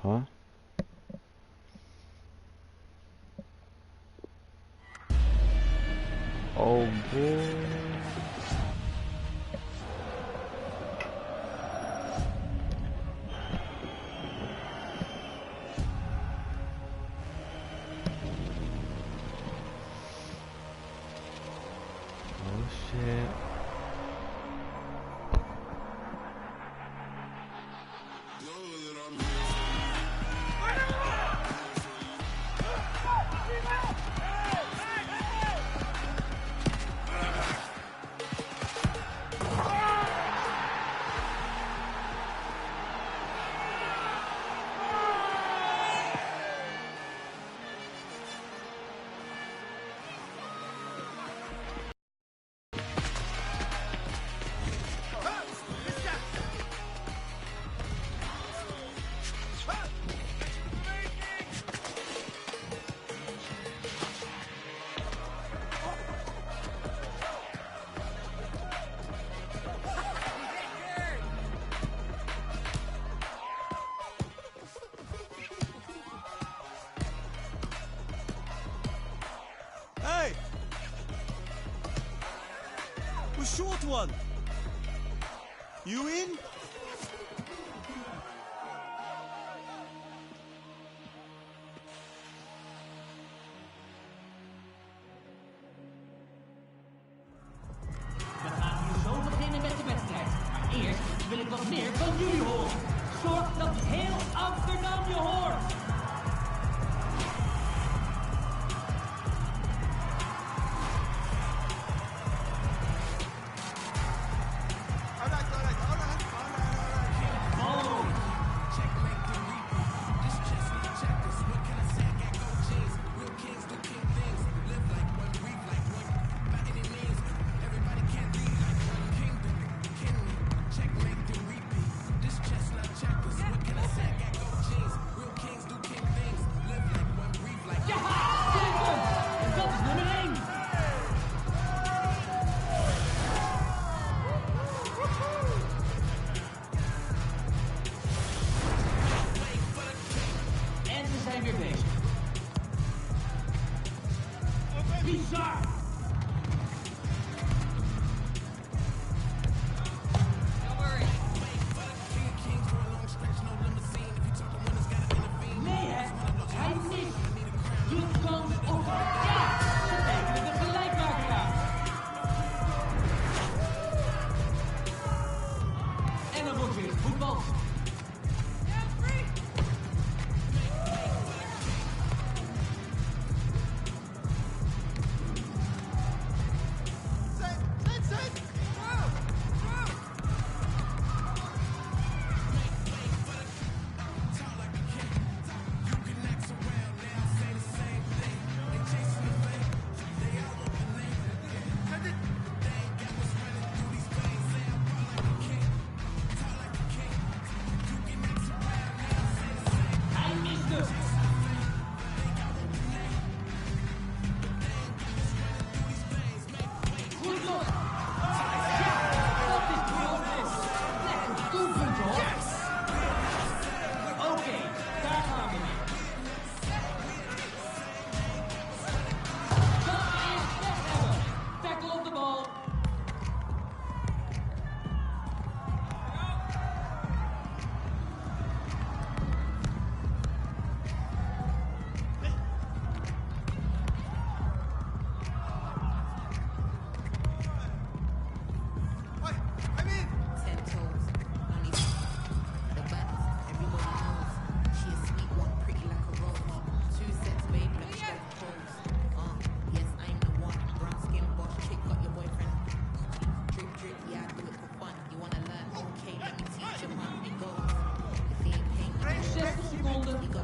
Huh? Oh boy. Oh shit. Hey! The short one! You in? We gaan hier zo beginnen met de wedstrijd. Maar eerst wil ik wat meer van jullie horen. Zorg dat heel Amsterdam je hoort. Bizar! Nee, hè? Hij mist de kans op... Ja! Ze tekenen de gelijkmaker aan. En dan wordt weer voetbal.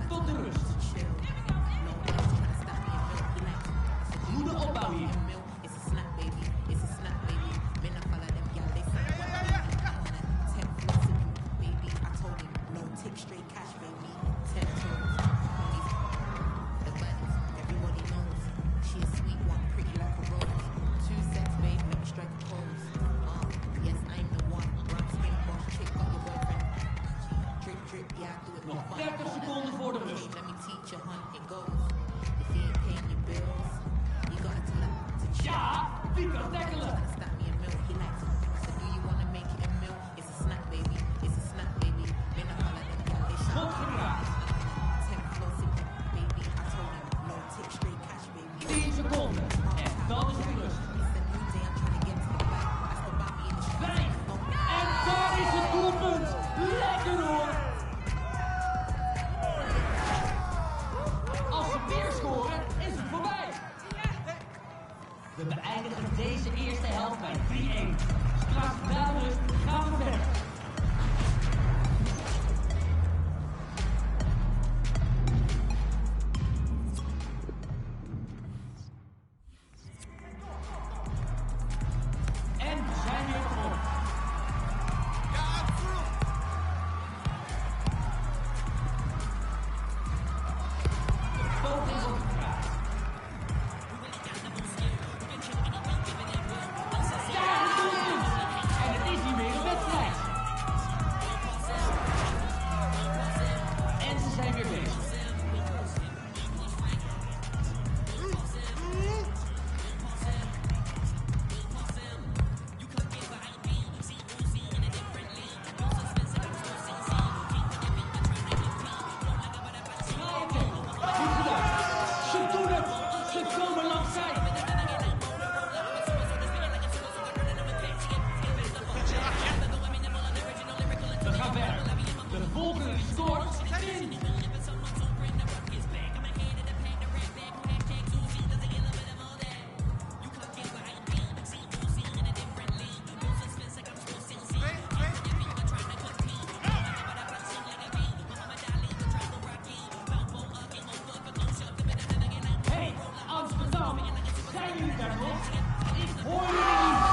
Tot de rust. Goede opbouw hier. Nog 30 seconden voor de rust. Ja, wie kan tackelen? Schot geraakt. 10 seconden. En dan is het rust. 5. En daar is het doelpunt. Lekker hoor. Als ze weer scoren, is het voorbij. We beëindigen deze eerste helft bij 3-1. Straks na de rust gaan we verder. En we zijn weer begonnen. Poging wordt gevraagd. Daar is het doelpunt. En het is niet meer een wedstrijd. En ze zijn weer bezig. Vrije tackle. Goed gedaan. Ze doen het. Ze komen langzij. We gaan verder. De volgende die scoort, wint. Hey, Amsterdam, zijn jullie daar nog? Ik hoor jullie niet.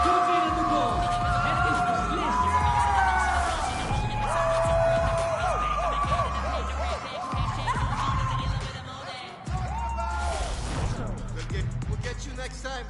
De winnende goal. Het is beslist. We'll get you next time.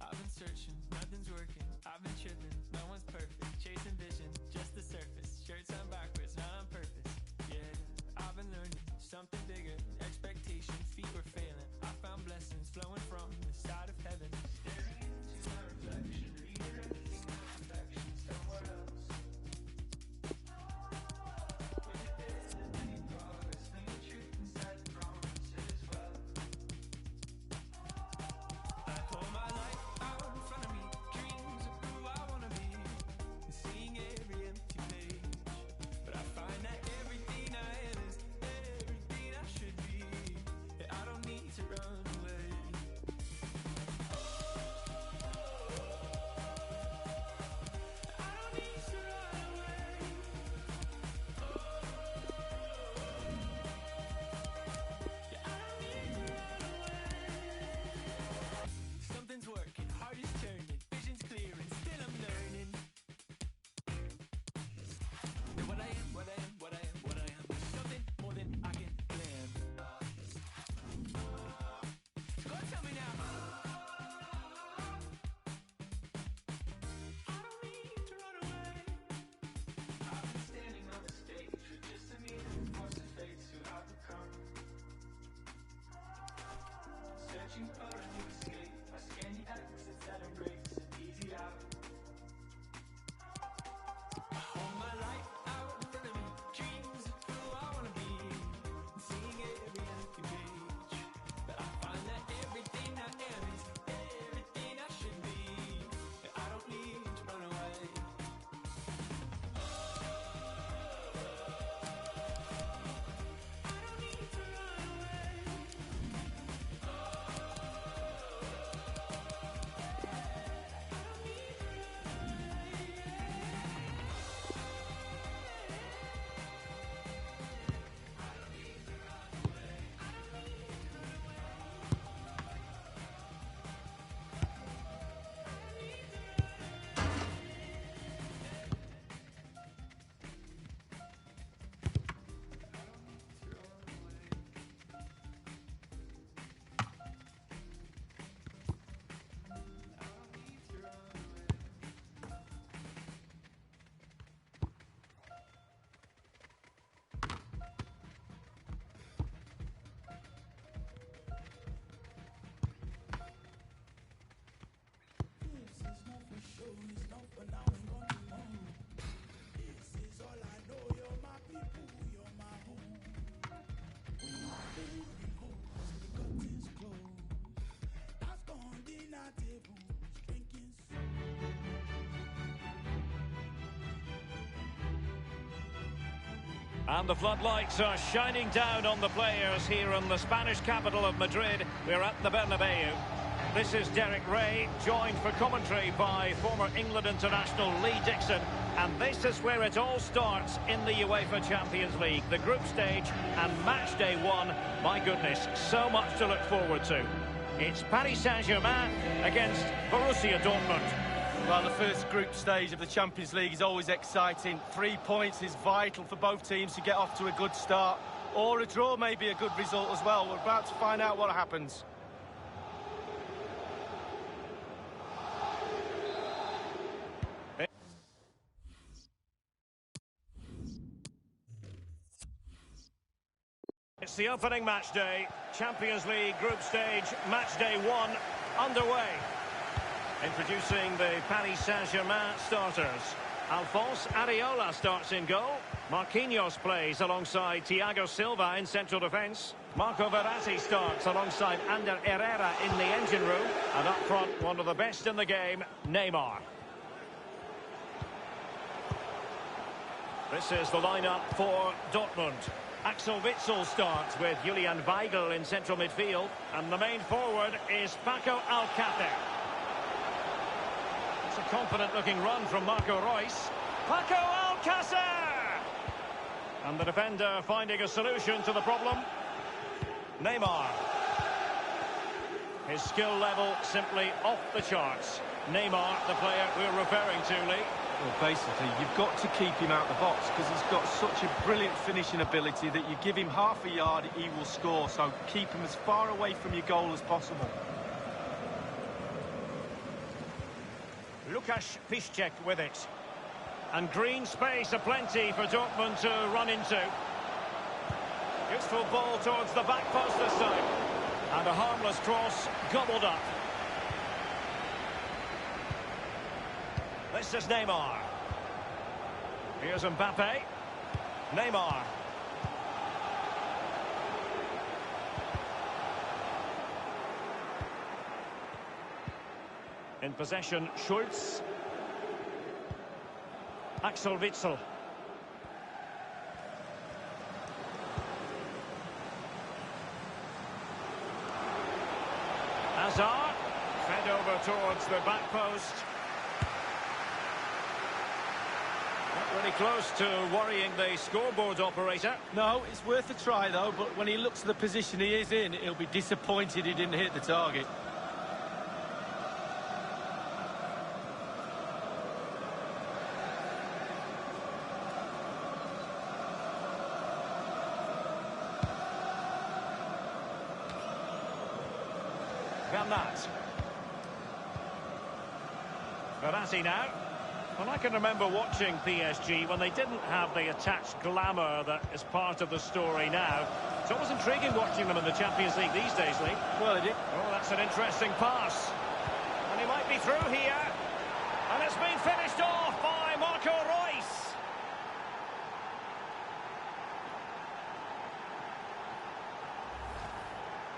I've been searching, nothing's working. I've been tripping, no one's perfect. Chasing vision, just the surface. Shirts on backwards, not on purpose. Yeah, I've been learning something bigger. Expectations, feet were failing. I found blessings flowing from the side of heaven. Staring into my reflection, redirecting my affection somewhere else. When it isn't any progress, fling the truth inside the promise as well. I hold my life out in front of me, dreams of who I wanna be, and seeing every empty page. But I find that everything I am is everything I should be. Yeah, I don't need And the floodlights are shining down on the players here in the Spanish capital of Madrid. We're at the Bernabeu. This is Derek Ray, joined for commentary by former England international Lee Dixon. And this is where it all starts in the UEFA Champions League. The group stage and match day one. My goodness, so much to look forward to. It's Paris Saint-Germain against Borussia Dortmund. Well, the first group stage of the Champions League is always exciting. 3 points is vital for both teams to get off to a good start. Or a draw may be a good result as well. We're about to find out what happens. It's the opening match day. Champions League group stage, match day one, underway. Introducing the Paris Saint-Germain starters. Alphonse Areola starts in goal. Marquinhos plays alongside Thiago Silva in central defence. Marco Verratti starts alongside Ander Herrera in the engine room. And up front, one of the best in the game, Neymar. This is the lineup for Dortmund. Axel Witsel starts with Julian Weigl in central midfield. And the main forward is Paco Alcácer. It's a confident-looking run from Marco Reus. Paco Alcácer! And the defender finding a solution to the problem. Neymar. His skill level simply off the charts. Neymar, the player we're referring to, Lee. Well, basically, you've got to keep him out the box because he's got such a brilliant finishing ability that you give him half a yard, he will score. So keep him as far away from your goal as possible. Łukasz Piszczek with it. And green space aplenty for Dortmund to run into. Useful ball towards the back post this time. And a harmless cross gobbled up. This is Neymar. Here's Mbappe. Neymar. In possession, Schulz. Axel Witsel. Hazard. Fed over towards the back post. Not really close to worrying the scoreboard operator. No, it's worth a try, though, but when he looks at the position he is in, he'll be disappointed he didn't hit the target. Bernat. Verratti now. Well, I can remember watching PSG when they didn't have the attached glamour that is part of the story now. It's always intriguing watching them in the Champions League these days, Lee. Well, it is. Oh, that's an interesting pass. And he might be through here. And it's been finished off by Marco Reus.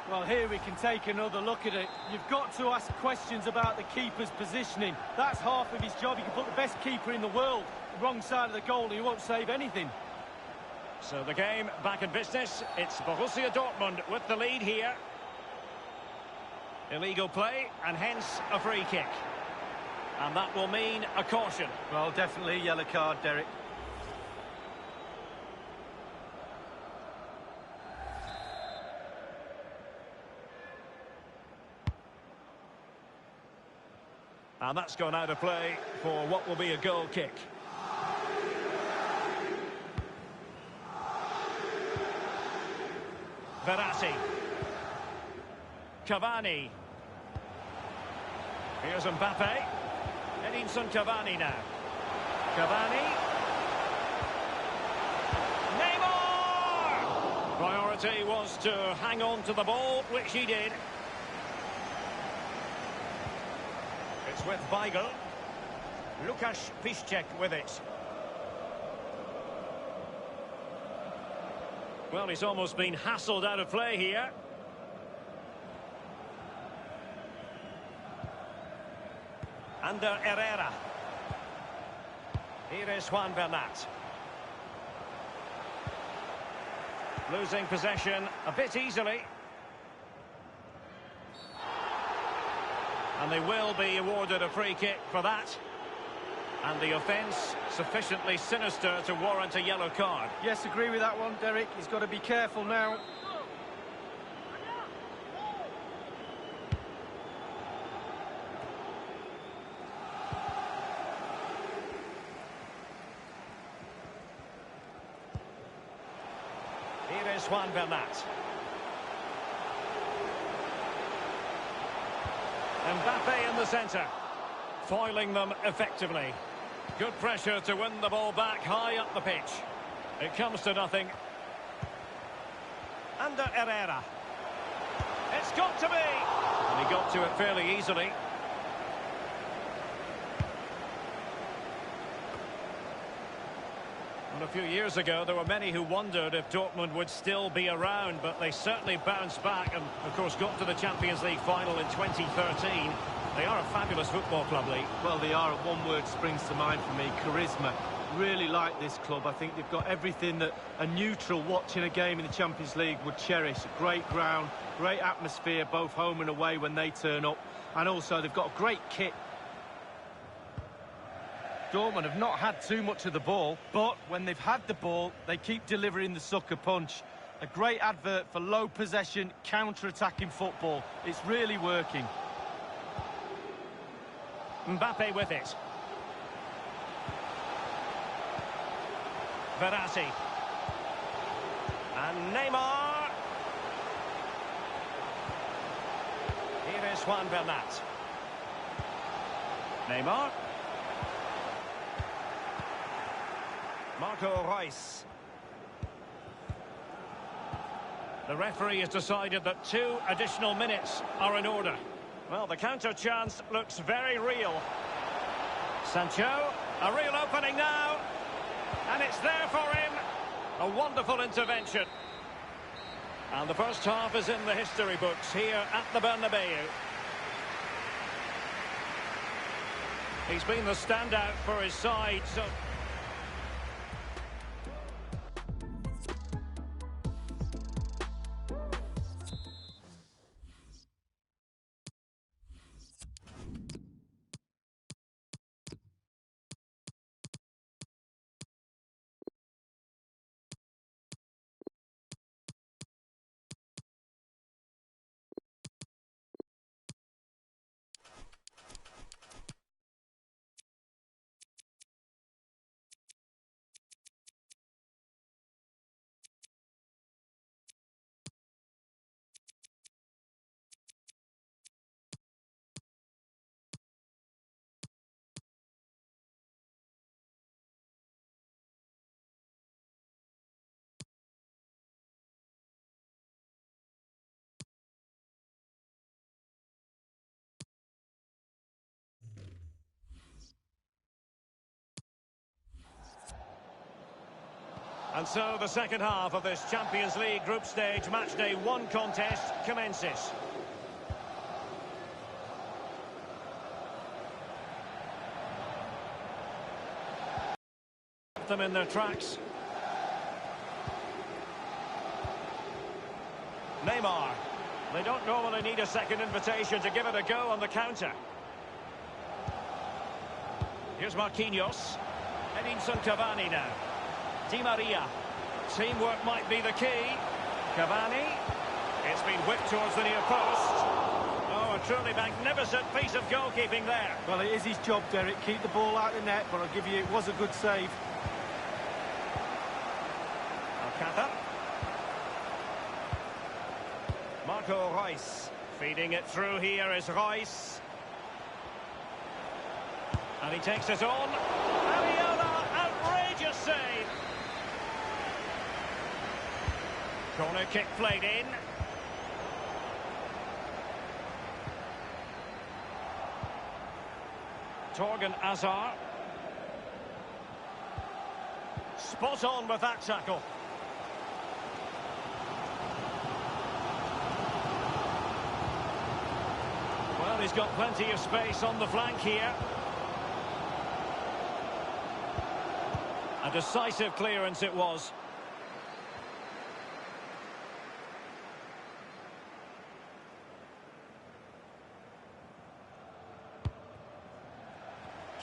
Well, here we can take another look at it. You've got to ask questions about the keeper's positioning. That's half of his job. You can put the best keeper in the world wrong side of the goal and he won't save anything. So the game back in business. It's Borussia Dortmund with the lead here. Illegal play and hence a free kick. And that will mean a caution. Well, definitely a yellow card, Derek. And that's gone out of play for what will be a goal kick. Verratti. Cavani. Here's Mbappe. Edinson Cavani now. Cavani. Neymar! Priority was to hang on to the ball, which he did. It's with Weigl. Lukasz Piszczek with it. Well, he's almost been hassled out of play here. Under Herrera. Here is Juan Bernat. Losing possession a bit easily. And they will be awarded a free kick for that. And the offence sufficiently sinister to warrant a yellow card. Yes, agree with that one, Derek. He's got to be careful now. Here is Juan Bernat. Mbappe in the centre, foiling them effectively. Good pressure to win the ball back high up the pitch. It comes to nothing. Under Herrera. It's got to be! And he got to it fairly easily. Well, a few years ago, there were many who wondered if Dortmund would still be around, but they certainly bounced back and, of course, got to the Champions League final in 2013. They are a fabulous football club, Lee. Well, they are. One word springs to mind for me, charisma. Really like this club. I think they've got everything that a neutral watching a game in the Champions League would cherish. A great ground, great atmosphere, both home and away when they turn up. And also, they've got a great kit. Dortmund have not had too much of the ball, but when they've had the ball, they keep delivering the sucker punch. A great advert for low possession, counter-attacking football. It's really working. Mbappe with it. Verratti. And Neymar. Here is Juan Bernat. Neymar. Marco Reus. The referee has decided that 2 additional minutes are in order. Well, the counter chance looks very real. Sancho, a real opening now. And it's there for him. A wonderful intervention. And the first half is in the history books here at the Bernabeu. He's been the standout for his side, so... And so the second half of this Champions League group stage matchday 1 contest commences. Them in their tracks. Neymar. They don't normally need a second invitation to give it a go on the counter. Here's Marquinhos. Edinson Cavani now. Di Maria. Teamwork might be the key. Cavani. It's been whipped towards the near post. Oh, a truly magnificent piece of goalkeeping there. Well, it is his job, Derek. Keep the ball out of the net, but I'll give you, it was a good save. Alcantara. Marco Reus. Feeding it through here is Reus. And he takes it on. Ariola, outrageous save. Corner kick played in. Torgan Hazard. spot on with that tackle. Well, he's got plenty of space on the flank here. A decisive clearance it was.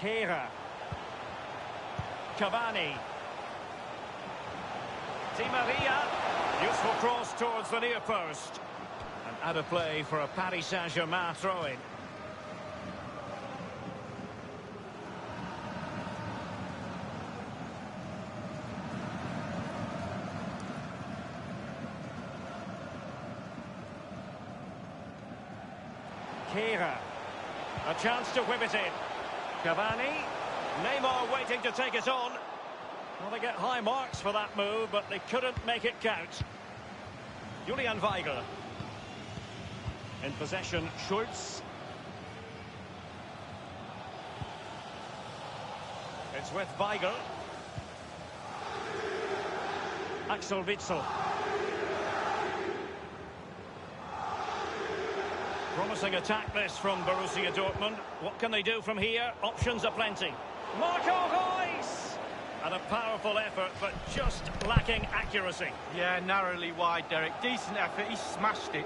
Kehrer. Cavani. Di Maria. Useful cross towards the near post. And out of play for a Paris Saint-Germain throw-in. Kehrer. A chance to whip it in. Cavani. Neymar waiting to take it on. Well, they get high marks for that move, but they couldn't make it count. Julian Weigl. In possession, Schultz. It's with Weigl. Axel Witsel. Promising attack this from Borussia Dortmund. What can they do from here? Options are plenty. Marco Reus! And a powerful effort, but just lacking accuracy. Yeah, narrowly wide, Derek. Decent effort, he smashed it.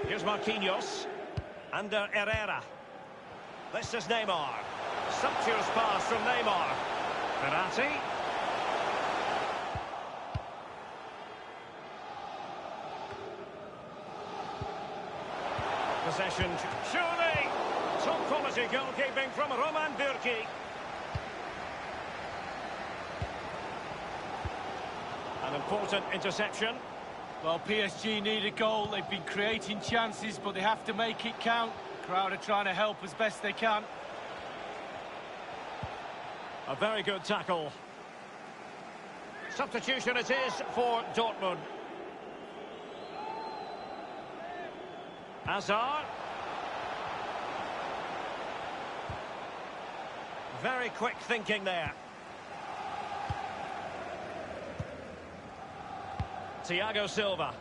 Here's Marquinhos. Under Herrera. This is Neymar. Sumptuous pass from Neymar. Verratti. Possession. Surely! Top quality goalkeeping from Roman Bürki. An important interception. Well, PSG need a goal. They've been creating chances, but they have to make it count. Crowd are trying to help as best they can. A very good tackle. Substitution it is for Dortmund. Hazard. Very quick thinking there. Thiago Silva.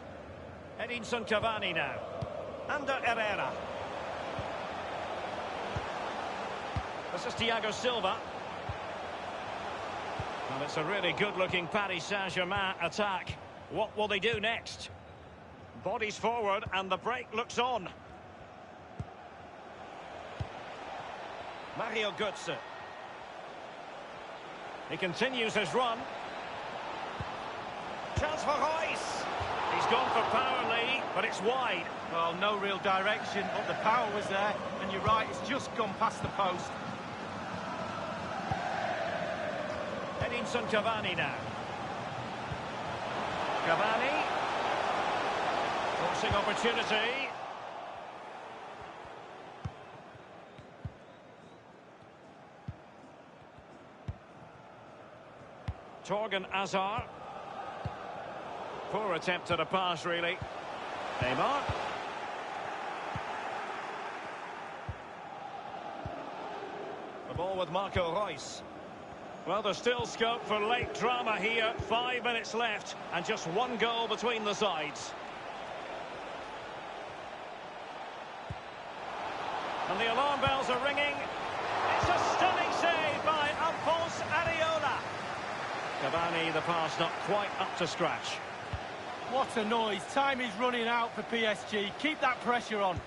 Edinson Cavani now. Under Herrera. This is Thiago Silva. And it's a really good-looking Paris Saint-Germain attack. What will they do next? Bodies forward and the break looks on. Mario Götze. He continues his run. Chance for Reus. He's gone for power, Lee, but it's wide. Well, no real direction, but the power was there. And you're right, it's just gone past the post. Edinson Cavani now. Cavani. Forcing opportunity. Torgan Hazard. Poor attempt at a pass, really. Neymar. The ball with Marco Reus. Well, there's still scope for late drama here. 5 minutes left and just one goal between the sides. And the alarm bells are ringing. It's a stunning save by Alphonse Areola. Cavani, the pass not quite up to scratch. What a noise. Time is running out for PSG. Keep that pressure on.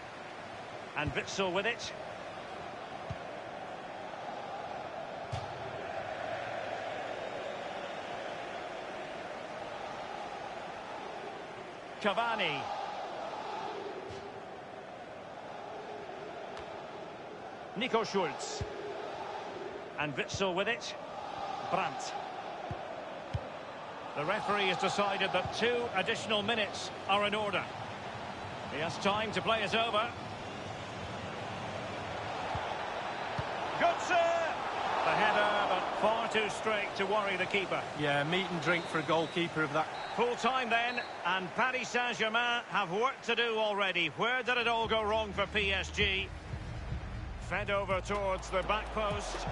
And Witsel with it. Cavani. Nico Schulz. And Witsel with it. Brandt. The referee has decided that 2 additional minutes are in order. He has time to play it over. Götze! The header, but far too straight to worry the keeper. Yeah, meat and drink for a goalkeeper of that. Full time then, and Paris Saint-Germain have work to do already. Where did it all go wrong for PSG? Fed over towards the back post.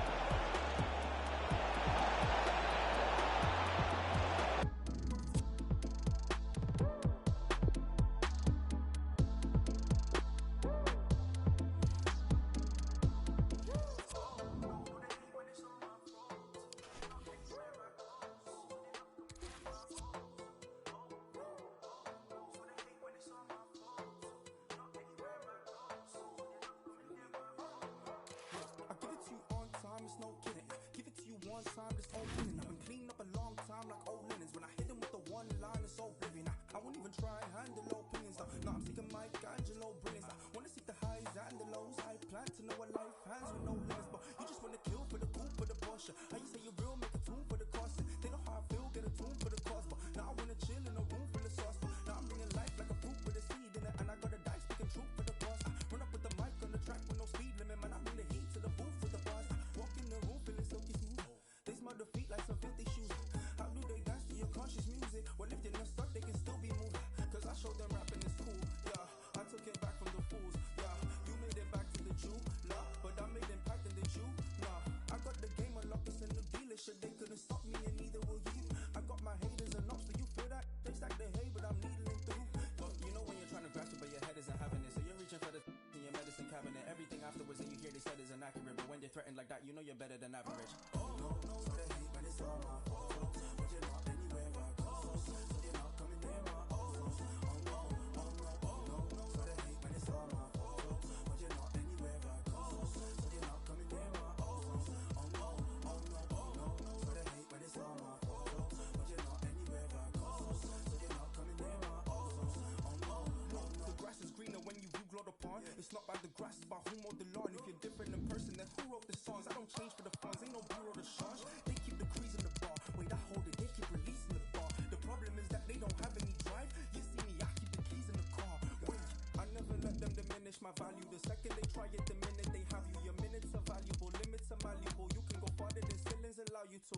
Threatened like that, you know you're better than average. Oh no, no, so they hate when it's all my fault. But you're not anywhere I go, so you're not coming near my oh. Oh no, oh no, oh no, no, so they hate when it's all my fault. But you're not anywhere I go, so you're not coming near my oh. Oh no, oh no, oh no, no, so they hate when it's all my fault. But you're not anywhere I go, so you're not coming near my oh. Oh no, no, no. The grass is greener when you view glowed upon. It's not by the grass, it's by who mowed the lawn. If you're different in person, then who wrote the songs? I don't change for the funds, ain't no bureau to charge. They keep the crease in the bar. Wait, I hold it, they keep releasing the bar. The problem is that they don't have any drive. You see me, I keep the keys in the car. Wait, I never let them diminish my value. The second they try it, the minute they have you. Your minutes are valuable, limits are malleable. You can go farther than ceilings allow you to.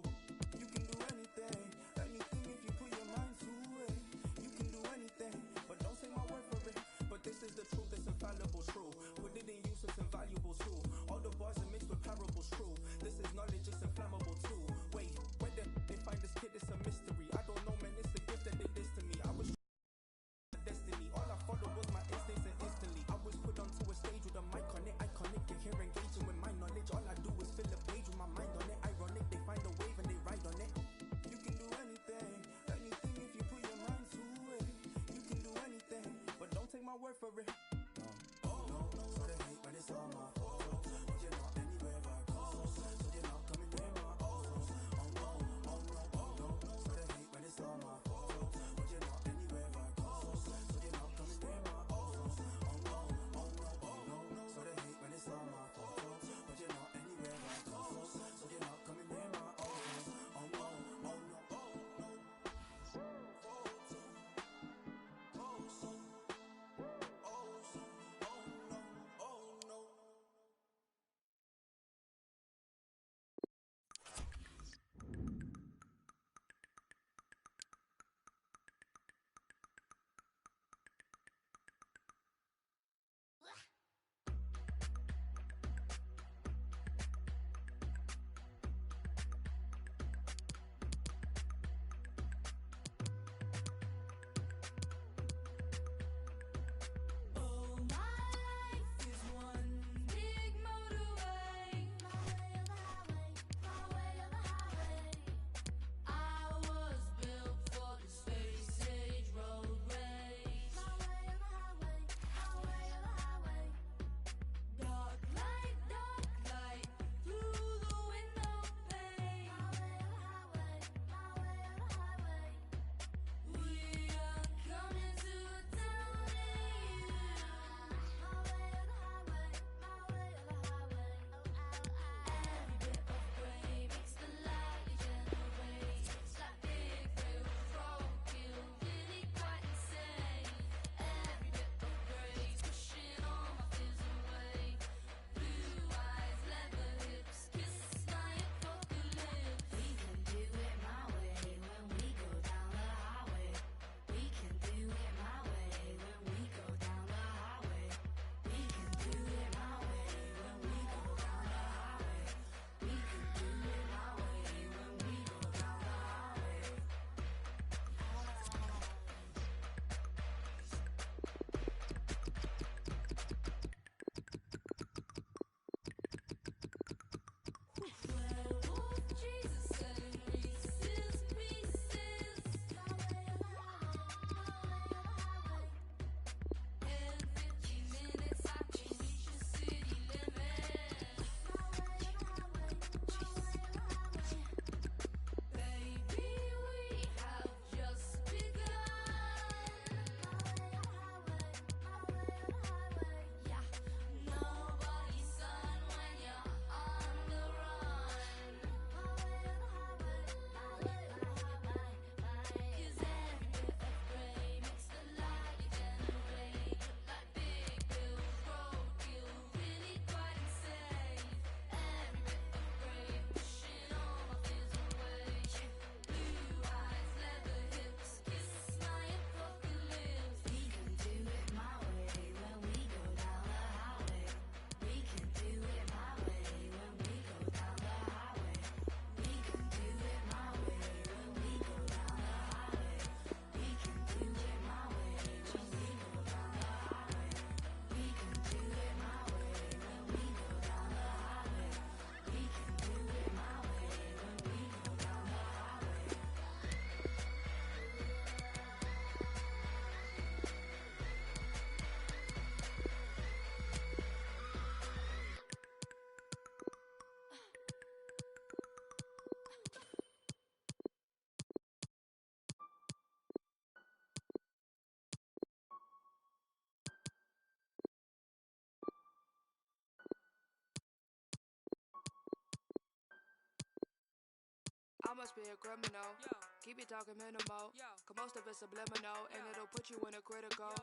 You can do anything, anything if you put your mind to it. You can do anything, but don't say my word for it. But this is the truth, it's infallible, true. Put it in use, it's invaluable too. All the bars are mixed with parables, true. This is knowledge, it's inflammable too. Wait, where they find this kid, it's a mystery. I don't know, man, it's a gift that they did to me. I was destiny, all I followed was my instincts and instantly I was put onto a stage with a mic on it, iconic. You're here engaging with my knowledge. All I do is fill a page with my mind on it. Ironic, they find a wave and they ride on it. You can do be a criminal. Keep your talking minimal. Cause most of it's subliminal, and it'll put you in a critical.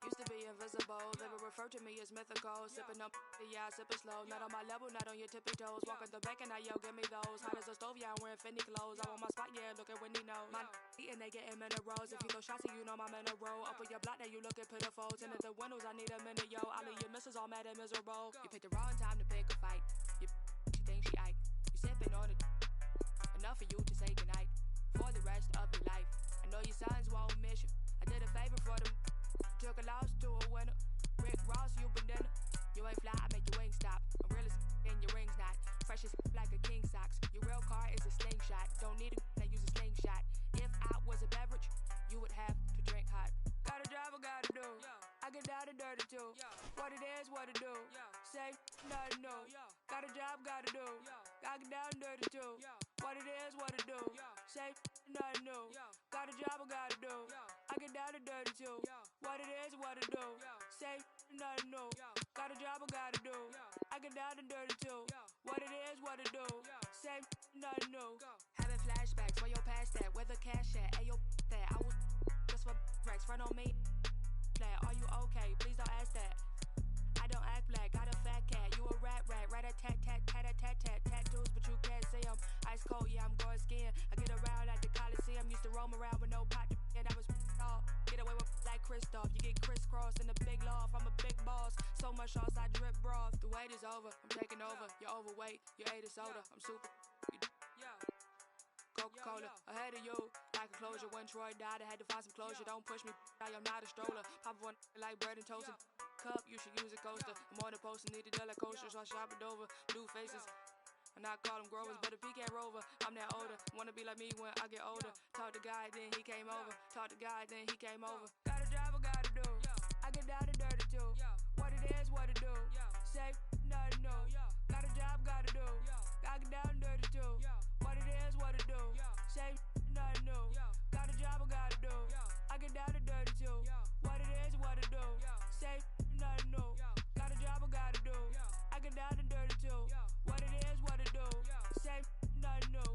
Used to be invisible, they would refer to me as mythical. Sipping up, yeah, I sip it slow. Not on my level, not on your tippy toes. Walking the back and now, yo, give me those. Hot as a stove, yeah, I'm wearing Fendi clothes. I want my spot, yeah, look at Wendy knows. My eating, they getting minerals. If you go shots, you know I'm in a row. Up on your block, now you looking pitiful. Tinted the windows, I need a minute, yo. All of your misses all mad and miserable. You picked the wrong time to pick a fight. She thinks she Ike. You sipping on it. Enough for you to say goodnight for the rest of your life. I know your sons won't miss you. I did a favor for them. Took a loss to a winner. Rick Ross, you banana. You ain't fly, I make your wings stop. I'm real as and your rings not. Fresh as like a king socks. Your real car is a slingshot. Don't need a use a slingshot. If I was a beverage, you would have to drink hot. Got a job I gotta do. I get down and dirty too. What it is, what it do. Say nothing new. Got a job, gotta do. I get down and dirty too. What it is, what it do. Say nothing new. Got a job I gotta do. I get down and dirty too. What it is, what it do. Say nothing new. Got a job I gotta do. I get down and dirty too. What it is, what it do. Say nothing new. Having flashbacks, where your past at? Where the cash at? Ayo, that I was just for racks. Front on me. Are you okay? Please don't ask that. I don't act black, got a fat cat. You a rat, rat a tat tat tat a tat tat tattoos, but you can't see them. Ice cold, yeah, I'm going skiing. I get around at the Coliseum, used to roam around with no pot to and I was off. Get away with like Christoph. You get crisscrossed in the big loft. I'm a big boss. So much sauce, I drip broth. The wait is over, I'm taking over. You're overweight, you ate a soda. I'm super. Coca-Cola, ahead of you, like a closure. When Troy died, I had to find some closure. Don't push me, I am not a stroller. Pop one like bread and toast. Cup, you should use a coaster. I'm on the poster, need a dollar coaster, so I shop it over. Blue faces, and I call them growers, but if he can't rover, I'm that older. Wanna be like me when I get older. Talk to God, then he came over. Talk to God, then he came over. Got a job I gotta do. I get down and dirty too. What it is, what it do. Say nothing new. Got a job, gotta do. I get down and dirty too. What it is, what it do. Say nothing new. Got a job, I gotta do. I get down and dirty too. What it is, what it do. Say nothing new. Got a job, I gotta do. I get down and dirty too. What it is, what it do. Say nothing new.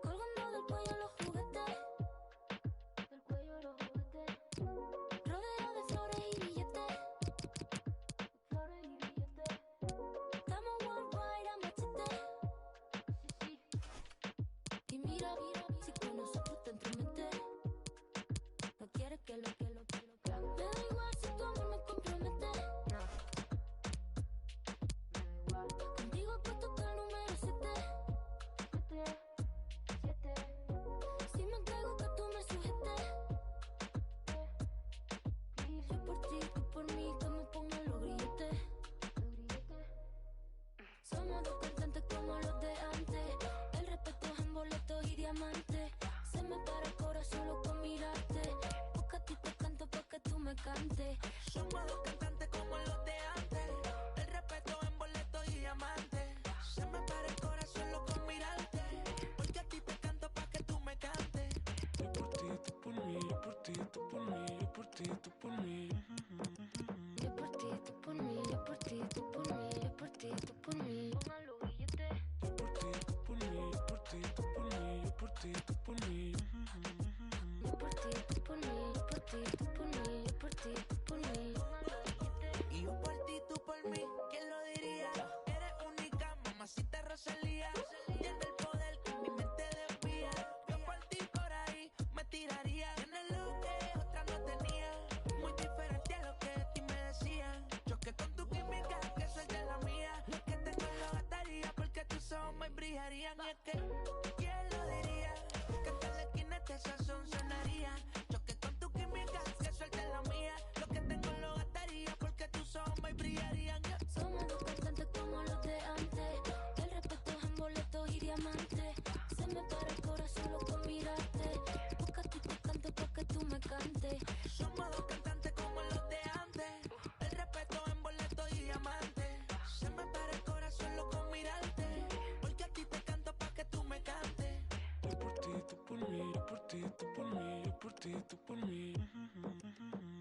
Colgando del cuello los juguetes, rodeado de flores y billetes, estamos worldwide a machete, y mira, si con nosotros te entrometes, no quieres que lo, me da igual si tu amor me compromete, contigo puesto hasta el número 7. Si me entrego que tú me sujetes, yo por ti, tú por mí, que me pongan los grilletes. Somos dos cantantes como los de antes, el respeto es en boletos y diamantes. Se me para el corazón solo con mirarte, porque a ti te canto porque tú me cantes. Somos dos cantantes como los de antes, el respeto en boletos y diamantes. Se me para el corazón solo con mirarte, porque a ti te canto pa' que tú me cantes. Yo por ti, tú por mí, yo por ti, tú por mí, yo por ti, tú por mí. Yo por ti, tú por mí, yo por ti, tú por mí, yo por ti, tú por mí. Pongan los billetes. Yo por ti, tú por mí, yo por ti, tú por mí, yo por ti, tú por mí. Yo por ti, tú por mí, yo por ti, tú por mí, yo por ti, tú por mí. Pongan los billetes. Y yo por ti, tú por mí, ¿quién lo diría? Eres única, mamacita Rosalía. Tienes el poder que mi mente desvía. Yo por ti por ahí me tiraría. Tienes lo que otra no tenía, muy diferente a lo que de ti me decían. Choque con tu química, que soy de la mía. Que tengo lo gastaría porque tus ojos me brillarían. Y es que, ¿quién lo diría? Que hasta en la esquina este sazón sonaría. Choque con tu química, que soy de la mía. Lo que tengo lo gastaría porque tus ojos me brillarían. Somos dos cantantes como los de antes, el respeto es en boletos y diamantes. Se me para el corazón solo con mirarte, porque a ti te canto porque tú me cantes. Somos dos cantantes como los de antes, el respeto en boletos y diamantes. Se me para el corazón solo con mirarte, porque a ti te canto pa' que tú me cantes. Yo por ti, tú por mí, yo por ti, tú por mí, yo por ti, tú por mí.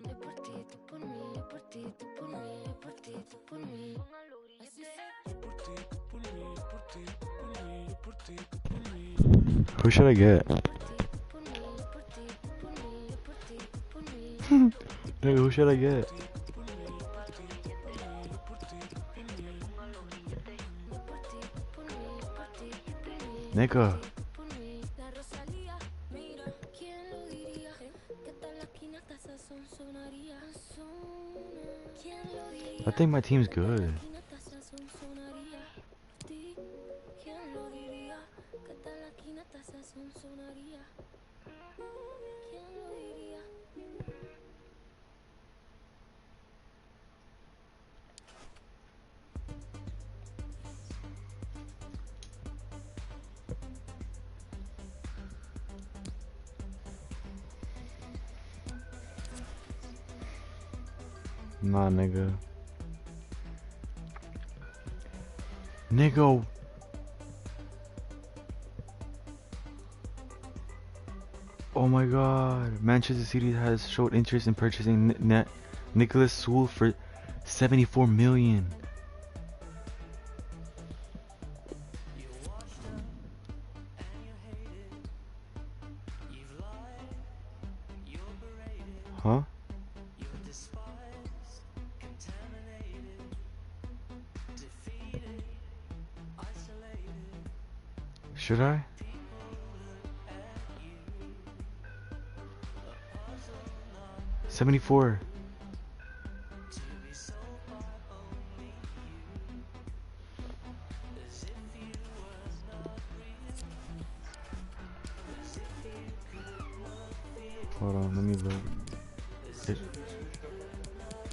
Yo por ti, tú por mí, yo por ti, tú por mí, yo por ti, tú por mí. Pongan los grilletes. Yo por ti, tú por mí, yo por ti, tú por mí, yo por ti, tú por mí. Who should I get? Nigga, who should I get? Nigga. La Rosalía, mira, ¿quién lo diría? Que tal la esquina hasta sazón sonaría. ¿Quién lo diría? I think my team's good. ¿Quién lo diría? Que tal la esquina hasta sazón sonaría. ¿Quién lo diría? Nah, nigga. Nigga. Oh my god. Manchester City has showed interest in purchasing Nicholas Sewell for 74 million. Huh? Should I? $74. Hold on, let me look.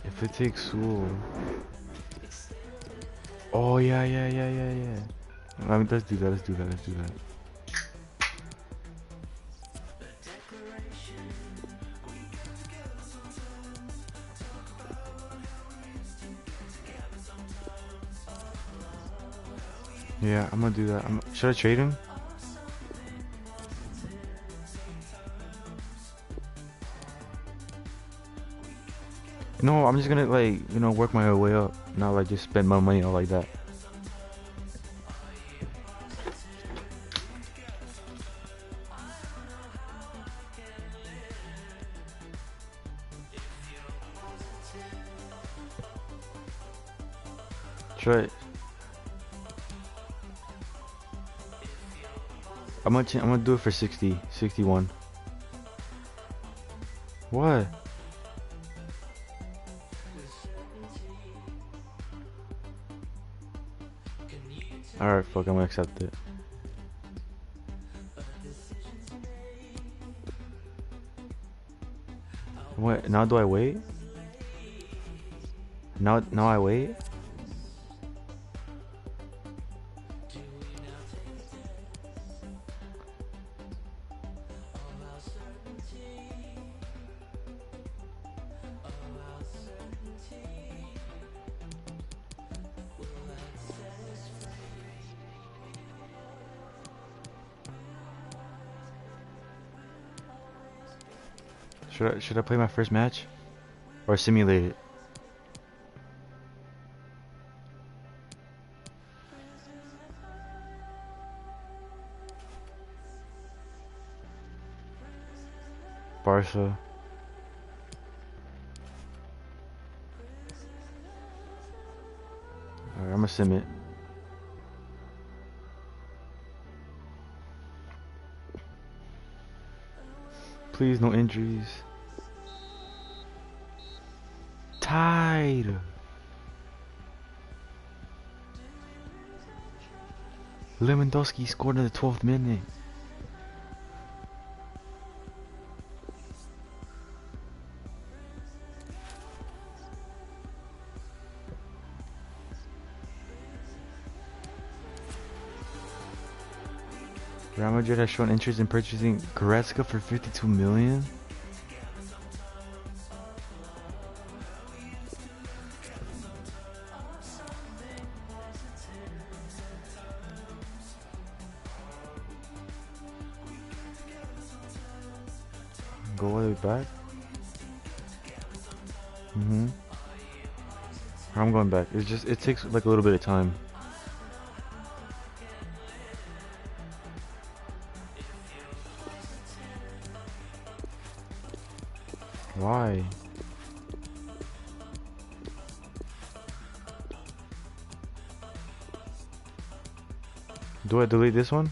If it takes Sewell. Oh yeah. I mean, let's do that. Yeah, I'm gonna do that. Should I trade him? No, I'm just gonna like, you know, work my way up. Not like just spend my money all like that. Try it. I'm gonna do it for 60, 61. What? Alright, fuck, I'm gonna accept it. What? Now do I wait? Now I wait? Should I play my first match? Or simulate it? Barca. Alright, I'm gonna sim it. Please, no injuries. Tied. Lewandowski scored in the 12th minute. Real Madrid has shown interest in purchasing Goretzka for 52 million. Go all the way back. I'm going back. It takes like a little bit of time. Why? Do I delete this one?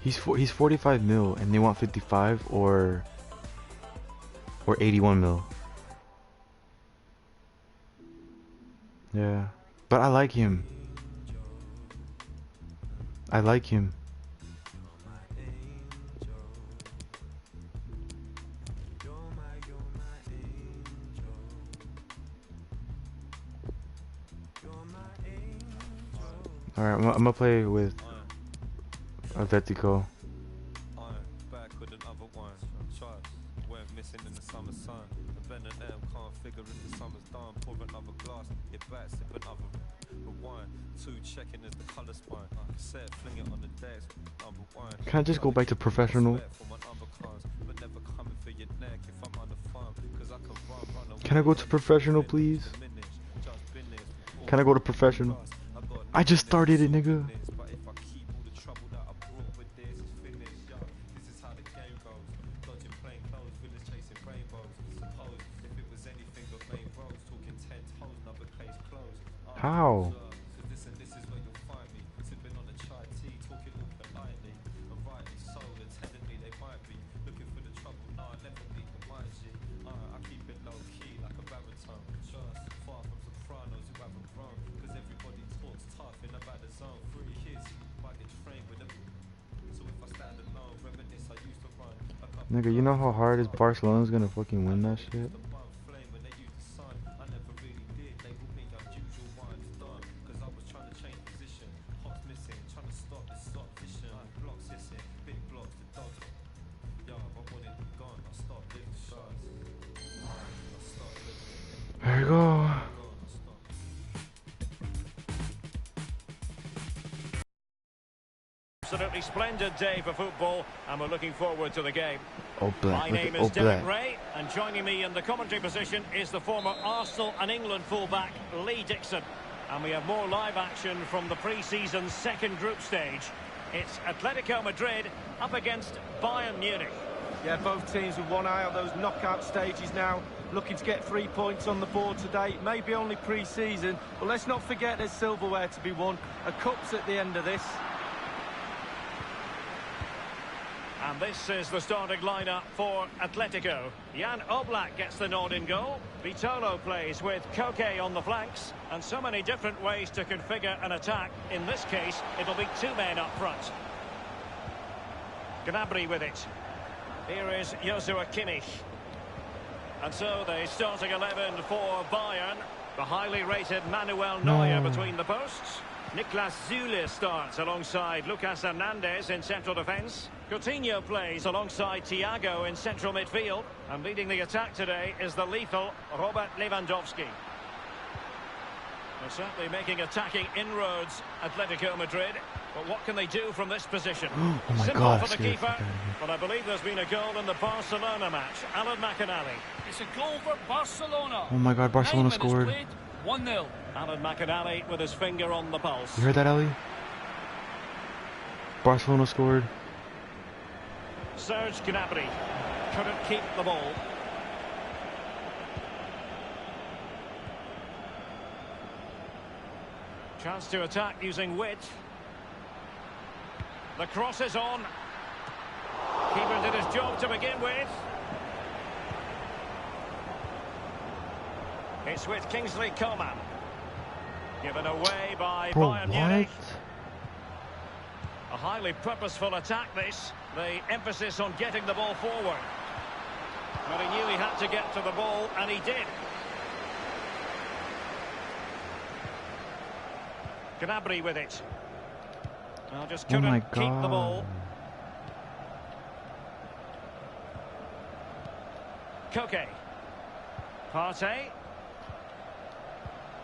He's 45 mil and they want 55 or 81 mil. Yeah, but I like him. I like him. Alright, I'm gonna play with Atletico. Back with another one. Trust went missing in the summer sun. The Ben and M can't figure if the summer's done. Pour another glass, get back, sip another wine. Two checking as the colour spine. Set, fling it on the desk. Number one. Can I just go back to professional? Can I go to professional, please? Can I go to professional? I just started it, nigga. How? Nigga, you know how hard is Barcelona's gonna fucking win that shit? There you go. absolutely splendid day for football, and we're looking forward to the game. Oh, black. My Look name at, is oh, Derek black. Ray, and joining me in the commentary position is the former Arsenal and England fullback Lee Dixon. And we have more live action from the pre-season second group stage. It's Atletico Madrid up against Bayern Munich. Yeah, both teams with one eye on those knockout stages now, looking to get 3 points on the board today. Maybe only pre-season, but let's not forget there's silverware to be won. A cup's at the end of this. And this is the starting lineup for Atletico. Jan Oblak gets the nod in goal. Vitolo plays with Koke on the flanks. And so many different ways to configure an attack. In this case, it'll be two men up front. Gnabry with it. Here is Joshua Kimmich. And so the starting 11 for Bayern. The highly rated Manuel Neuer between the posts. Niklas Süle starts alongside Lucas Hernandez in central defence. Coutinho plays alongside Thiago in central midfield. And leading the attack today is the lethal Robert Lewandowski. They're certainly making attacking inroads, Atletico Madrid. But what can they do from this position? Oh my Simple God, for the keeper. But I believe there's been a goal in the Barcelona match. Alan McInally. It's a goal for Barcelona. Oh my God, Barcelona scored. 1-0. Alan McInally with his finger on the pulse. You heard that, Ali? Barcelona scored. Serge Gnabry couldn't keep the ball. Chance to attack using wit. The cross is on. Keeper did his job to begin with. It's with Kingsley Coman. Given away by Bayern Munich. A highly purposeful attack this. The emphasis on getting the ball forward. But he knew he had to get to the ball, and he did. Gnabry with it. Well, just couldn't keep the ball. Koke. Partey.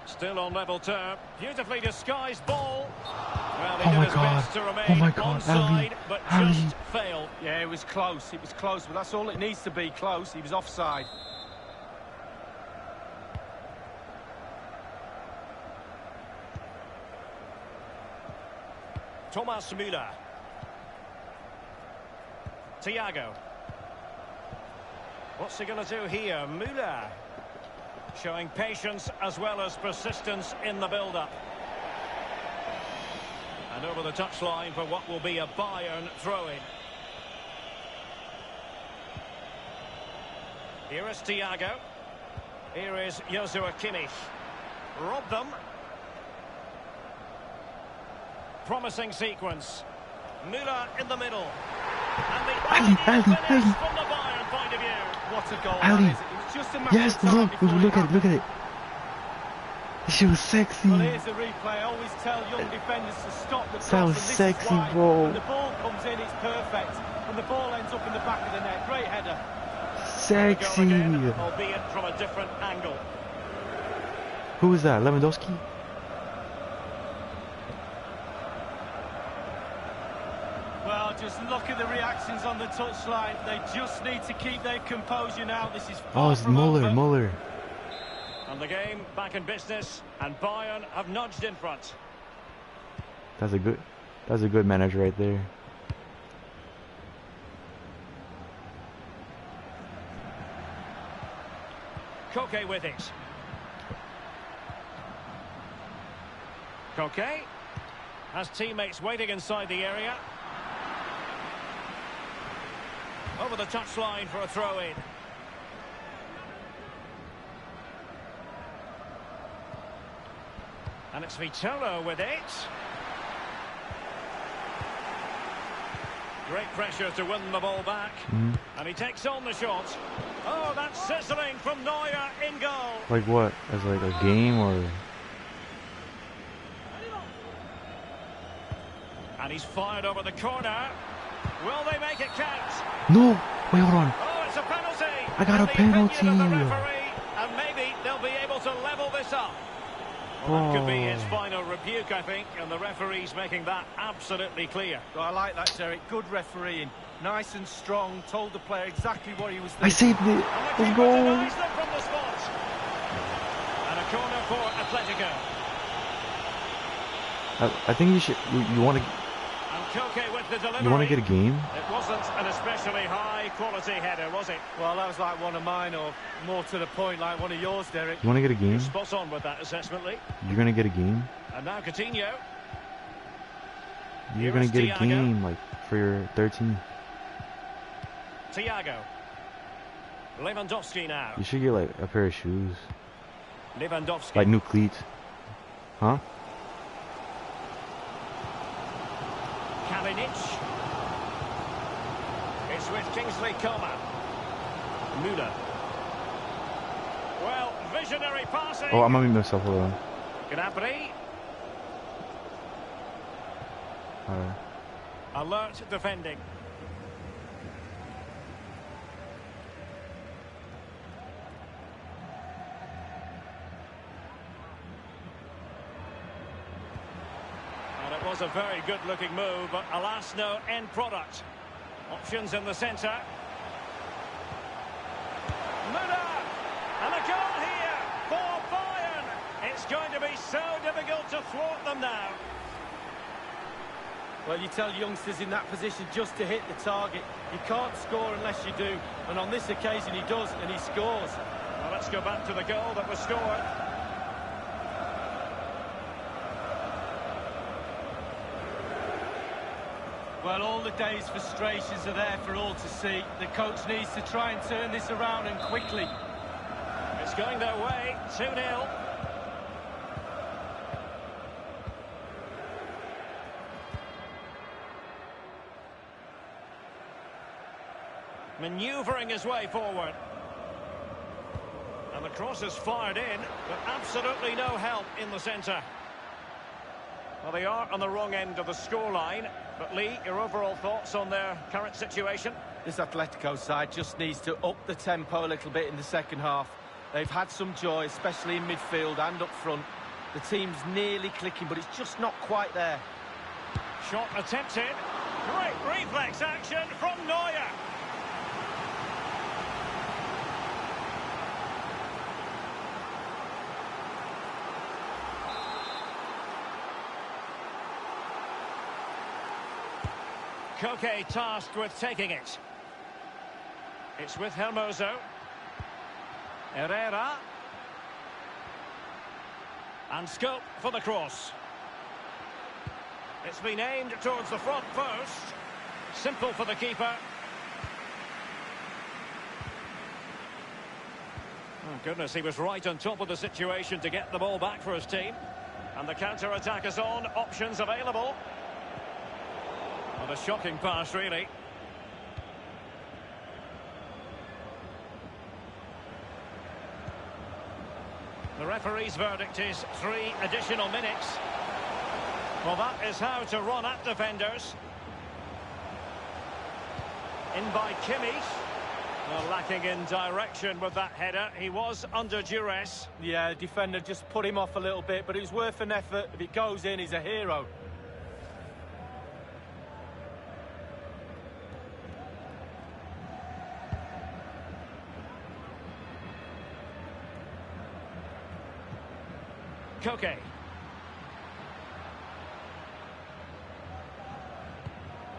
Still on level term. Beautifully disguised ball. Well, he did his best to remain onside, but just failed. Yeah, it was close. It was close, but that's all it needs to be, close. He was offside. Thomas Müller. Thiago. What's he going to do here? Müller. Showing patience as well as persistence in the build-up. And over the touchline for what will be a Bayern throw-in. Here is Thiago. Here is Joshua Kimmich. Robbed them. Promising sequence. Müller in the middle. And the finish from the Bayern point of view. What a goal Ali. that is. It was just a matter Yes, of time before look at it, look at it. She was sexy. Well, here's the replay. I always tell young defenders to stop the cross. That was and this sexy, is why. bro. When the ball comes in, it's perfect. And the ball ends up in the back of the net. Great header. Sexy. Again, albeit from a different angle. Who is that? Lewandowski? Well, just look at the reactions on the touchline. They just need to keep their composure now. This is far It's from Muller, over. Muller. And the game back in business, and Bayern have nudged in front. That's a good manager right there. Koke with it. Koke has teammates waiting inside the area. Over the touchline for a throw-in. And it's Vitolo with it. Great pressure to win the ball back. And he takes on the shot. Oh, that's sizzling from Neuer in goal. Like what? As like a game or? And he's fired over the corner. Will they make it count? No! Wait, hold on. Oh, it's a penalty. I got a penalty. And maybe they'll be able to level this up. Well, that could be his final rebuke, I think, and the referee's making that absolutely clear. I like that, Derek. Good refereeing. Nice and strong. Told the player exactly what he was thinking. I saved it. And the Let's keeper go. denies them from the spot. And a corner for Atletico. I think you should. You want to. And Koke with the delivery. You want to get a game? It wasn't an especially high-quality header, was it? Well, that was like one of mine, or more to the point, like one of yours, Derek. You want to get a game? You're spot on with that assessment, Lee. You're gonna get a game. And now Coutinho. You're gonna get a game like for your 13. Thiago. Lewandowski now. You should get like a pair of shoes. Lewandowski. Like new cleats. Huh? Kalinic. It's with Kingsley Coman. Müller. Well, visionary passing. Oh, I'm gonna meet myself. Hold on. Gnabry. Alright. Alert defending. And it was a very good-looking move, but alas, no end product. Options in the centre. Müller! And a goal here for Bayern! It's going to be so difficult to thwart them now. Well, you tell youngsters in that position just to hit the target. You can't score unless you do. And on this occasion, he does, and he scores. Well, let's go back to the goal that was scored. Well, all the day's frustrations are there for all to see. The coach needs to try and turn this around, and quickly. It's going their way, 2-0. Manoeuvring his way forward. And the cross is fired in, but absolutely no help in the centre. Well, they are on the wrong end of the scoreline. But Lee, your overall thoughts on their current situation? This Atletico side just needs to up the tempo a little bit in the second half. They've had some joy, especially in midfield and up front. The team's nearly clicking, but it's just not quite there. Shot attempted. Great reflex action from Neuer. Koke tasked with taking it. It's with Hermoso. Herrera. And scope for the cross. It's been aimed towards the front post. Simple for the keeper. Oh goodness, he was right on top of the situation to get the ball back for his team. And the counter-attack is on. Options available. What a shocking pass, really. The referee's verdict is 3 additional minutes. Well, that is how to run at defenders. In by Kimmich. Well, lacking in direction with that header. He was under duress. Yeah, the defender just put him off a little bit, but it was worth an effort. If it goes in, he's a hero. Koke.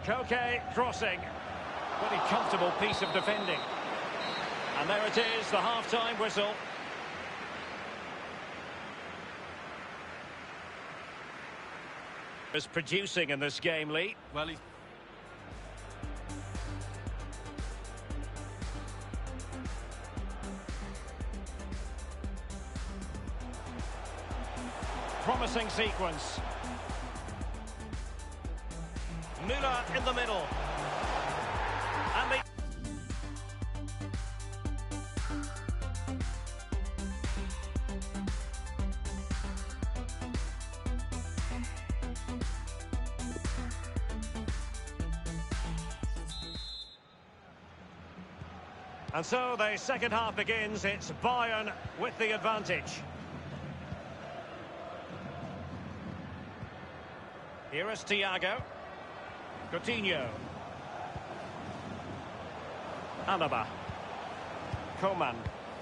Koke crossing. Pretty comfortable piece of defending. And there it is, the half-time whistle. Is producing in this game, Lee. Well, he's... Promising sequence. Müller in the middle. And the... And so the second half begins. It's Bayern with the advantage. Here is Thiago. Coutinho. Alaba. Coman.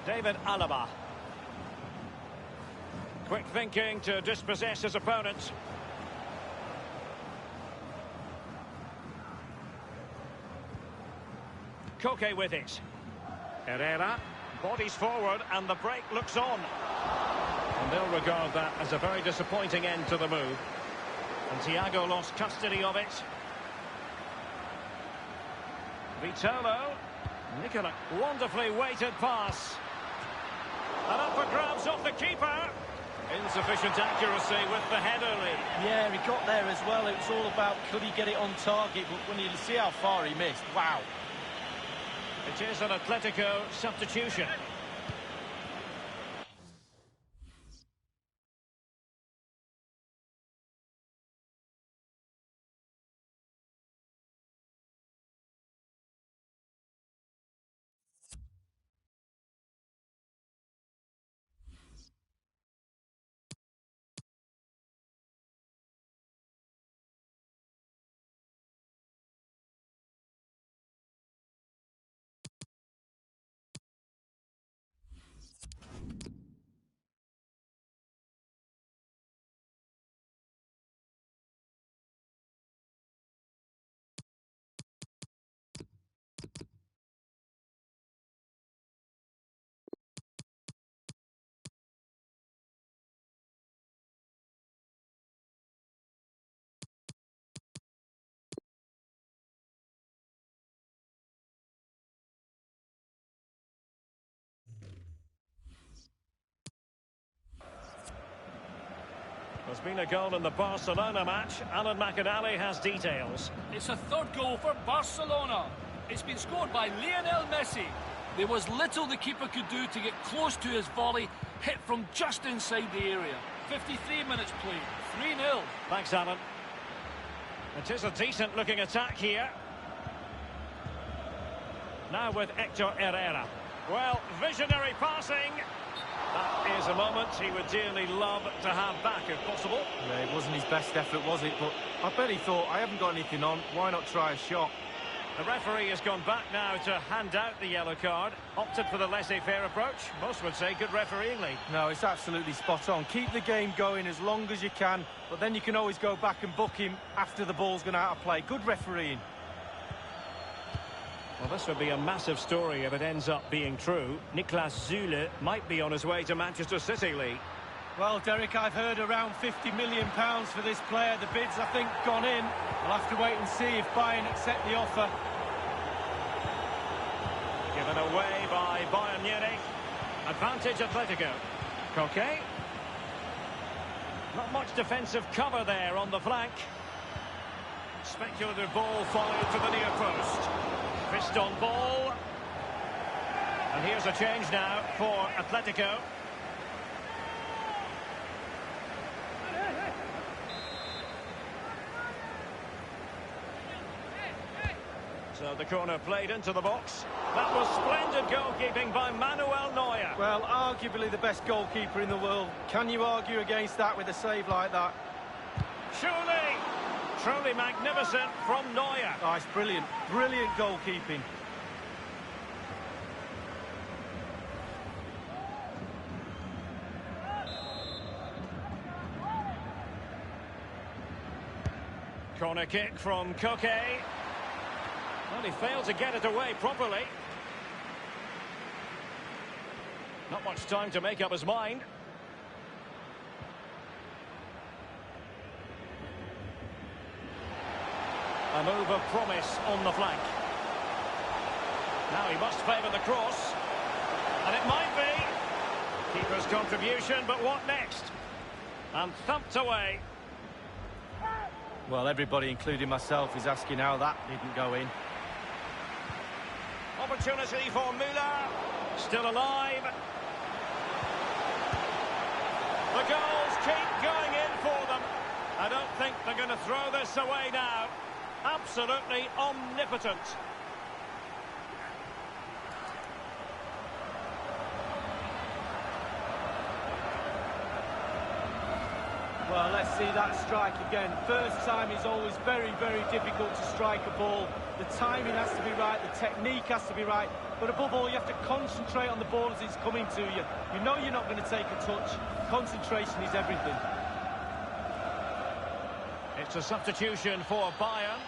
David Alaba. Quick thinking to dispossess his opponent. Koke with it. Herrera bodies forward and the break looks on. And they'll regard that as a very disappointing end to the move. And Thiago lost custody of it. Vitolo. Nicola, wonderfully weighted pass. And up for grabs off the keeper. Insufficient accuracy with the header lead. Yeah, he got there as well. It was all about could he get it on target, but when you see how far he missed, wow. It is an Atletico substitution. There's been a goal in the Barcelona match. Alan McAnally has details. It's a third goal for Barcelona. It's been scored by Lionel Messi. There was little the keeper could do to get close to his volley, hit from just inside the area. 53 minutes played, 3-0. Thanks, Alan. It is a decent-looking attack here. Now with Hector Herrera. Well, visionary passing. That is a moment he would dearly love to have back, if possible. Yeah, it wasn't his best effort, was it? But I bet he thought, I haven't got anything on, why not try a shot? The referee has gone back now to hand out the yellow card. Opted for the laissez-faire approach. Most would say good refereeing, Lee. No, it's absolutely spot on. Keep the game going as long as you can, but then you can always go back and book him after the ball's gone out of play. Good refereeing. Well, this would be a massive story if it ends up being true. Niklas Süle might be on his way to Manchester City, Lee. Well, Derek, I've heard around £50 million for this player. The bid's, I think, gone in. We'll have to wait and see if Bayern accept the offer. Given away by Bayern Munich. Advantage Atletico. Koke. Not much defensive cover there on the flank. Speculative ball fired to the near post. Fist on ball. And here's a change now for Atletico. So the corner played into the box. That was splendid goalkeeping by Manuel Neuer. Well, arguably the best goalkeeper in the world. Can you argue against that with a save like that? Surely! Truly magnificent from Neuer. Oh, it's brilliant. Brilliant goalkeeping. Corner kick from Koke. Well, he failed to get it away properly. Not much time to make up his mind. A move of promise on the flank. Now he must favour the cross. And it might be. Keeper's contribution, but what next? And thumped away. Well, everybody, including myself, is asking how that didn't go in. Opportunity for Müller. Still alive. The goals keep going in for them. I don't think they're going to throw this away now. Absolutely omnipotent. Well, let's see that strike again. First time is always very, very difficult to strike a ball. The timing has to be right, the technique has to be right, but above all, you have to concentrate on the ball as it's coming to you. You know you're not going to take a touch. Concentration is everything. It's a substitution for Bayern.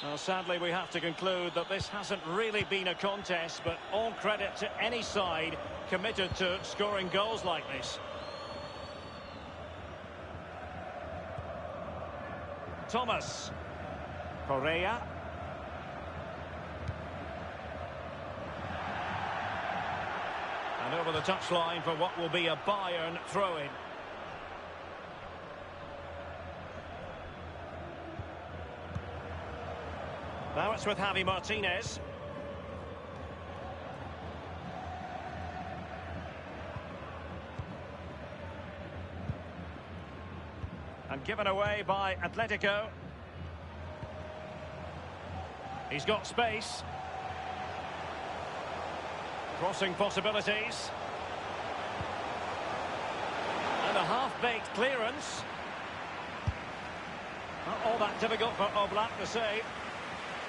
Well, sadly, we have to conclude that this hasn't really been a contest, but all credit to any side committed to scoring goals like this. Thomas. Correa. And over the touchline for what will be a Bayern throw-in. Now it's with Javi Martinez. And given away by Atletico. He's got space. Crossing possibilities. And a half-baked clearance. Not all that difficult for Oblak to save.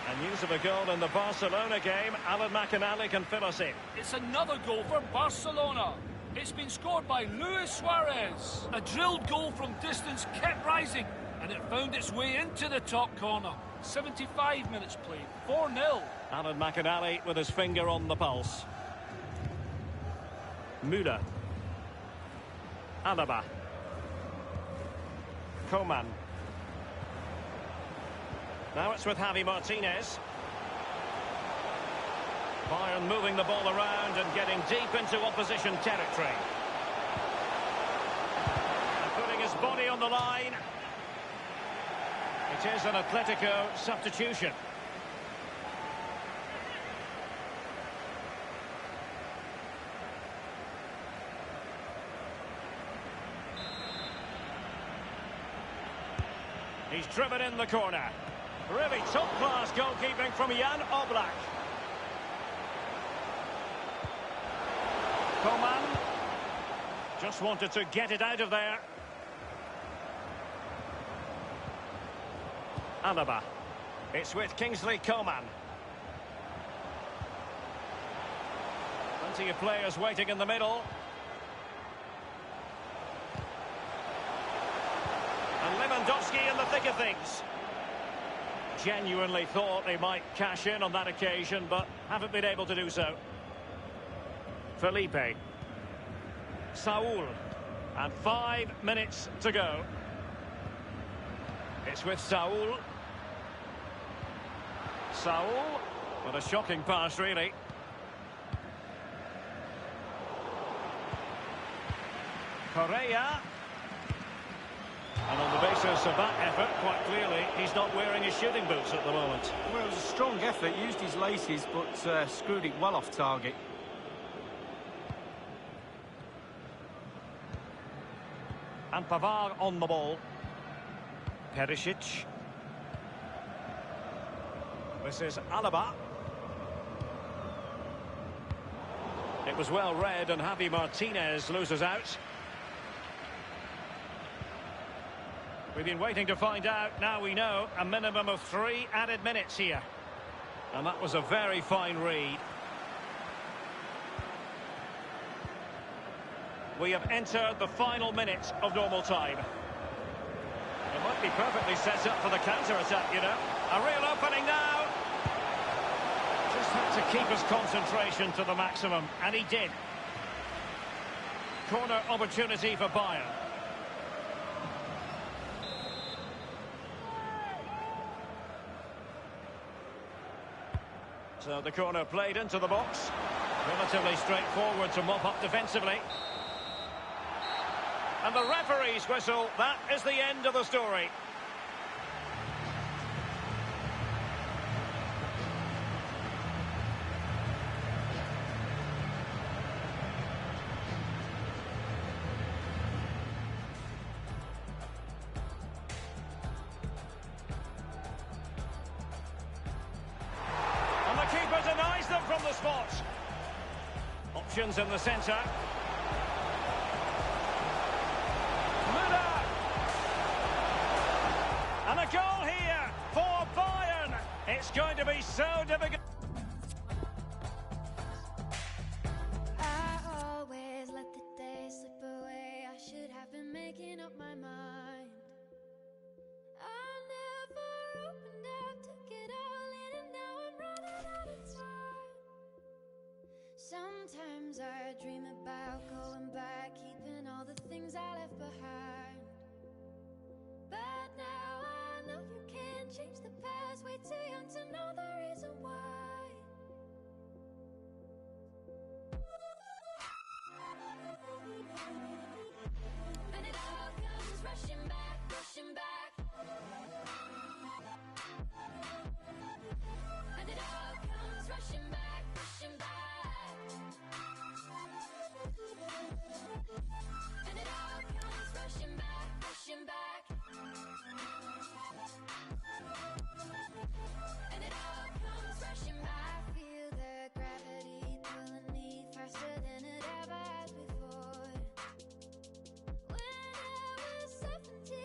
And news of a goal in the Barcelona game. Alan McInally can fill us in. It's another goal for Barcelona. It's been scored by Luis Suarez. A drilled goal from distance kept rising, and it found its way into the top corner. 75 minutes played, 4-0. Alan McInally with his finger on the pulse. Müller. Alaba. Coman. Now it's with Javi Martinez. Bayern moving the ball around and getting deep into opposition territory. And putting his body on the line. It is an Atletico substitution. He's driven in the corner. Really top-class goalkeeping from Jan Oblak. Coman just wanted to get it out of there. Alaba. It's with Kingsley Coman. Plenty of players waiting in the middle. And Lewandowski in the thick of things. Genuinely thought they might cash in on that occasion, but haven't been able to do so. Felipe. Saul. And 5 minutes to go. It's with Saul. Saul. What a shocking pass, really. Correa. And on the basis of that effort, quite clearly, he's not wearing his shooting boots at the moment. Well, it was a strong effort, used his laces, but screwed it well off target. And Pavard on the ball. Perisic. This is Alaba. It was well read, and Javi Martinez loses out. We've been waiting to find out. Now we know a minimum of 3 added minutes here. And that was a very fine read. We have entered the final minute of normal time. It might be perfectly set up for the counter-attack, you know. A real opening now. Just had to keep his concentration to the maximum, and he did. Corner opportunity for Bayern. So the corner played into the box. Relatively straightforward to mop up defensively. And the referee's whistle, that is the end of the story. And the keeper denies them from the spot. Options in the centre. And a goal here for Bayern. It's going to be so difficult. I always let the day slip away. I should have been making up my mind. I never opened up, took it all in, and now I'm running out of time. Sometimes I dream about going back, keeping all the things I left behind. But now I know you can't change the past. Way too young to know the reason why. And it all comes rushing back, rushing back. And it all comes rushing back, rushing back. And it all comes rushing back, rushing back. And it all comes rushing back. Feel the gravity pulling me faster than it ever has before. When I was 17,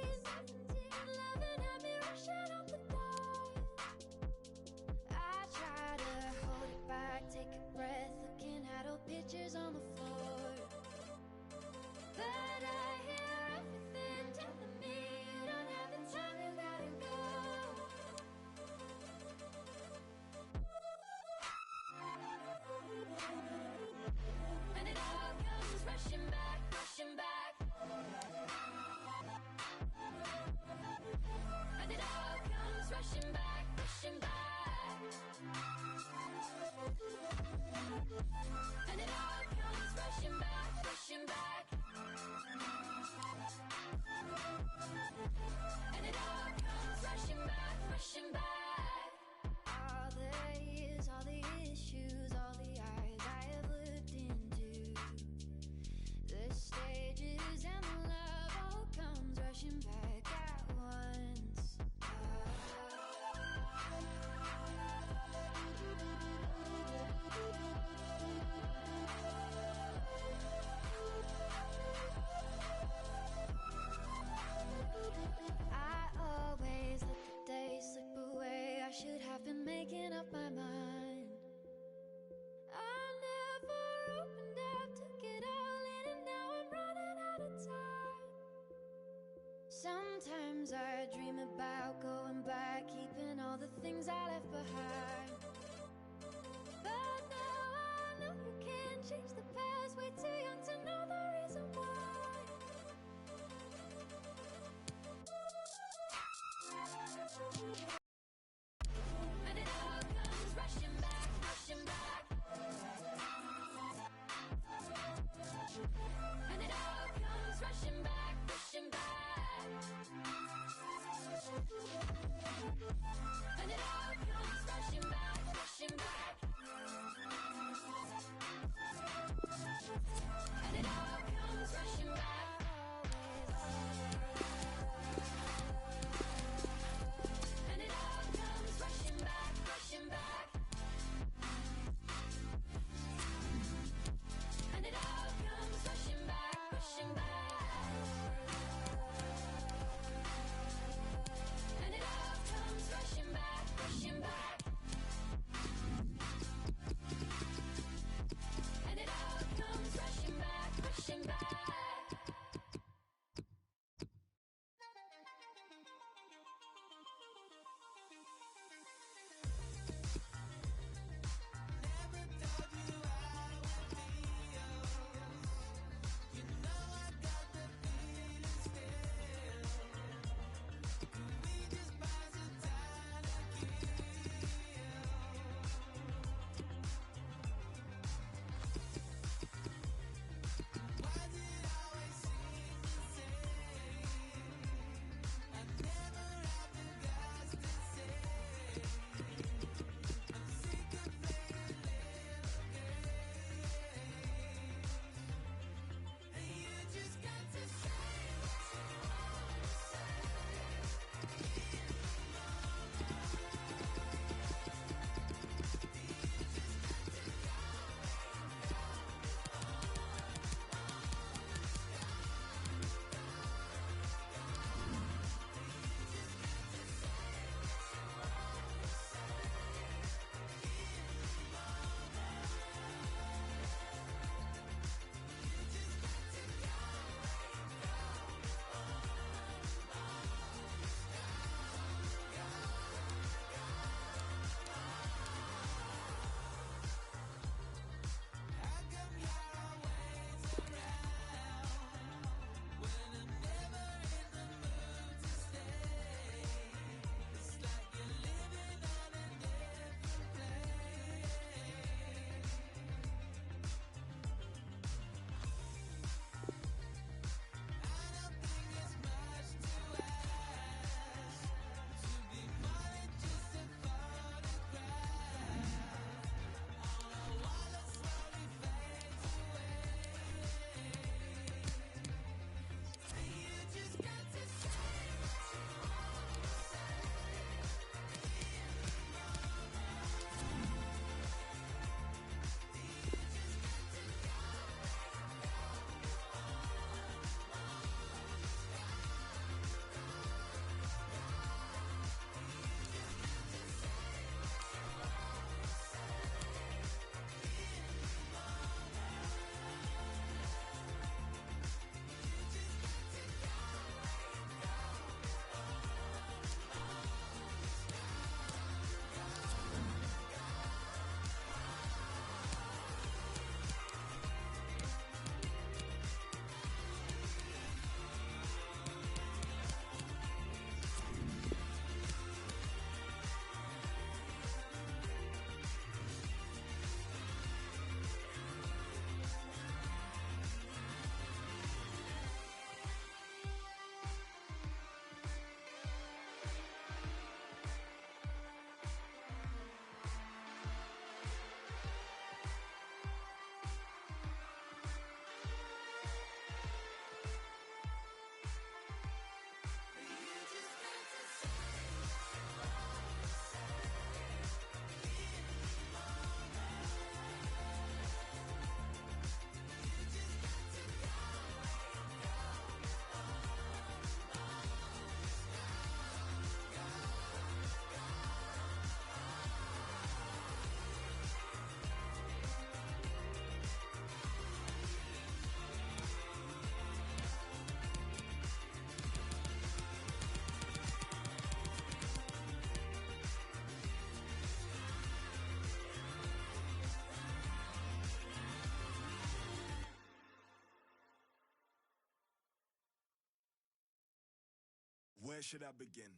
where should I begin?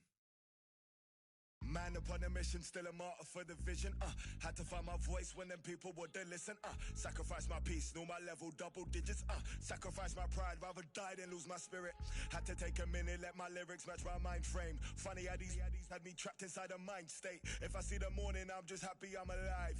Man upon a mission, still a martyr for the vision. Had to find my voice when them people wouldn't listen. Sacrifice my peace, know my level, double digits. Sacrifice my pride, rather die than lose my spirit. Had to take a minute, let my lyrics match my mind frame. Funny how these had me trapped inside a mind state. If I see the morning, I'm just happy I'm alive.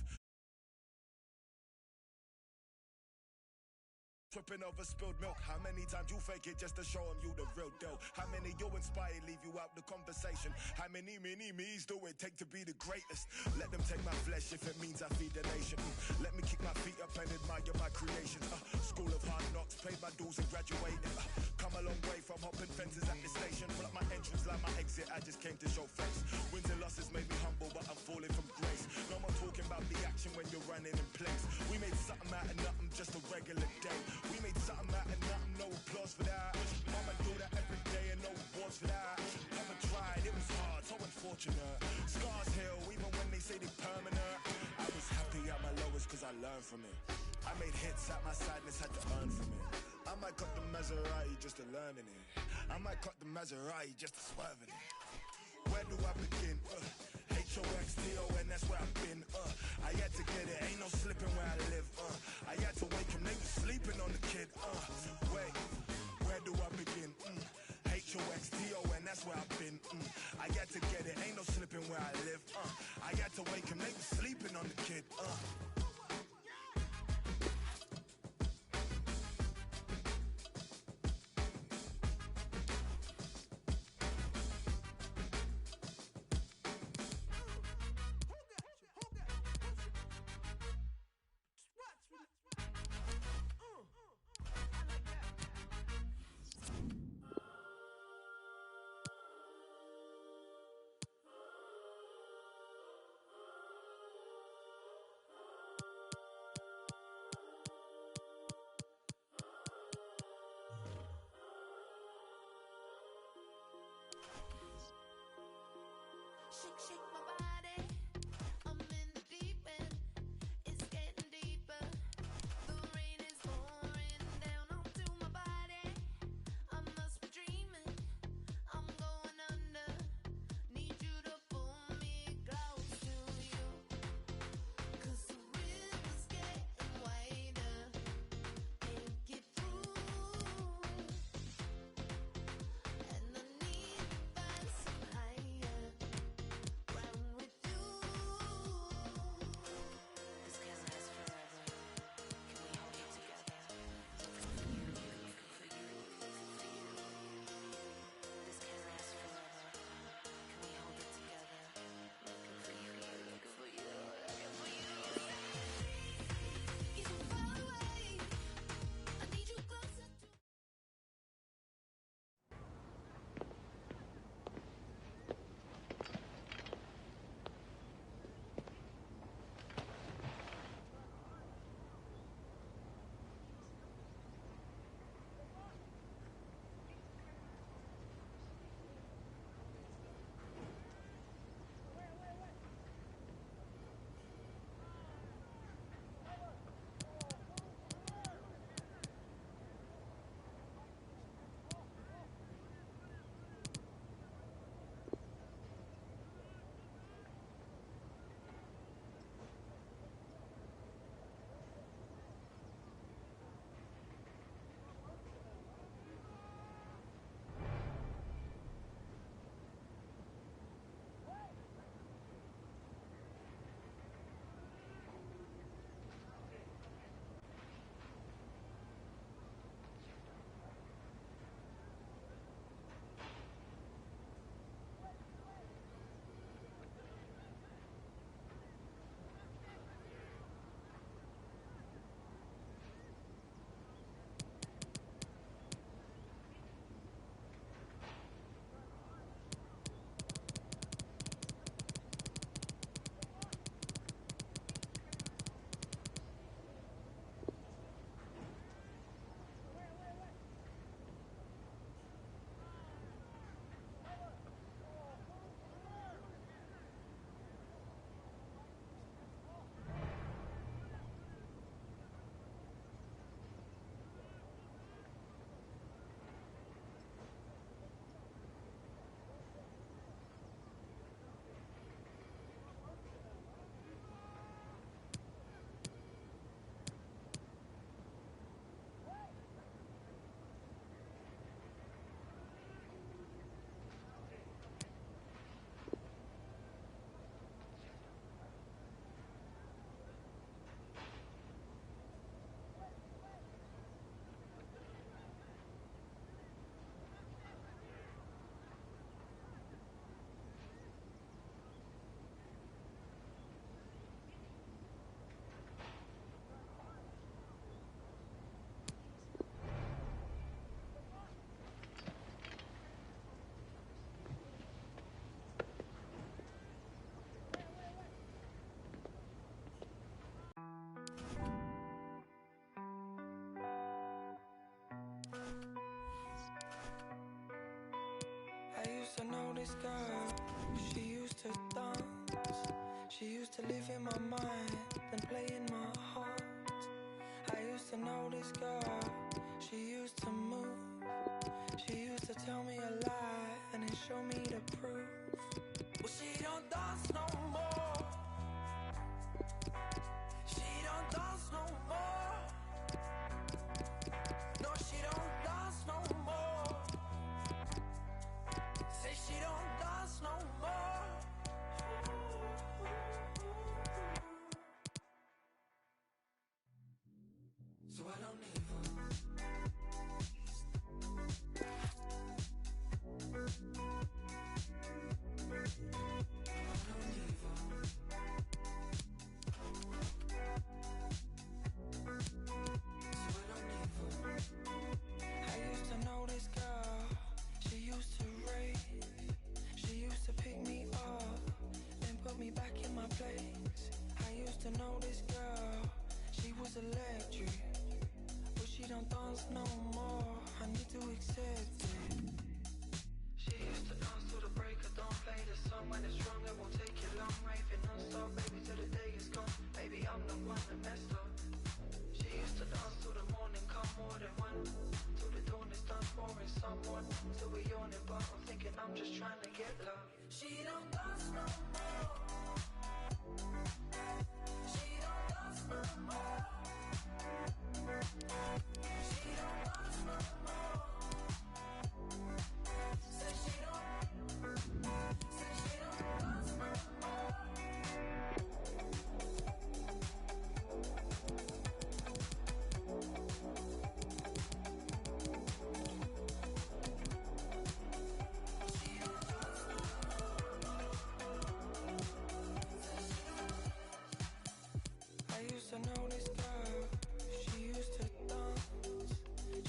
Tripping over spilled milk. How many times you fake it just to show them you the real deal? How many you inspire leave you out the conversation? How many me's do it take to be the greatest? Let them take my flesh if it means I feed the nation. Let me kick my feet up and admire my creations. School of hard knocks, paid my dues and graduated. Come a long way from hopping fences at the station. Pull up my entrance like my exit, I just came to show face. Wins and losses made me humble, but I'm falling from grace. No more talking about the action when you're running in place. We made something out of nothing, just a regular day. We made something out of nothing, no applause for that. Mama do that every day and no awards for that. Never tried, it was hard, so unfortunate. Scars heal even when they say they permanent. I was happy at my lowest cause I learned from it. I made hits at my sadness, had to earn from it. I might cut the Maserati just to learn in it. I might cut the Maserati just to swerve in it. Where do I begin? H-O-X-T-O-N, that's where I've been. I had to get it, ain't no slipping where I live. I had to wake him, they was sleeping on the kid. Wait, where do I begin? H-O-X-T-O-N, that's where I've been. I had to get it, ain't no slipping where I live. I had to wake him, they was sleeping on the kid. this girl. She used to dance. She used to live in my mind and play in my heart. I used to know this girl. She used to move. She used to tell me a lie and then show me the proof. Well, she don't dance no more. She don't dance no more. No, she don't dance no more. Say she don't dance no more. So I don't need her. To know this girl, she was electric, but she don't dance no more. I need to accept it. She used to dance till the break of dawn. Play the song when it's wrong, it won't take you long. Raving non-stop, baby, till the day is gone. Baby, I'm the one that messed up. She used to dance till the morning, come more than one. Till the dawn is done, pouring someone. Till we yawning, but I'm thinking I'm just trying to get love. She don't dance no more. She don't dance no more. She don't dance no more. Say she don't dance no more. I used to know this girl. She used to dance.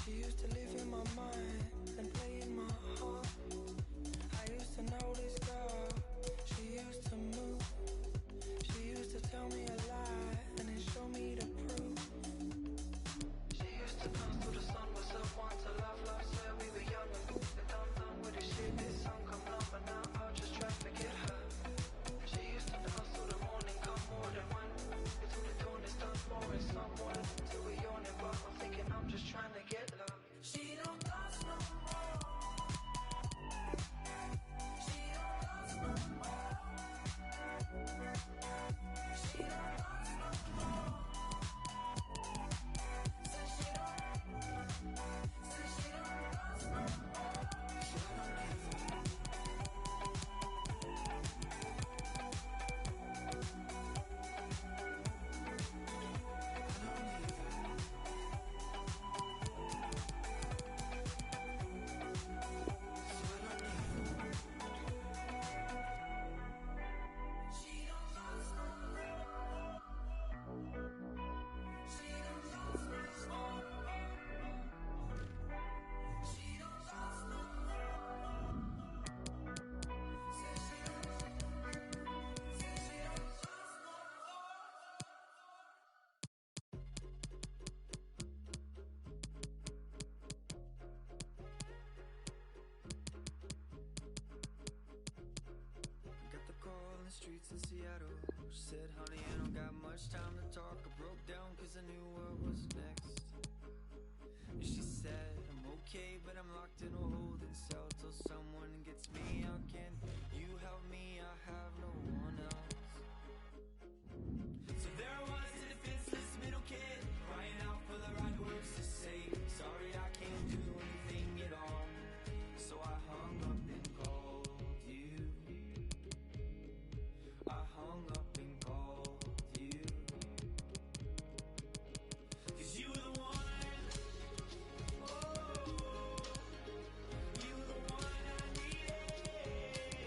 She used to live in my mind and play in my heart. I used to know this girl. She used to move. She used to tell me a lie and then show me the proof. She used to dance till the sun was up. Want to love, swear we were young and done with this shit. This song come on, but now I'll just try to forget her. She used to dance till the morning, come more than one. Till the dawn is done, pouring someone. Till we yawning, but I'm thinking I'm just trying to get love. She don't dance no more. She don't dance no more. She don't dance no more. Say she don't dance no more. So I don't need her. Got the call in the streets in Seattle. She said, honey, I don't got much time to talk. I broke down cause I knew what was next. And she said, I'm okay, but I'm locked in a holding cell till someone gets me out. Can you help me? I have no one else. So there I was, a defenseless middle kid, crying out for the right words to say. Sorry, I can't do anything at all. So I hung up and called you. I hung up and called you. 'Cause you were the one. Oh, you were the one I needed.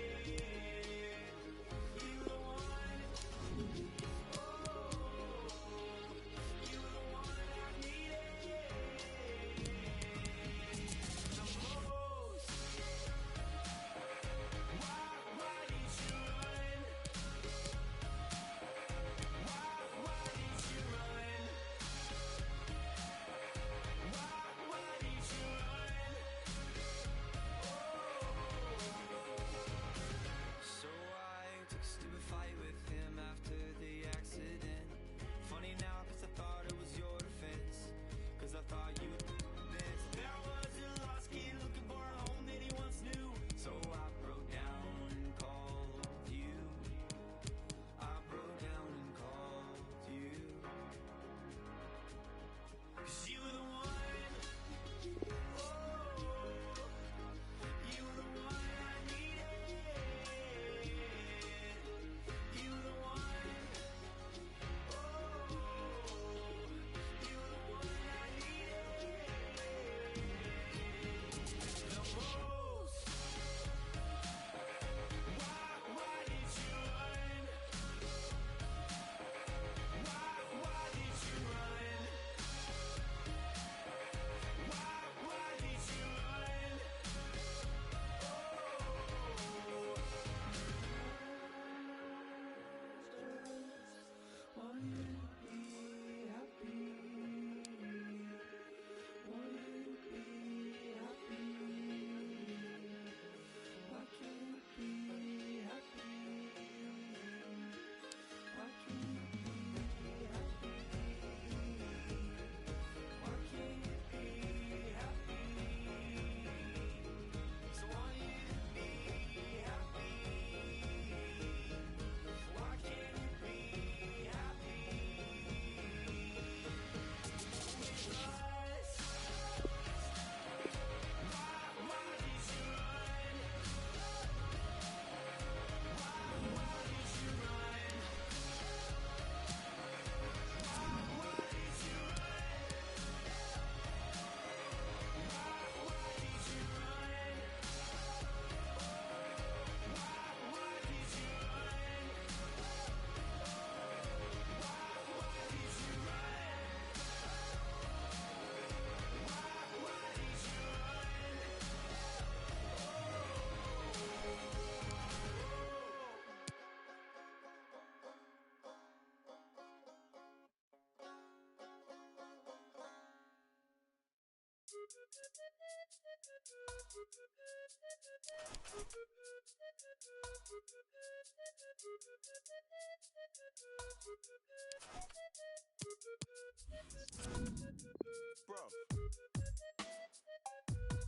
Bro,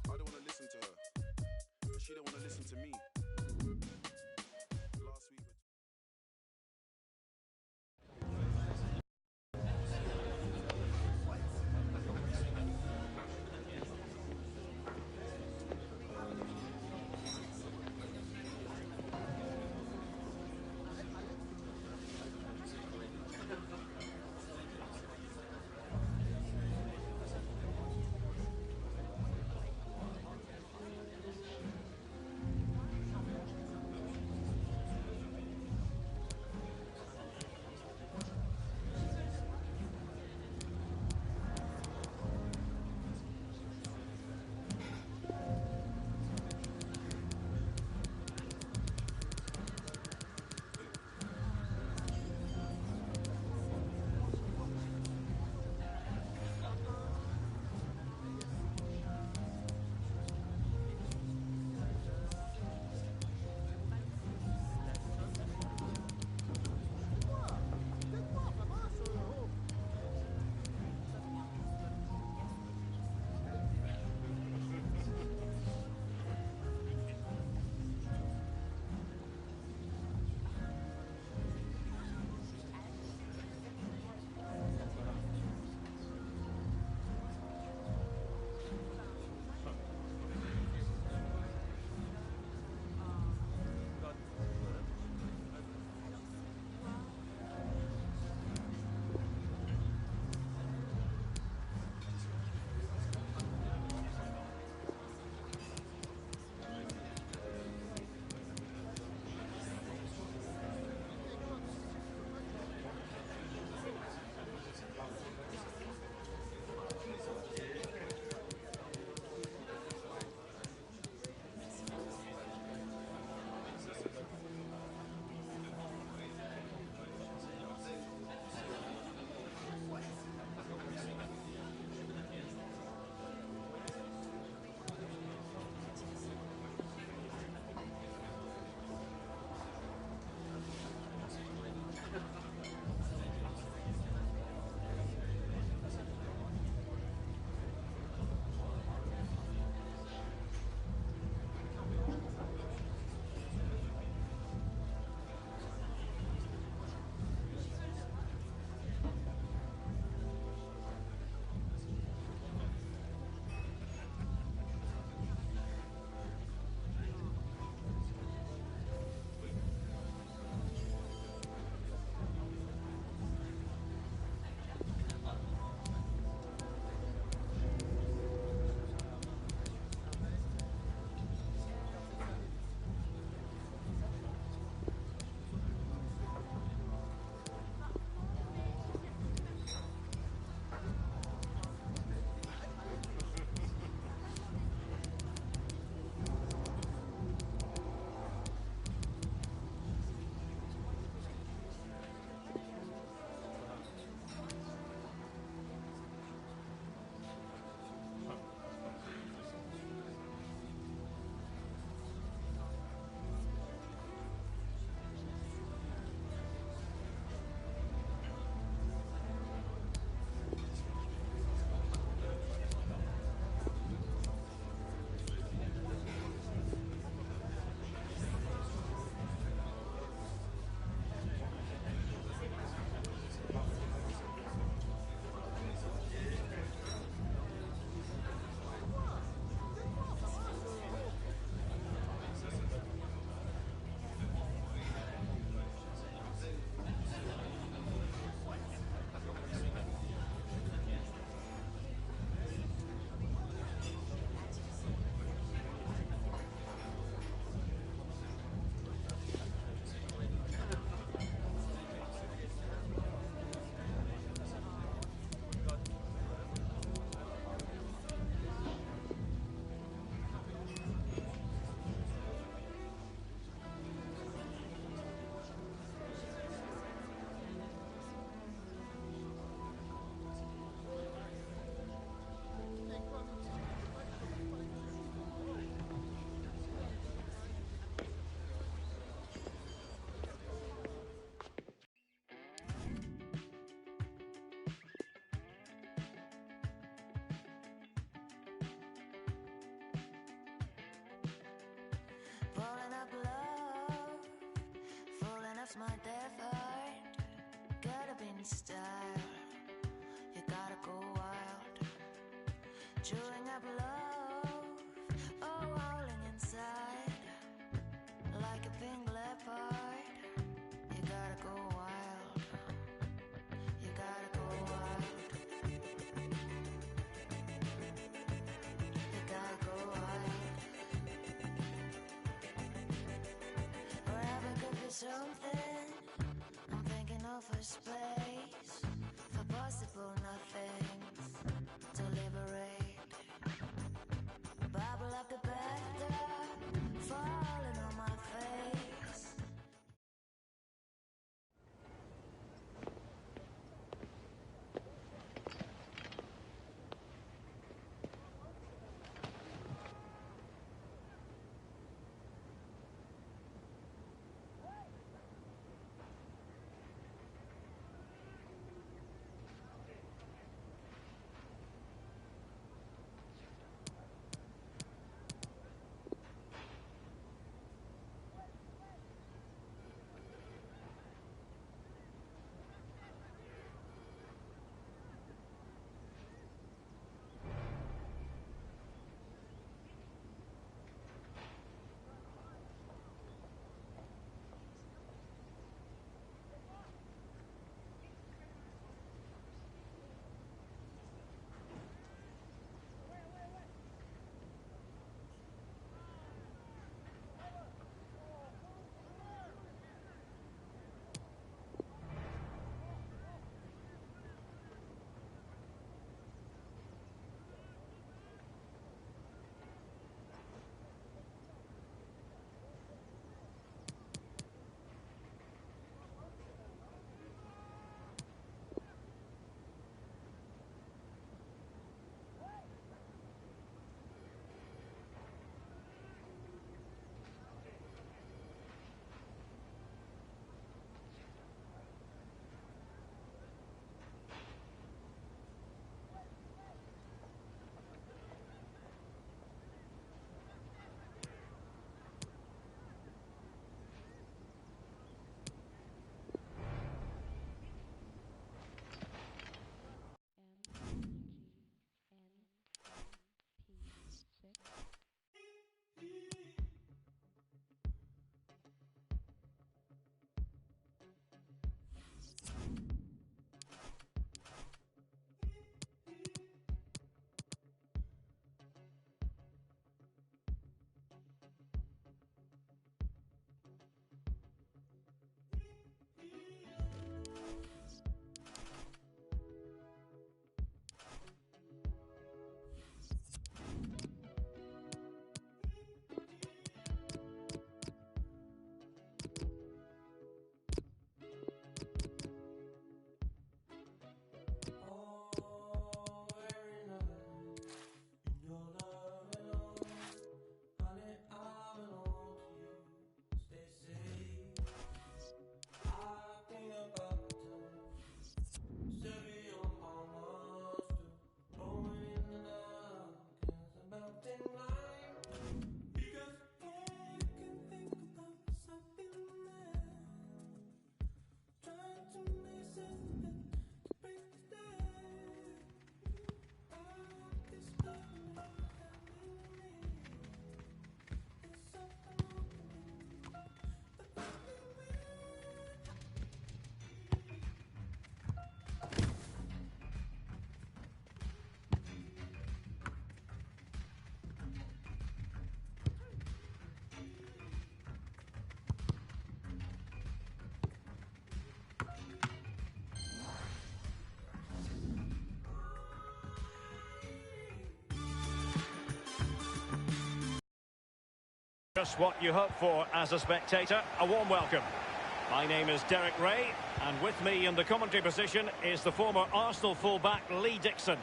I don't want to listen to her, but she don't want to listen to me. Last week. lost my effort. Gotta be in style. You gotta go wild. Chewing up love, oh, howling inside. Like a pink leopard. You gotta go wild. You gotta go wild. You gotta go wild. Forever could be something. I'm thinking of a space for possible nothings to liberate. Bubble up the bathtub, falling on my face. Just what you hope for as a spectator. A warm welcome. My name is Derek Ray, and with me in the commentary position is the former Arsenal fullback Lee Dixon.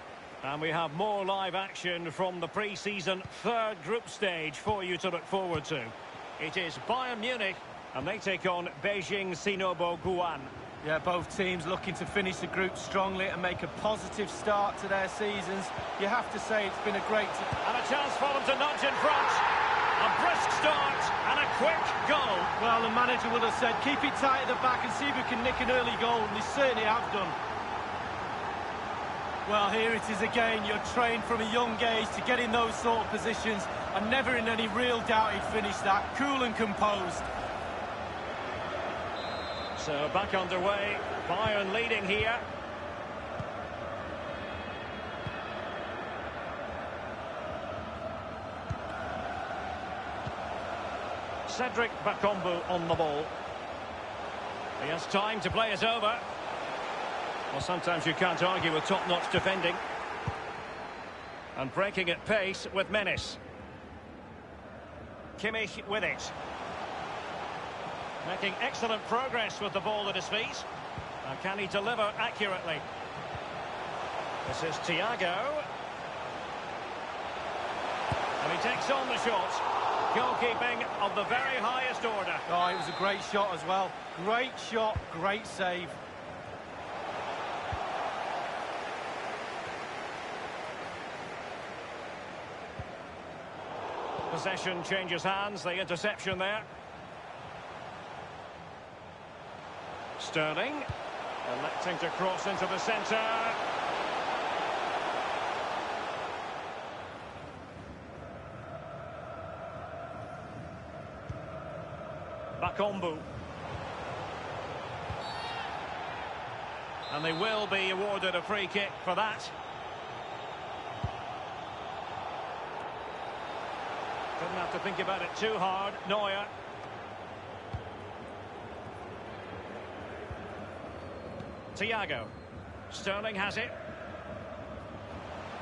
And we have more live action from the pre-season third group stage for you to look forward to. It is Bayern Munich, and they take on Beijing Sinobo Guan. Yeah, both teams looking to finish the group strongly and make a positive start to their seasons. You have to say it's been a great... And a chance for them to nudge in front. A brisk start and a quick goal. Well, the manager would have said, keep it tight at the back and see if we can nick an early goal, and they certainly have done. Well, here it is again. You're trained from a young age to get in those sort of positions, and never in any real doubt he'd finish that. Cool and composed. So back underway. Bayern leading here. Cedric Bakambu on the ball. He has time to play it over. Well, sometimes you can't argue with top-notch defending. And breaking at pace with menace. Kimmich with it. Making excellent progress with the ball at his feet. And can he deliver accurately? This is Thiago. And he takes on the shot. Goalkeeping of the very highest order. Oh, it was a great shot as well. Great shot, great save. Possession changes hands, the interception there. Sterling, electing to cross into the centre. Bakambu. And they will be awarded a free kick for that. Didn't have to think about it too hard. Neuer. Thiago. Sterling has it.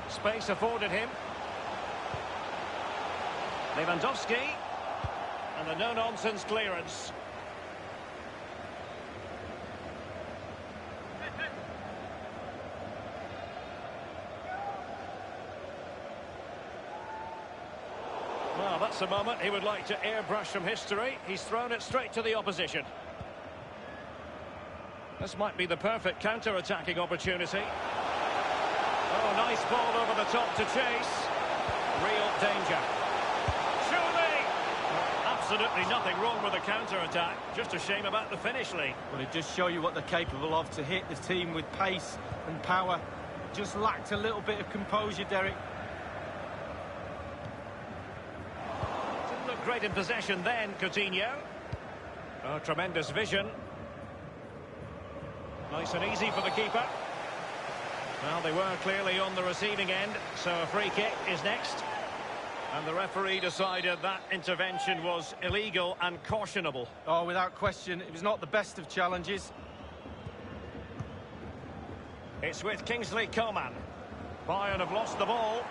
Space afforded him. Lewandowski. And the no-nonsense clearance. Well, that's a moment he would like to airbrush from history. He's thrown it straight to the opposition. This might be the perfect counter-attacking opportunity. Oh, nice ball over the top to chase. Real danger. Surely! Absolutely nothing wrong with the counter-attack. Just a shame about the finish, Lee. Well, it does show you what they're capable of to hit the team with pace and power. Just lacked a little bit of composure, Derek. Didn't look great in possession then, Coutinho. Oh, tremendous vision. Nice and easy for the keeper. Well, they were clearly on the receiving end, so a free kick is next. And the referee decided that intervention was illegal and cautionable. Oh, without question, it was not the best of challenges. It's with Kingsley Coman. Bayern have lost the ball.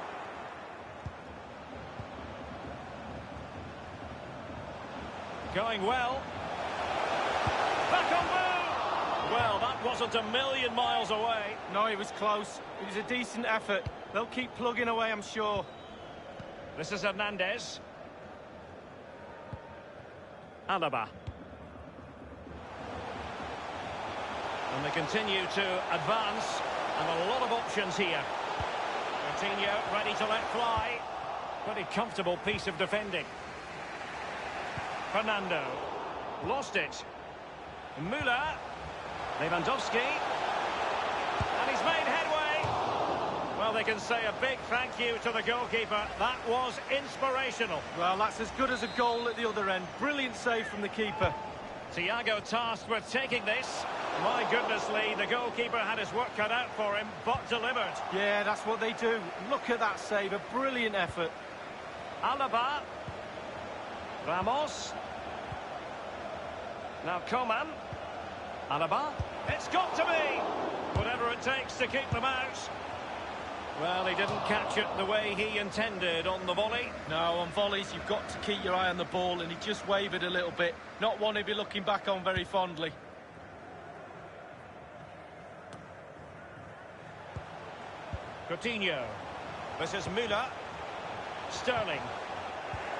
Going well. Bakambu! Well, that wasn't a million miles away. No, it was close. It was a decent effort. They'll keep plugging away, I'm sure. This is Hernandez. Alaba. And they continue to advance. And a lot of options here. Coutinho ready to let fly. Pretty comfortable piece of defending. Fernando. Lost it. Müller. Lewandowski. And he's made headway. Well, they can say a big thank you to the goalkeeper. That was inspirational. Well, that's as good as a goal at the other end. Brilliant save from the keeper. Thiago tasked with taking this. My goodness, Lee, the goalkeeper had his work cut out for him, but delivered. Yeah, that's what they do. Look at that save, a brilliant effort. Alaba. Ramos. Now Coman. Alaba. It's got to be. Whatever it takes to keep them out. Well, he didn't catch it the way he intended on the volley. No, on volleys, you've got to keep your eye on the ball, and he just wavered a little bit. Not one he'd be looking back on very fondly. Coutinho. This is Müller. Sterling.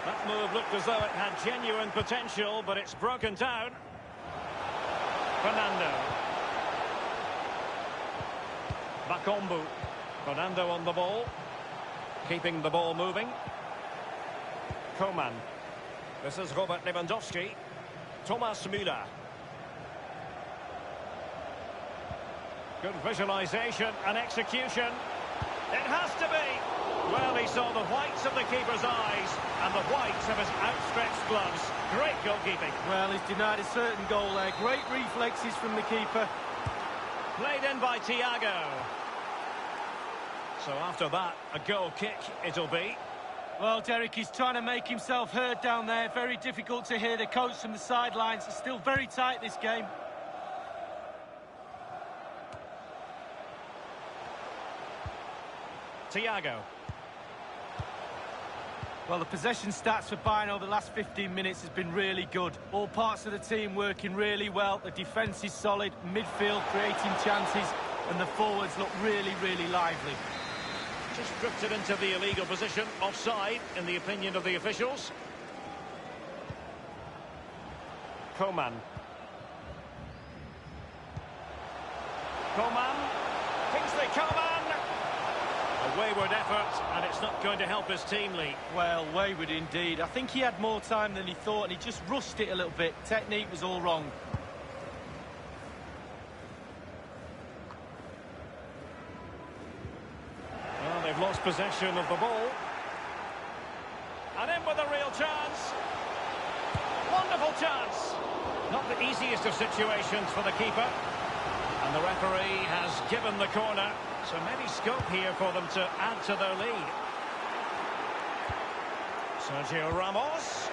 That move looked as though it had genuine potential, but it's broken down. Fernando. Bakambu. Fernando on the ball. Keeping the ball moving. Coman. This is Robert Lewandowski. Thomas Müller. Good visualisation and execution. It has to be. Well, he saw the whites of the keeper's eyes and the whites of his outstretched gloves. Great goalkeeping. Well, he's denied a certain goal there. Great reflexes from the keeper. Played in by Thiago. So after that, a goal kick it'll be. Well, Derek, he's trying to make himself heard down there. Very difficult to hear the coach from the sidelines. It's still very tight, this game. Thiago. Well, the possession stats for Bayern over the last 15 minutes has been really good. All parts of the team working really well. The defence is solid, midfield creating chances, and the forwards look really, really lively. Just drifted into the illegal position, offside, in the opinion of the officials. Coman. Kingsley Coman. A wayward effort, and it's not going to help his team, Lee. Well, wayward indeed. I think he had more time than he thought, and he just rushed it a little bit. Technique was all wrong. Well, they've lost possession of the ball. And in with a real chance. Wonderful chance. Not the easiest of situations for the keeper. And the referee has given the corner. So maybe scope here for them to add to their lead. Sergio Ramos.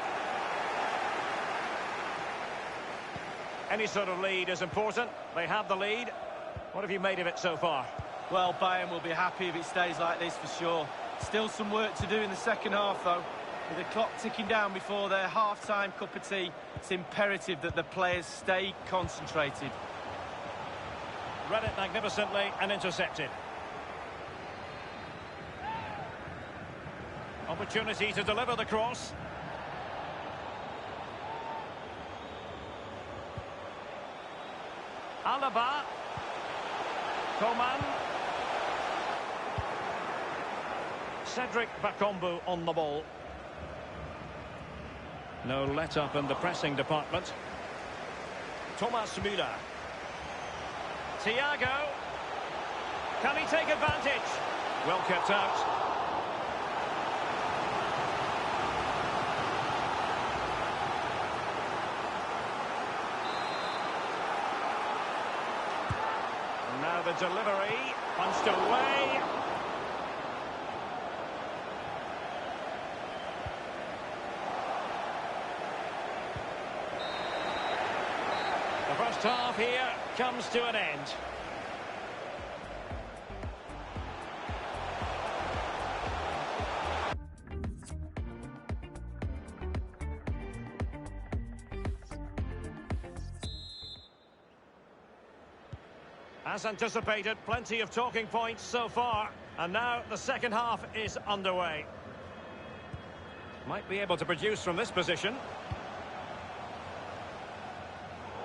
Any sort of lead is important. They have the lead. What have you made of it so far? Well, Bayern will be happy if it stays like this for sure. Still some work to do in the second half, though. With the clock ticking down before their half-time cup of tea, it's imperative that the players stay concentrated. Read it magnificently and intercepted. Opportunity to deliver the cross. Alaba. Coman. Cedric Bakambu on the ball. No let-up in the pressing department. Thomas Müller. Thiago. Can he take advantage? Well kept out. And now the delivery. Punched away. The first half here comes to an end. As anticipated, plenty of talking points so far, and now the second half is underway. Might be able to produce from this position.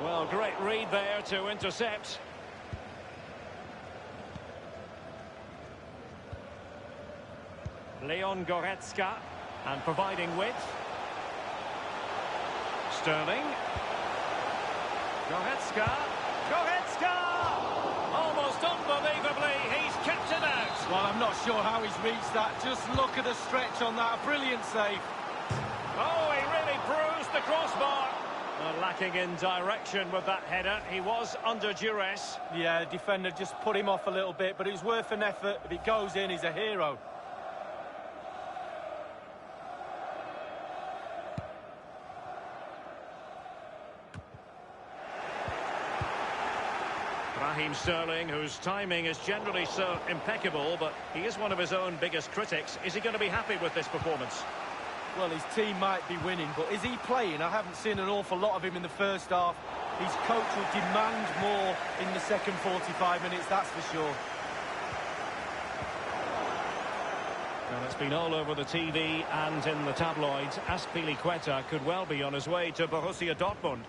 Well, great read there to intercept. Leon Goretzka, and providing width. Sterling. Goretzka. Almost unbelievably, he's kept it out. Well, I'm not sure how he's reached that. Just look at the stretch on that. A brilliant save. Oh, he really bruised the crossbar. Well, lacking in direction with that header. He was under duress. Yeah, the defender just put him off a little bit, but it was worth an effort. If it goes in, he's a hero. Raheem Sterling, whose timing is generally so impeccable, but he is one of his own biggest critics. Is he going to be happy with this performance? Well, his team might be winning, but is he playing? I haven't seen an awful lot of him in the first half. His coach will demand more in the second 45 minutes, that's for sure. Well, it's been all over the TV and in the tabloids. Azpilicueta could well be on his way to Borussia Dortmund.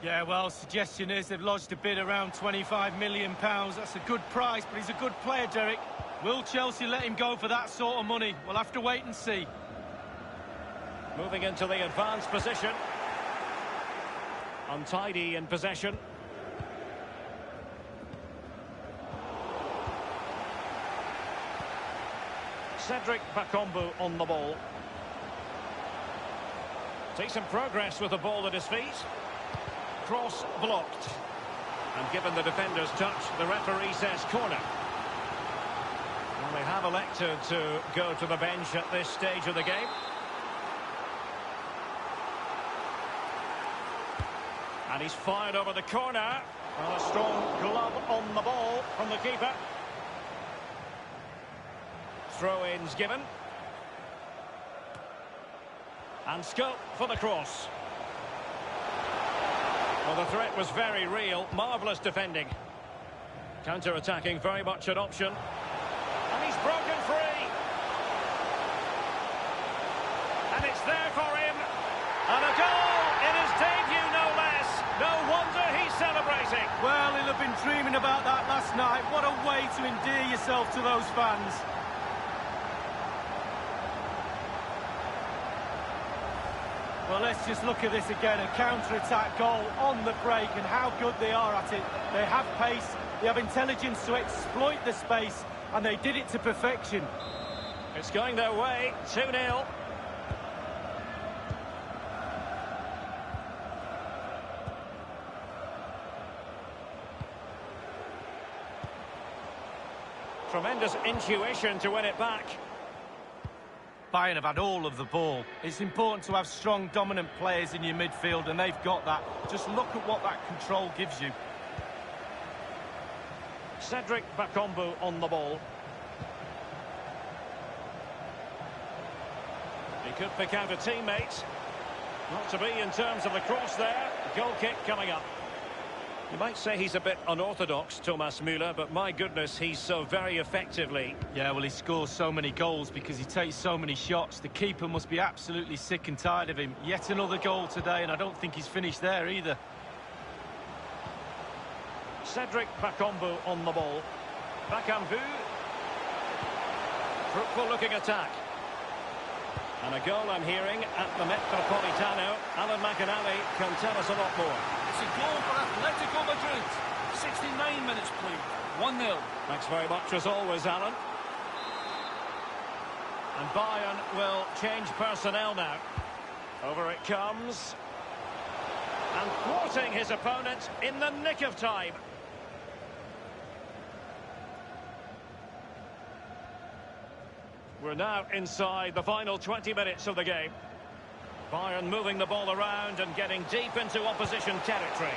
Yeah, well, suggestion is they've lodged a bid around £25 million. That's a good price, but he's a good player, Derek. Will Chelsea let him go for that sort of money? We'll have to wait and see. Moving into the advanced position. Untidy in possession. Cedric Bakambu on the ball. Decent progress with the ball at his feet. Cross blocked. And given the defender's touch, the referee says corner. Well, they have elected to go to the bench at this stage of the game. And he's fired over the corner. Well, a strong glove on the ball from the keeper. Throw-ins given. And scope for the cross. Well, the threat was very real. Marvellous defending. Counter-attacking, very much an option. And he's broken free. And it's there for him. And a goal in his debut, no less. No wonder he's celebrating. Well, he'll have been dreaming about that last night. What a way to endear yourself to those fans. Well, let's just look at this again. A counter-attack goal on the break, and how good they are at it. They have pace, they have intelligence to exploit the space, and they did it to perfection. It's going their way, 2-0. Tremendous intuition to win it back. Bayern have had all of the ball. It's important to have strong, dominant players in your midfield, and they've got that. Just look at what that control gives you. Cedric Bakambu on the ball. He could pick out a teammate. Not to be in terms of the cross there. Goal kick coming up. You might say he's a bit unorthodox, Thomas Müller, but my goodness, he's so very effectively. Yeah, well, he scores so many goals because he takes so many shots. The keeper must be absolutely sick and tired of him. Yet another goal today, and I don't think he's finished there either. Cedric Bakambu on the ball. Bakambu. Fruitful looking attack. And a goal I'm hearing at the Metropolitano. Alan McInally can tell us a lot more. It's a goal for Atletico Madrid. 69 minutes played. 1-0. Thanks very much as always, Alan. And Bayern will change personnel now. Over it comes. And thwarting his opponent in the nick of time. We're now inside the final 20 minutes of the game. Bayern moving the ball around and getting deep into opposition territory.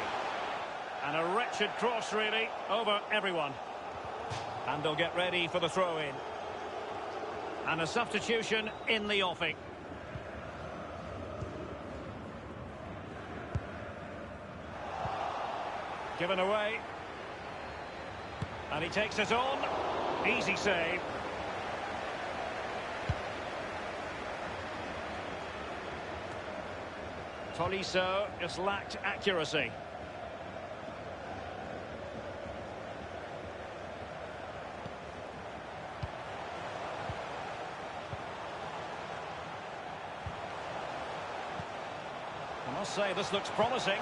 And a wretched cross, really, over everyone. And they'll get ready for the throw-in. And a substitution in the offing. Given away. And he takes it on. Easy save. Tolisso just lacked accuracy. I must say this looks promising.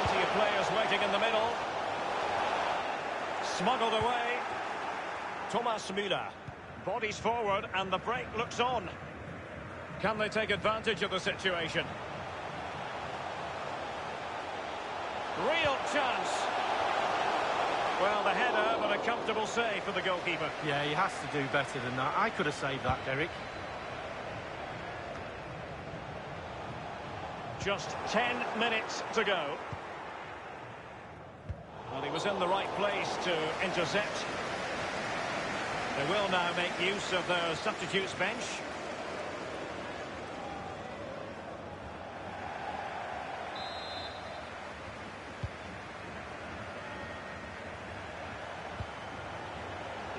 Plenty of players waiting in the middle. Smuggled away. Thomas Müller. Bodies forward and the break looks on. Can they take advantage of the situation? Real chance. Well, the header, but a comfortable save for the goalkeeper. Yeah, he has to do better than that. I could have saved that, Derek. Just 10 minutes to go. Well, he was in the right place to intercept. They will now make use of their substitutes bench.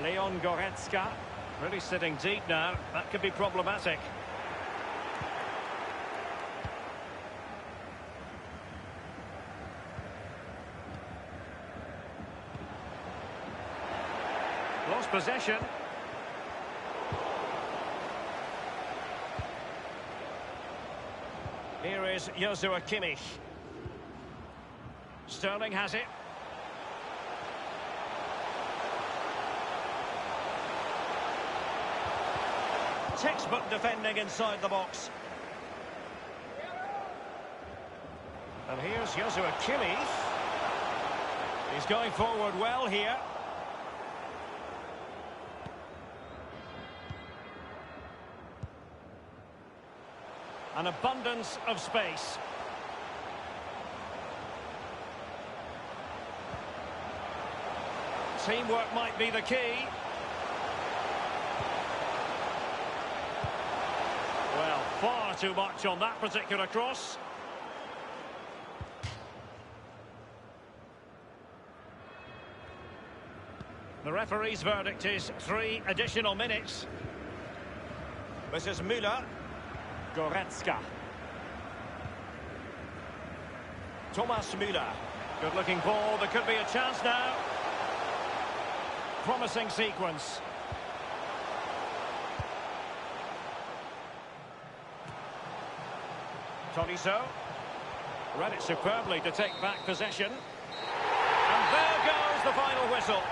Leon Goretzka, really sitting deep now. That could be problematic. Lost possession. Here is Joshua Kimmich. Sterling has it. Textbook defending inside the box. And here's Joshua Kimmich. He's going forward well here. An abundance of space. Teamwork might be the key. Well, far too much on that particular cross. The referee's verdict is 3 additional minutes. This is Müller. Goretzka. Thomas Müller. Good looking ball. There could be a chance now. Promising sequence. Tolisso. Read it superbly to take back possession. And there goes the final whistle.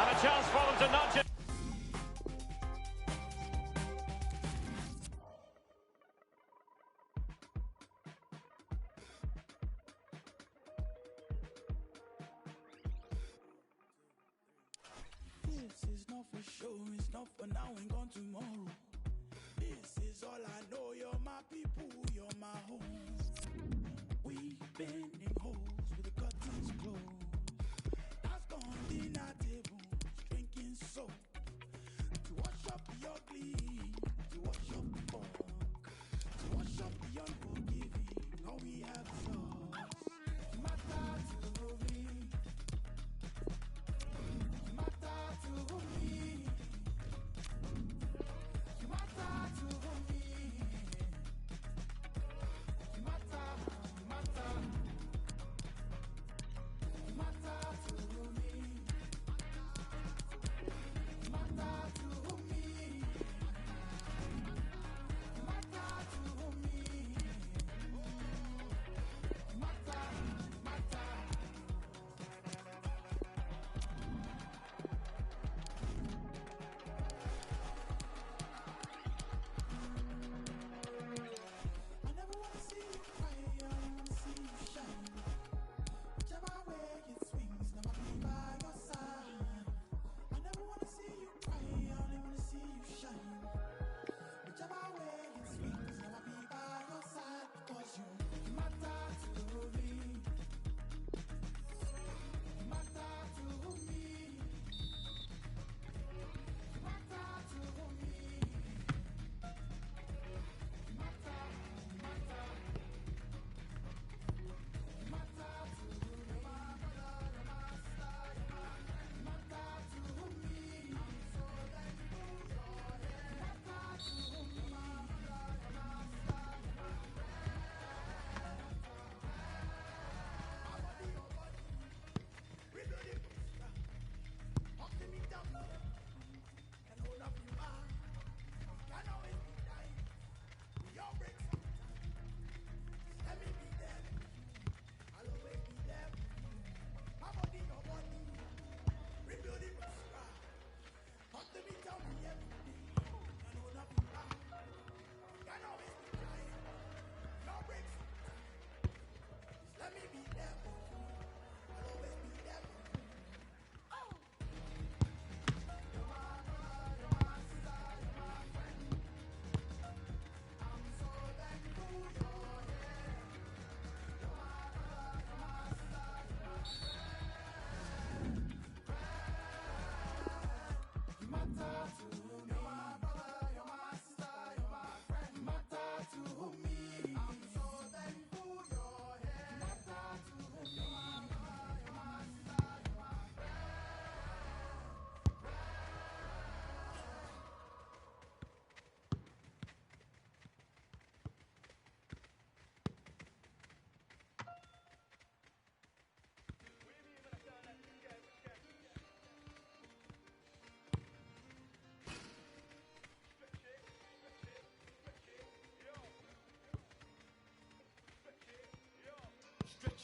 And a chance for them to nudge it. This is not for sure, it's not for now and gone tomorrow. This is all I know, you're my people, you're my home. We've been in holes with the curtains closed. That's gone dinner tables, drinking soap. To wash up the ugly, to wash up the funk, to wash up the unforgiving, all we have is us. Matter to me. You matter to me. You matter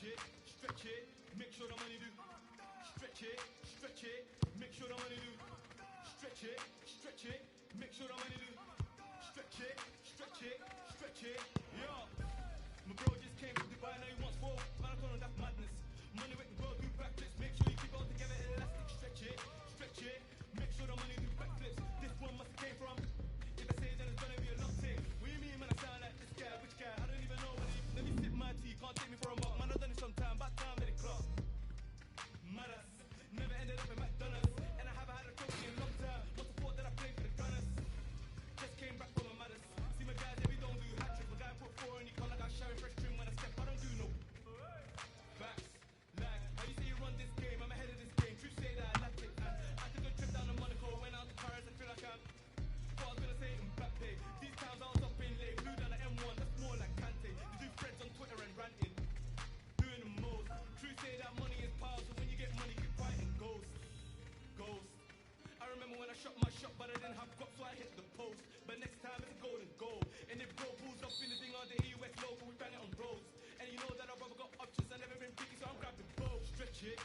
stretch it, make sure the money do. Stretch it, make sure the money do. Stretch it, make sure the money do. Stretch it, yeah. My bro just came from Dubai, now he wants four. Man, I told him that's madness. Money with the world do backflips, make sure you keep it all together, elastic. Stretch it, make sure the money do backflips. This one must have came from. If I say then it's gonna be a long thing. What do you mean, man? I sound like this guy, which guy? I don't even know what he. Let me sip my tea, can't take me for a mark. Man, I've done it sometime, back time, let it clock. Madas, never ended up in McDonald's, and I haven't had a trophy in a long time. What's the thought that I played for the Gunners? Just came back from a Madas. See my guys, every don't do hat trick. My guy put four and he come like I shower fresh trim when I step. I don't do no facts. Like, how you say you run this game? I'm ahead of this game. True say that I lacked it. And I took a trip down to Monaco, went out to Paris. I feel like I'm. What I was gonna say in back day. These times I was up in late, flew down the M1. That's more like Kante. You do threads on Twitter and ranting, doing the most. True say that money is power, so when you get money, keep quiet and ghost. I remember when I shot my shot, but I didn't have guap, so I hit the post. But next time it's a golden goal. And if bro pulls up in the thing on the EUS logo, we bang it on roads. And you know that I've ever got options, I've never been picky, so I'm grabbing both. Stretch it,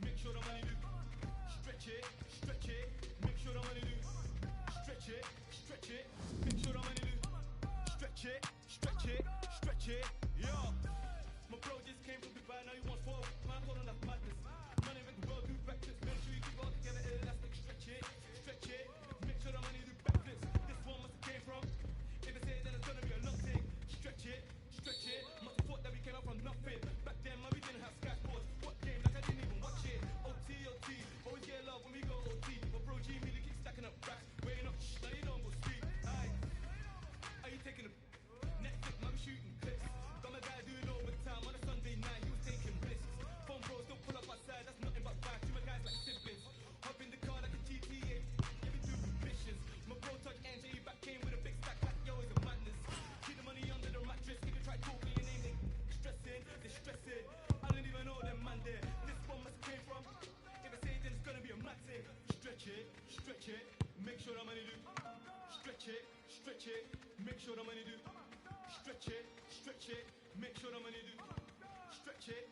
make sure the money do. Stretch it, make sure the money do. Stretch it, make sure the money do. Stretch it, yeah. My bro just came from Dubai, now he wants four. Man, I told him that's madness. Money with the world do backflips, make sure you keep it all together, elastic. Stretch it, make sure the money do backflips. This one must have came from. If I say it, then it's gonna be a long thing. Stretch it, must have thought that we came up from nothing. Back then, man, we didn't have Sky Sports. What game? Like I didn't even watch it. OT, always get love when we go OT. My bro G really keep stacking up racks. Waiting up, now you know I'm gonna speak. Aye. Are you taking a Netflix, man, we shooting clips. Got my guy doing overtime on a Sunday night, he was taking risks. Phone bros don't pull up outside, that's nothing but vibes. You my guys like siblings. Hop in the car like a GTA, yeah, we do missions. My bro touch NJ, he back came with a big stack like yo, it's a madness. Keep the money under the mattress, if you try talking your name, they stressing. I don't even know them man there. This one must have came from. If I say it, then it's gonna be a mad thing. Stretch it, make sure the money do. Stretch it, make sure the money do. Stretch it, make sure the money do. Stretch it.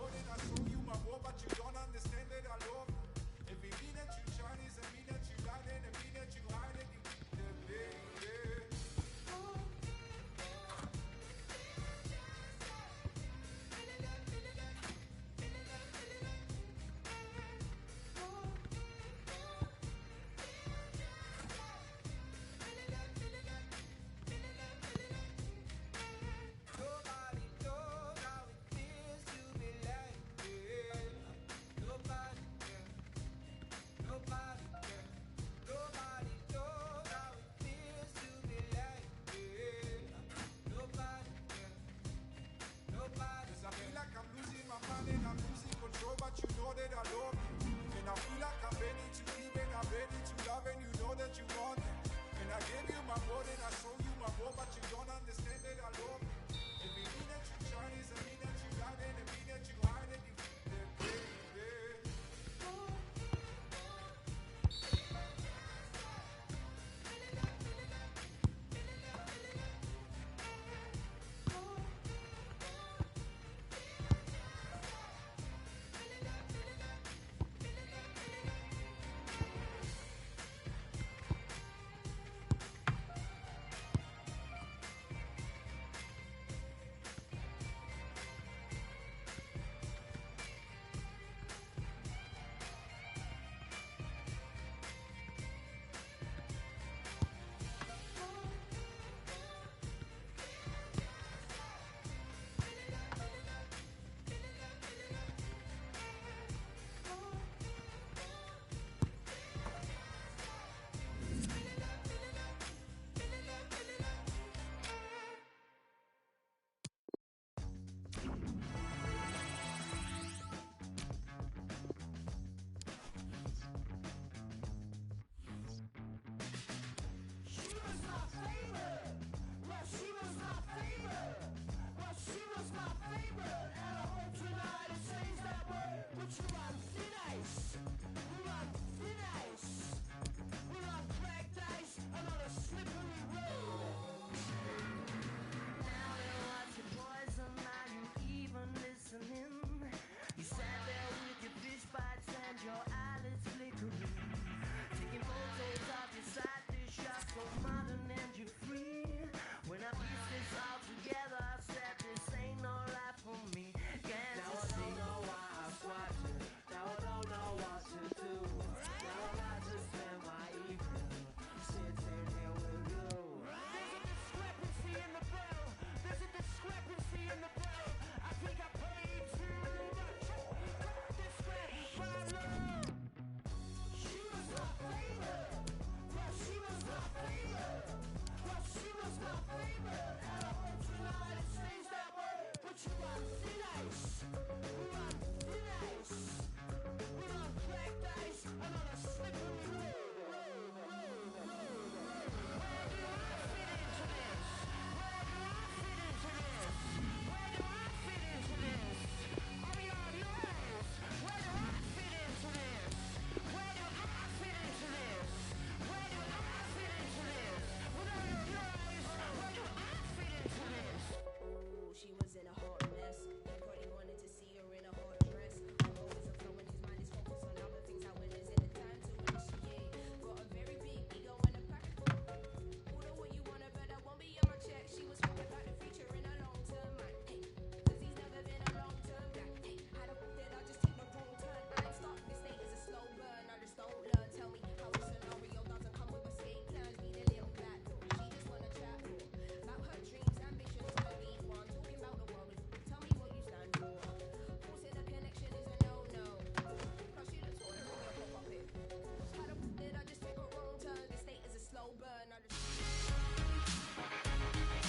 more than I show you my more, but you don't understand that I love. If it mean that you Chinese, I mean that you lying, and it mean that you hiding, you the baby. Nobody knows how it feels to be like this. Nobody can. Nobody can. Nobody knows how it feels to be like this. Nobody can. Nobody. 'Cause I feel like I'm losing my mind and I'm losing control, but you know that I love you. And I feel like I'm ready to leave and I'm ready to love, and you know that you want it. And I gave you my more and I show you my more, but you don't understand that I love you. If it mean that you Chinese, I mean that you lying, and it mean that you hiding, you the baby.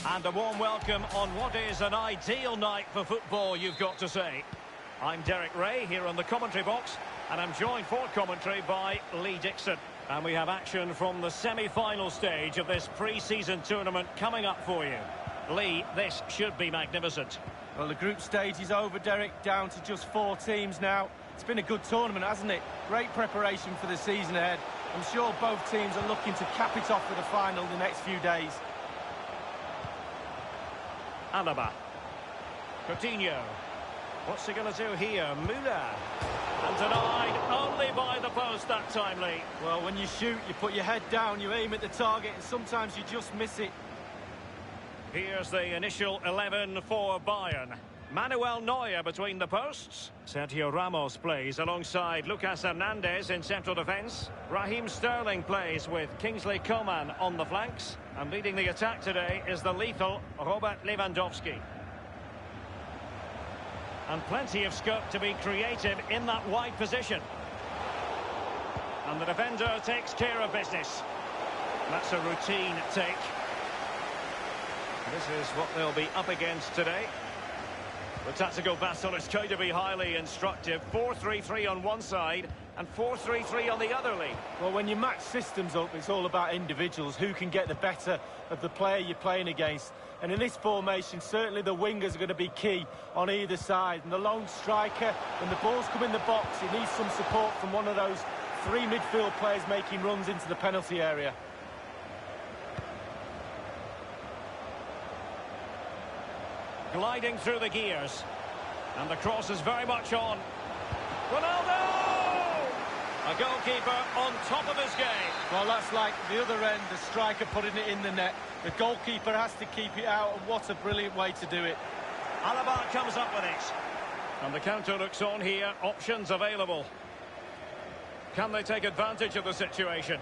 And a warm welcome on what is an ideal night for football, you've got to say. I'm Derek Ray here on the commentary box, and I'm joined for commentary by Lee Dixon. And we have action from the semi-final stage of this pre-season tournament coming up for you. Lee, this should be magnificent. Well, the group stage is over, Derek, down to just 4 teams now. It's been a good tournament, hasn't it? Great preparation for the season ahead. I'm sure both teams are looking to cap it off with a final the next few days. Alaba. Coutinho. What's he going to do here? Müller. And denied only by the post that time, Lee. Well, when you shoot, you put your head down, you aim at the target, and sometimes you just miss it. Here's the initial 11 for Bayern. Manuel Neuer between the posts. Sergio Ramos plays alongside Lucas Hernandez in central defence. Raheem Sterling plays with Kingsley Coman on the flanks. And leading the attack today is the lethal Robert Lewandowski. And plenty of scope to be creative in that wide position. And the defender takes care of business. That's a routine take. This is what they'll be up against today. The tactical battle is going to be highly instructive. 4-3-3 on one side and 4-3-3 on the other, Lee. Well, when you match systems up, it's all about individuals. Who can get the better of the player you're playing against? And in this formation, certainly the wingers are going to be key on either side. And the lone striker, when the balls come in the box, he needs some support from one of those three midfield players making runs into the penalty area. Gliding through the gears. And the cross is very much on. Ronaldo! A goalkeeper on top of his game. Well, that's like the other end, the striker putting it in the net. The goalkeeper has to keep it out, and what a brilliant way to do it. Alaba comes up with it. And the counter looks on here. Options available. Can they take advantage of the situation?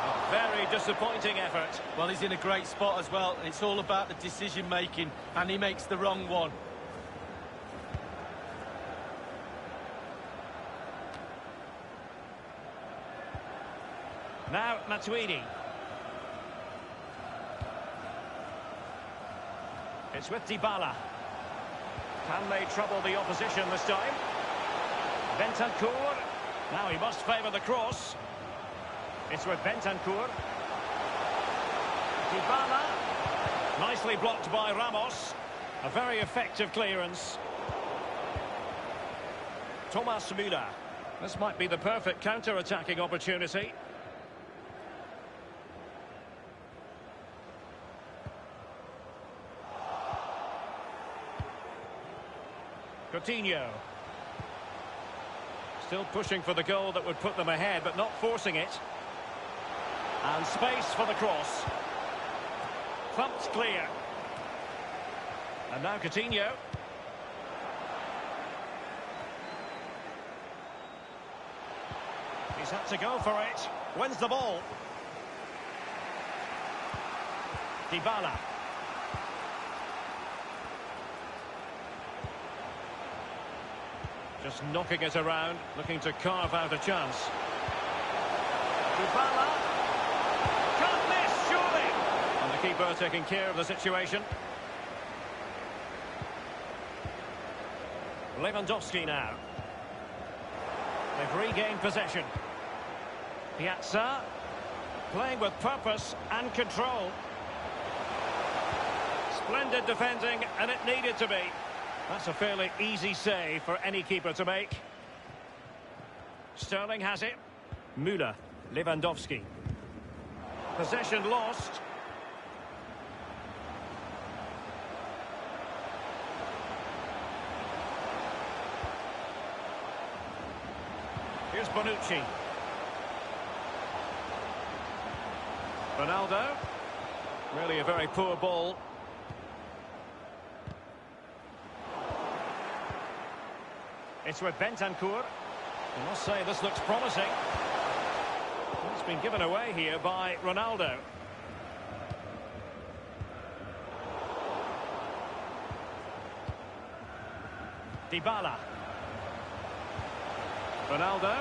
A very disappointing effort. Well, he's in a great spot as well. It's all about the decision-making, and he makes the wrong one. Now, Matuidi. It's with Dybala. Can they trouble the opposition this time? Bentancur. Now he must favour the cross. It's with Bentancur. Dybala. Nicely blocked by Ramos. A very effective clearance. Thomas Müller. This might be the perfect counter-attacking opportunity. Coutinho. Still pushing for the goal that would put them ahead, but not forcing it. And space for the cross. Thumped clear. And now Coutinho. He's had to go for it. Wins the ball. Dybala. Just knocking it around, looking to carve out a chance. Dybala. Can't miss, surely! And the keeper taking care of the situation. Lewandowski now. They've regained possession. Piazza. Playing with purpose and control. Splendid defending, and it needed to be. That's a fairly easy save for any keeper to make. Sterling has it. Müller, Lewandowski. Possession lost. Here's Bonucci. Ronaldo. Really a very poor ball. It's with Bentancur. I must say this looks promising. It's been given away here by Ronaldo. Dybala. Ronaldo.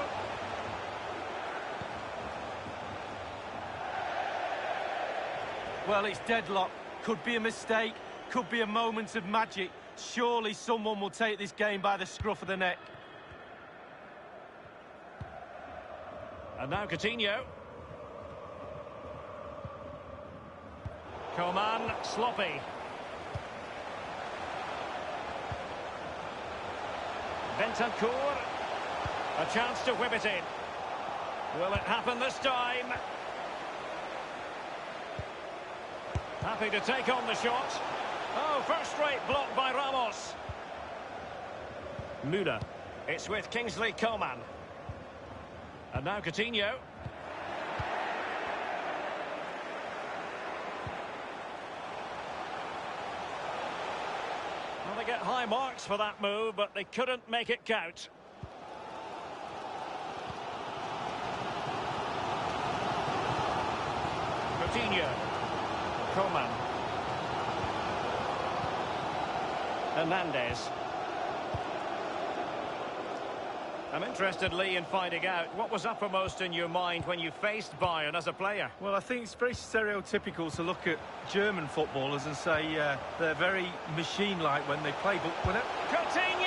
Well, it's deadlock. Could be a mistake. Could be a moment of magic. Surely someone will take this game by the scruff of the neck. And now Coutinho. Coman, sloppy. Bentancur. A chance to whip it in. Will it happen this time? Happy to take on the shot. Oh, first-rate block by Ramos. Müller. It's with Kingsley Coman. And now Coutinho. Well, they get high marks for that move, but they couldn't make it count. Coutinho. Coman. Hernandez. I'm interested, Lee, in finding out what was uppermost in your mind when you faced Bayern as a player. Well, I think it's very stereotypical to look at German footballers and say they're very machine-like when they play, but when Coutinho!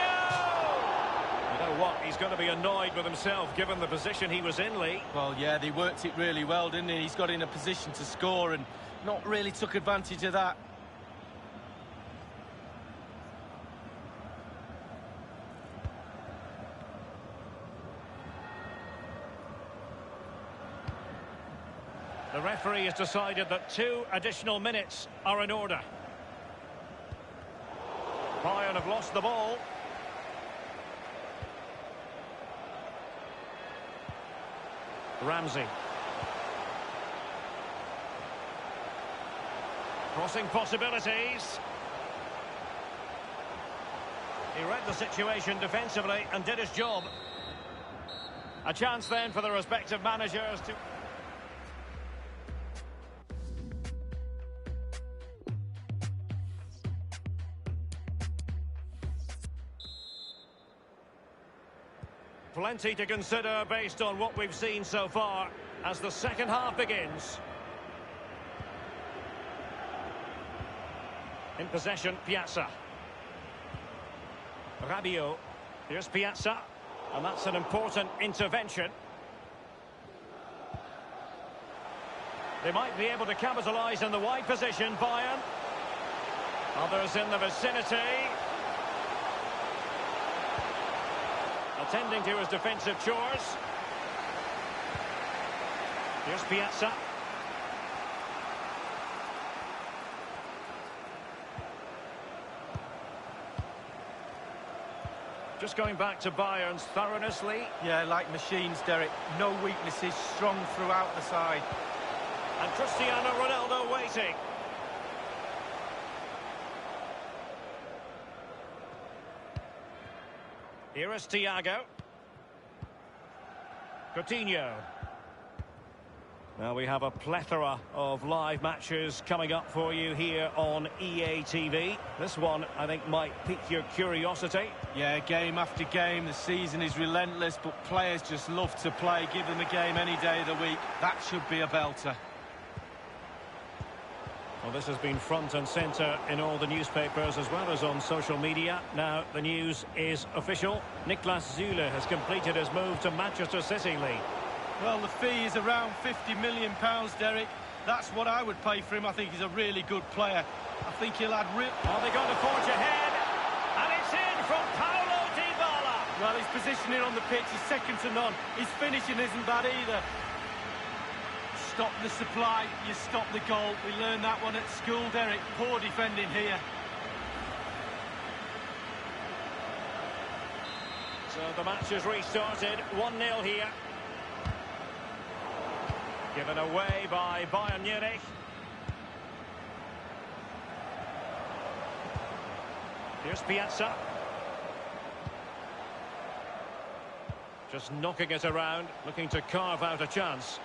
You know what? He's going to be annoyed with himself given the position he was in, Lee. Well, yeah, they worked it really well, didn't he? He's got in a position to score and not really took advantage of that. The referee has decided that 2 additional minutes are in order. Bayern have lost the ball. Ramsey. Crossing possibilities. He read the situation defensively and did his job. A chance then for the respective managers to... Plenty to consider based on what we've seen so far as the second half begins. In possession, Piazza. Rabiot. Here's Piazza. And that's an important intervention. They might be able to capitalise in the wide position, Bayern. Others in the vicinity. Attending to his defensive chores. Here's Piazza. Just going back to Bayern's thoroughness, Lee. Yeah, like machines, Derek. No weaknesses, strong throughout the side. And Cristiano Ronaldo waiting. Here is Thiago. Coutinho. Now we have a plethora of live matches coming up for you here on EA TV. This one, I think, might pique your curiosity. Yeah, game after game, the season is relentless, but players just love to play. Give them a game any day of the week. That should be a belter. Well, this has been front and centre in all the newspapers as well as on social media. Now, the news is official. Niklas Süle has completed his move to Manchester City, Lee. Well, the fee is around £50 million, Derek. That's what I would pay for him. I think he's a really good player. I think he'll add Oh, they're going to forge ahead. And it's in from Paulo Dybala. Well, his positioning on the pitch is second to none. His finishing isn't bad either. Stop the supply, you stop the goal. We learned that one at school, Derek. Poor defending here. So the match has restarted. 1-0 here. Given away by Bayern Munich. Here's Piazza. Just knocking it around, looking to carve out a chance.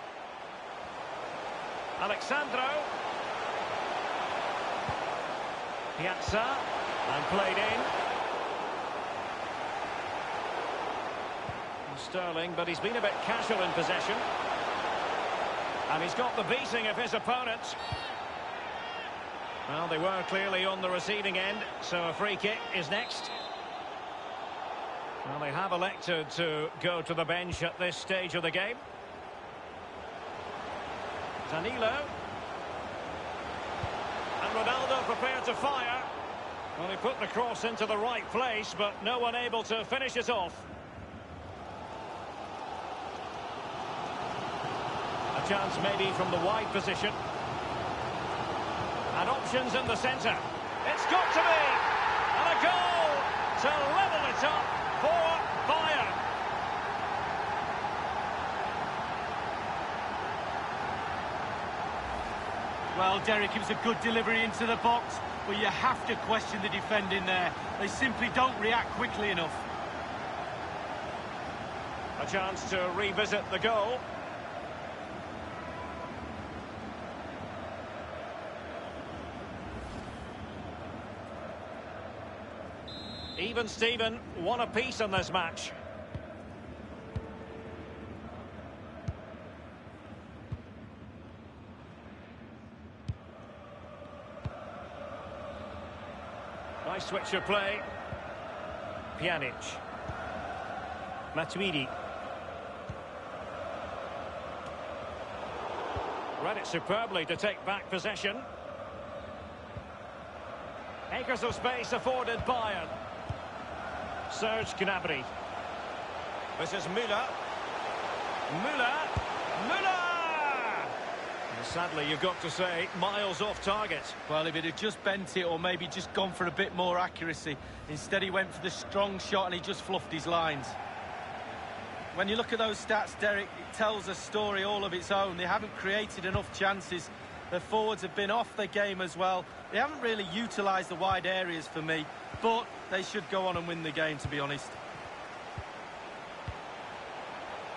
Alexandro. Piazza. And played in. Sterling, but he's been a bit casual in possession. And he's got the beating of his opponent. Well, they were clearly on the receiving end, so a free kick is next. Well, they have elected to go to the bench at this stage of the game. Danilo. And Ronaldo prepared to fire. Well, he put the cross into the right place, but no one able to finish it off. A chance maybe from the wide position. And options in the centre. It's got to be! And a goal to level it up for Bayern. Well, Derek, it was a good delivery into the box, but you have to question the defending there. They simply don't react quickly enough. A chance to revisit the goal. Even Steven, one apiece in this match. Nice switch of play. Pjanic. Matuidi. Read it superbly to take back possession. Acres of space afforded Bayern. Serge Gnabry. This is Müller. Müller! And sadly, you've got to say, miles off target. Well, if it had just bent it or maybe just gone for a bit more accuracy. Instead, he went for the strong shot and he just fluffed his lines. When you look at those stats, Derek, it tells a story all of its own. They haven't created enough chances. Their forwards have been off their game as well. They haven't really utilised the wide areas for me, but they should go on and win the game, to be honest.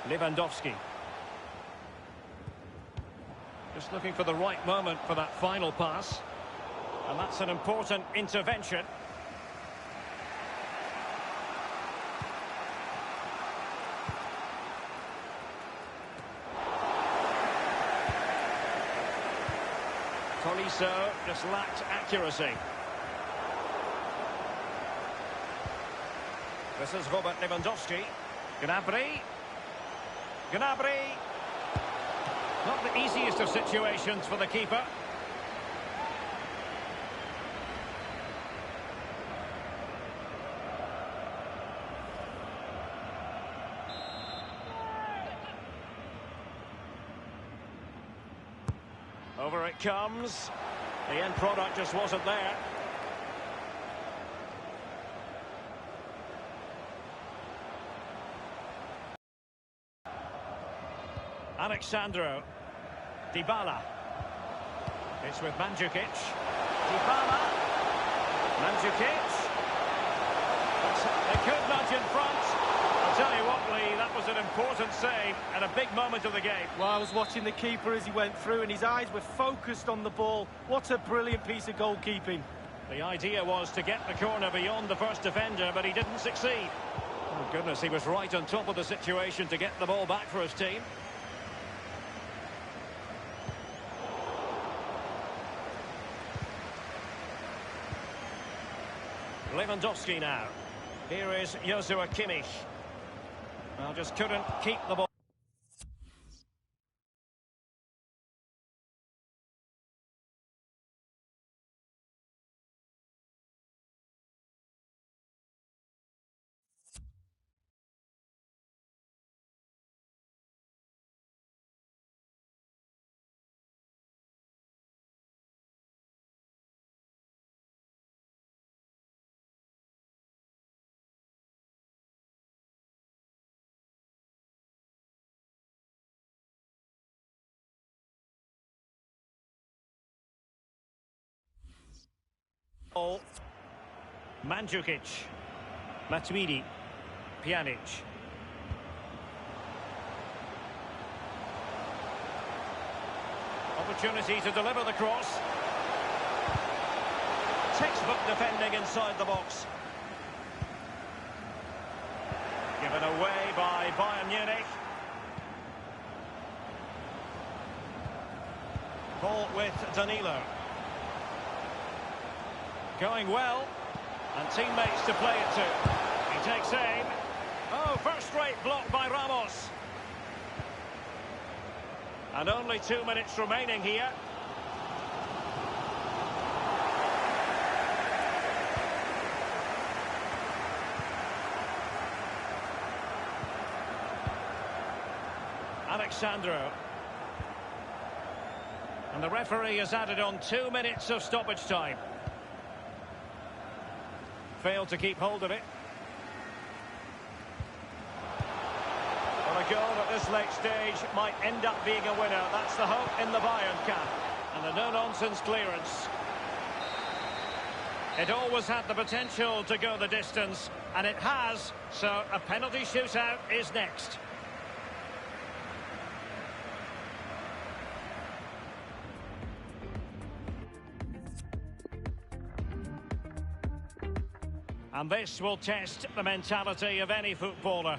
Lewandowski. Just looking for the right moment for that final pass. And that's an important intervention. Tolisso just lacked accuracy. This is Robert Lewandowski. Gnabry. Not the easiest of situations for the keeper. Over it comes. The end product just wasn't there. Alexandro. Dybala. It's with Mandzukic. Dybala. Mandzukic. They could nudge in front. I'll tell you what, Lee, that was an important save and a big moment of the game. Well, I was watching the keeper as he went through and his eyes were focused on the ball. What a brilliant piece of goalkeeping. The idea was to get the corner beyond the first defender, but he didn't succeed. Oh, goodness, he was right on top of the situation to get the ball back for his team. Lewandowski now. Here is Joshua Kimmich. Well, just couldn't keep the ball. Mandzukic. Matuidi. Pjanic. Opportunity to deliver the cross. Textbook defending inside the box. Given away by Bayern Munich. Ball with Danilo. Going well, and teammates to play it to. He takes aim. Oh, first-rate block by Ramos. And only 2 minutes remaining here. Alexandro. And the referee has added on 2 minutes of stoppage time. failed to keep hold of it. Well, a goal at this late stage might end up being a winner. That's the hope in the Bayern camp. And a no-nonsense clearance. It always had the potential to go the distance, and it has, so a penalty shootout is next. And this will test the mentality of any footballer.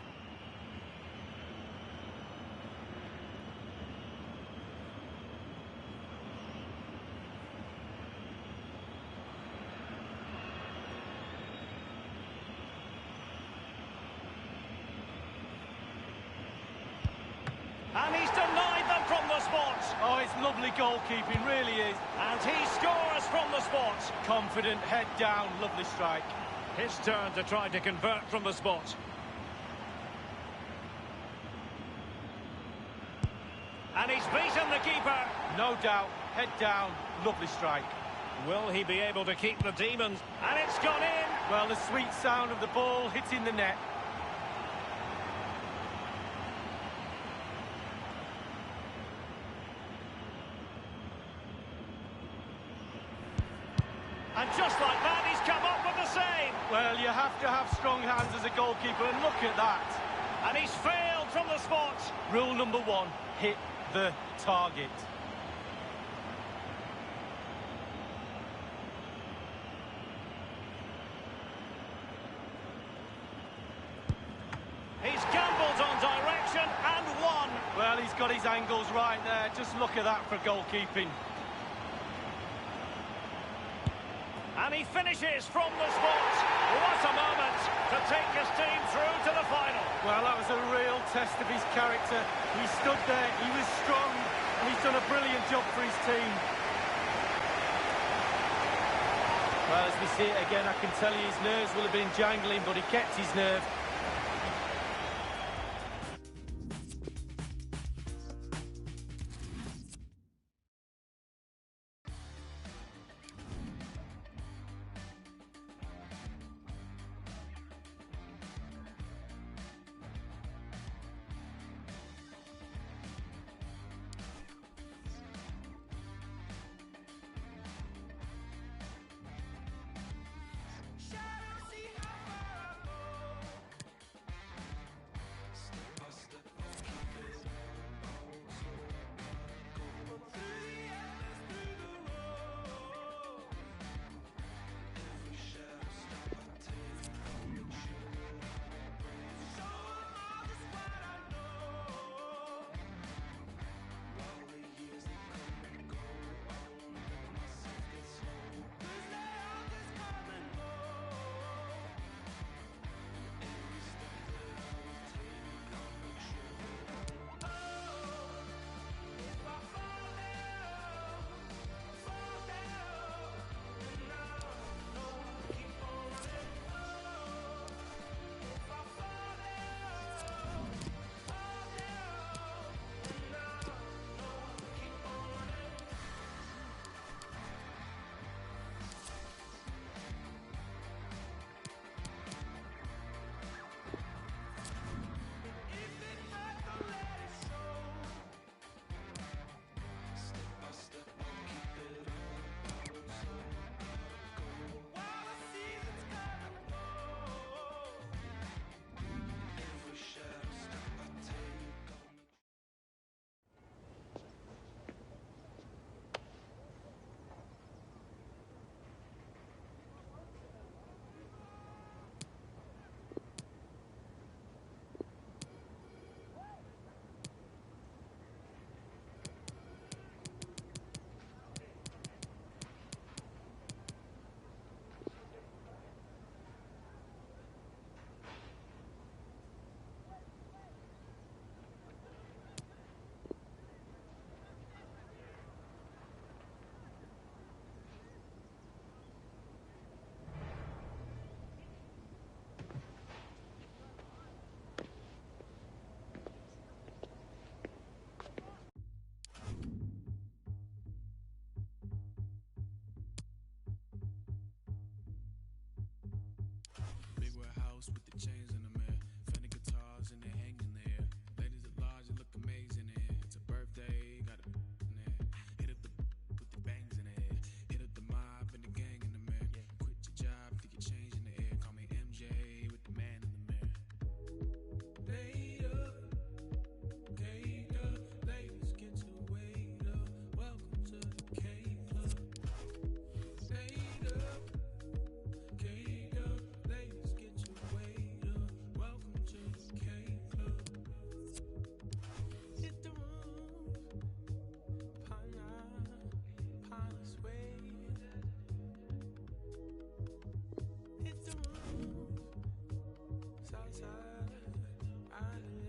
And he's denied them from the spot. Oh, it's lovely goalkeeping, really is. And he scores from the spot. Confident, head down, lovely strike. His turn to try to convert from the spot. And he's beaten the keeper. No doubt, head down, lovely strike. Will he be able to keep the demons? And it's gone in. Well, the sweet sound of the ball hitting the net. And just like that, he's come up with the save. Well, you have to have strong hands as a goalkeeper, and look at that. And he's failed from the spot. Rule number one, hit the target. He's gambled on direction and won. Well, he's got his angles right there. Just look at that for goalkeeping. And he finishes from the spot. What a moment to take his team through to the final. Well, that was a real test of his character. He stood there, he was strong, and he's done a brilliant job for his team. Well, as we see it again, I can tell you his nerves will have been jangling, but he kept his nerve. different chains in the mirror. Fender guitars and they hanging there. Ladies at large, you look amazing in it. It's a birthday, got a in there. Hit up the with the bangs in it. Hit up the mob and the gang in the mirror. Quit your job, think you're changing the air. Call me MJ with the man in the mirror. Later, ladies get your weight up. Welcome to the K Club. Later, ladies get your weight up. Welcome to the K Club. Hit the roof, Pana sway. Hit the roof, Southside, Island.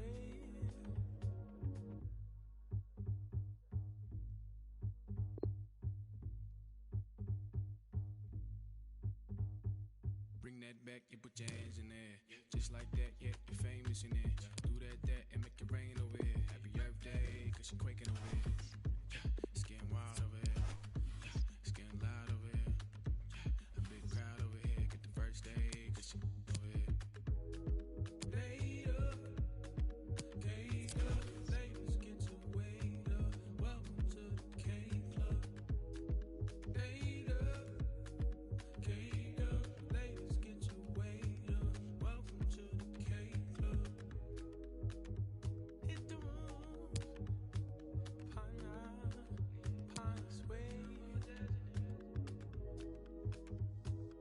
Bring that back, you put your hands in there. Just like that, yeah, you're famous in there. Do that, and make it rain over here. Happy Earth Day, cause you're quaking over here. It's getting wild over here. It's getting loud over here. A big crowd over here. Get the first day, cause you over here. Later, ladies get your weight up. Welcome to the K Club. Later, ladies get your weight up. Welcome to the K Club. Hit the room, Pana sway.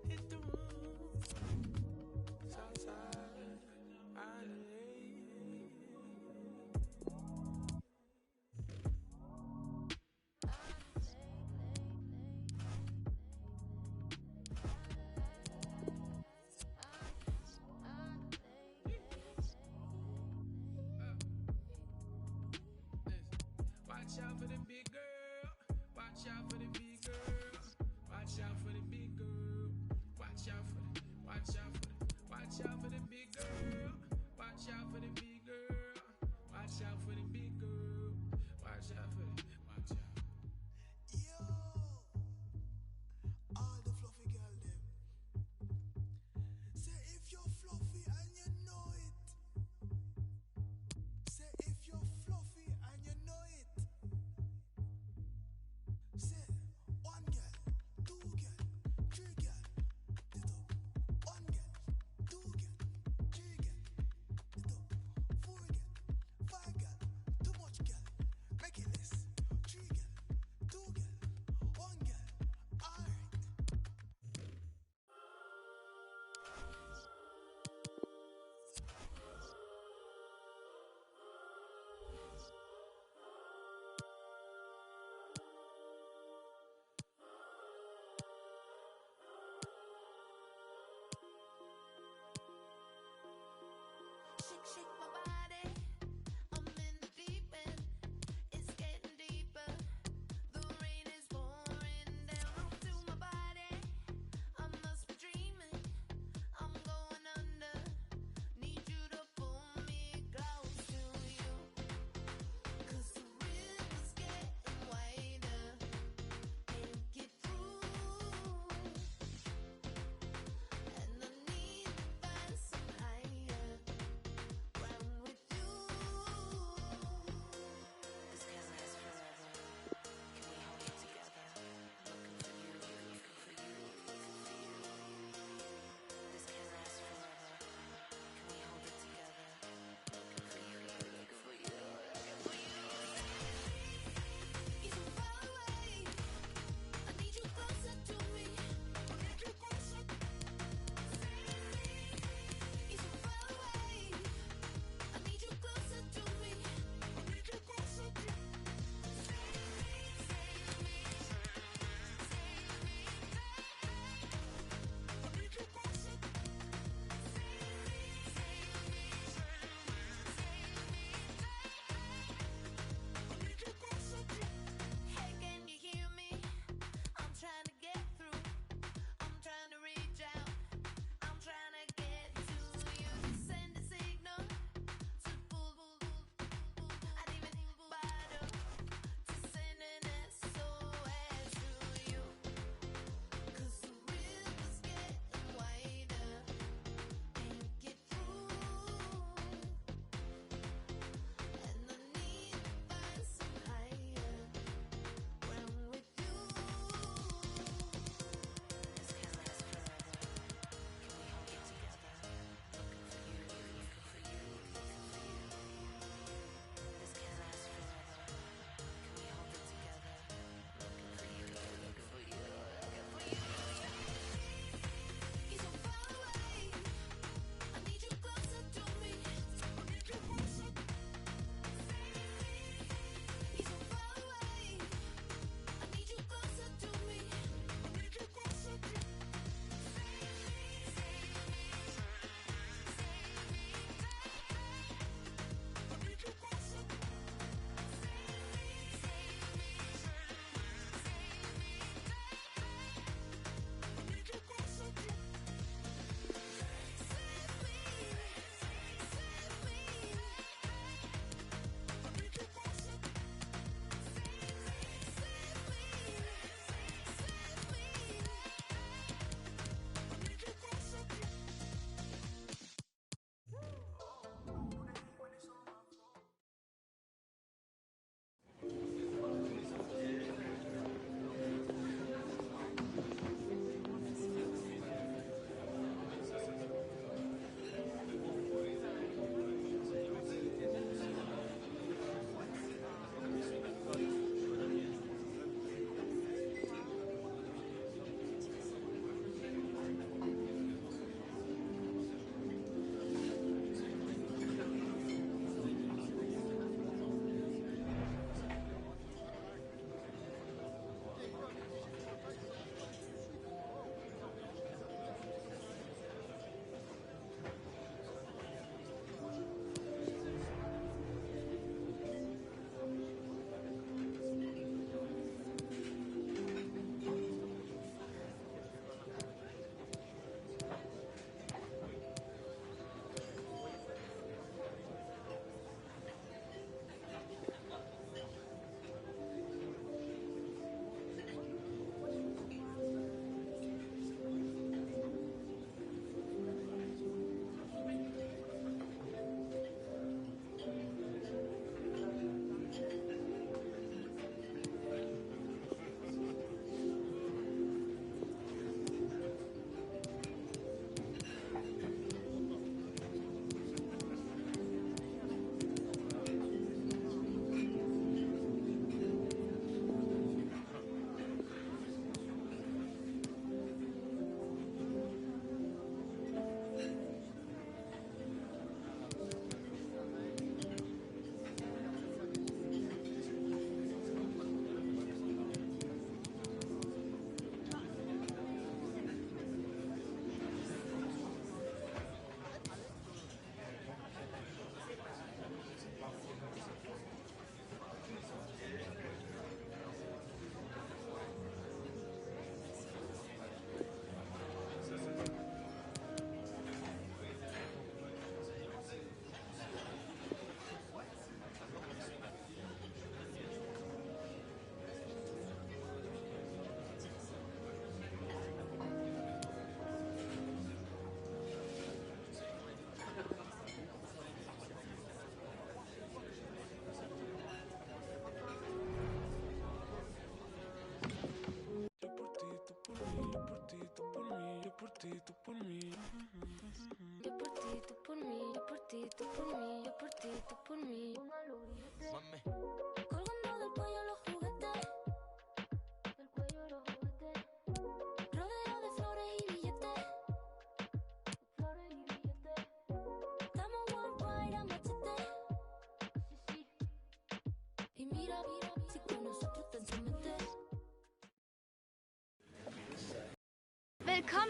Hit the room, Southside, Island. Watch out for the big girl. Watch out for the big girl. Watch out for the big girl. Watch out for the. Watch out for the. Watch out for the big girl. Watch out for the big girl. Watch out for the big girl. Watch out for the. Watch out. Yo, all the fluffy girl them. Say if you're fluffy and you know it. Say if you're fluffy and you know it. Say one girl, two girl, three girl. Sit up.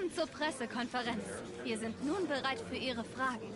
Willkommen zur Pressekonferenz. Wir sind nun bereit für Ihre Fragen.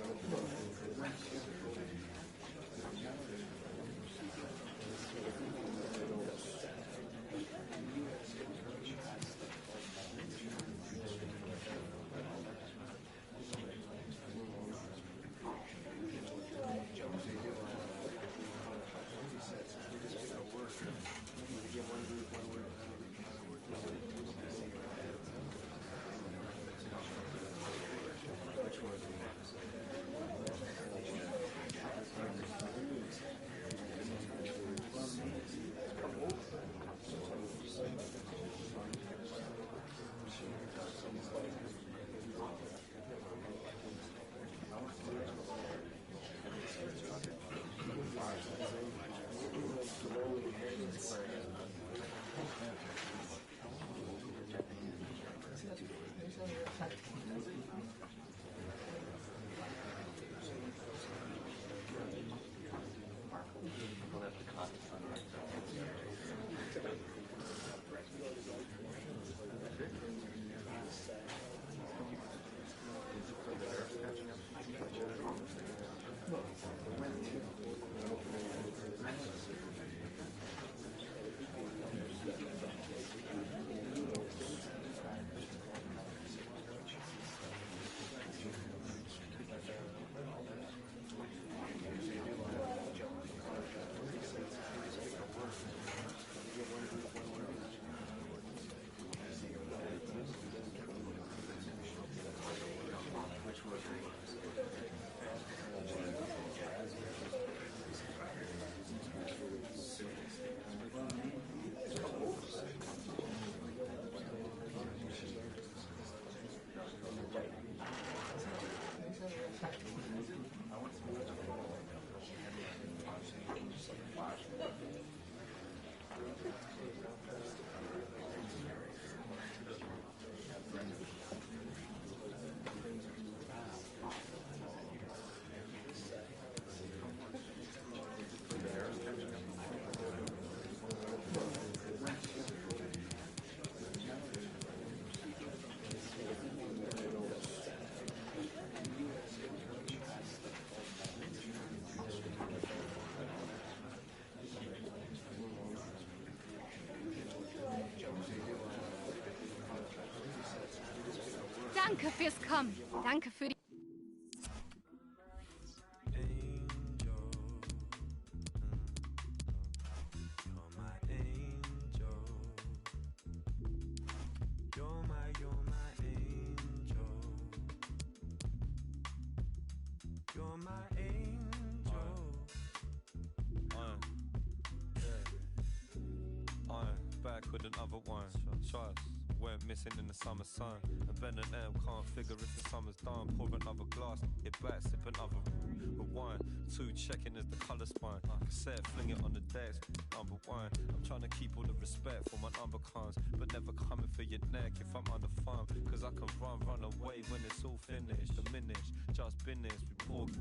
Danke fürs Kommen. Danke für die... Back with another one. Trust. Went missing in the summer sun. A Ben and M can't figure if the summer's done. Pour another glass, get back, sip another wine. Two checking as the colour spine. Cassette, fling it on the desk. Number one. I'm trying to keep all the respect for my number cons, but never coming for your neck if I'm under farm. Cause I can run away when it's all finished. Diminished, just business. Report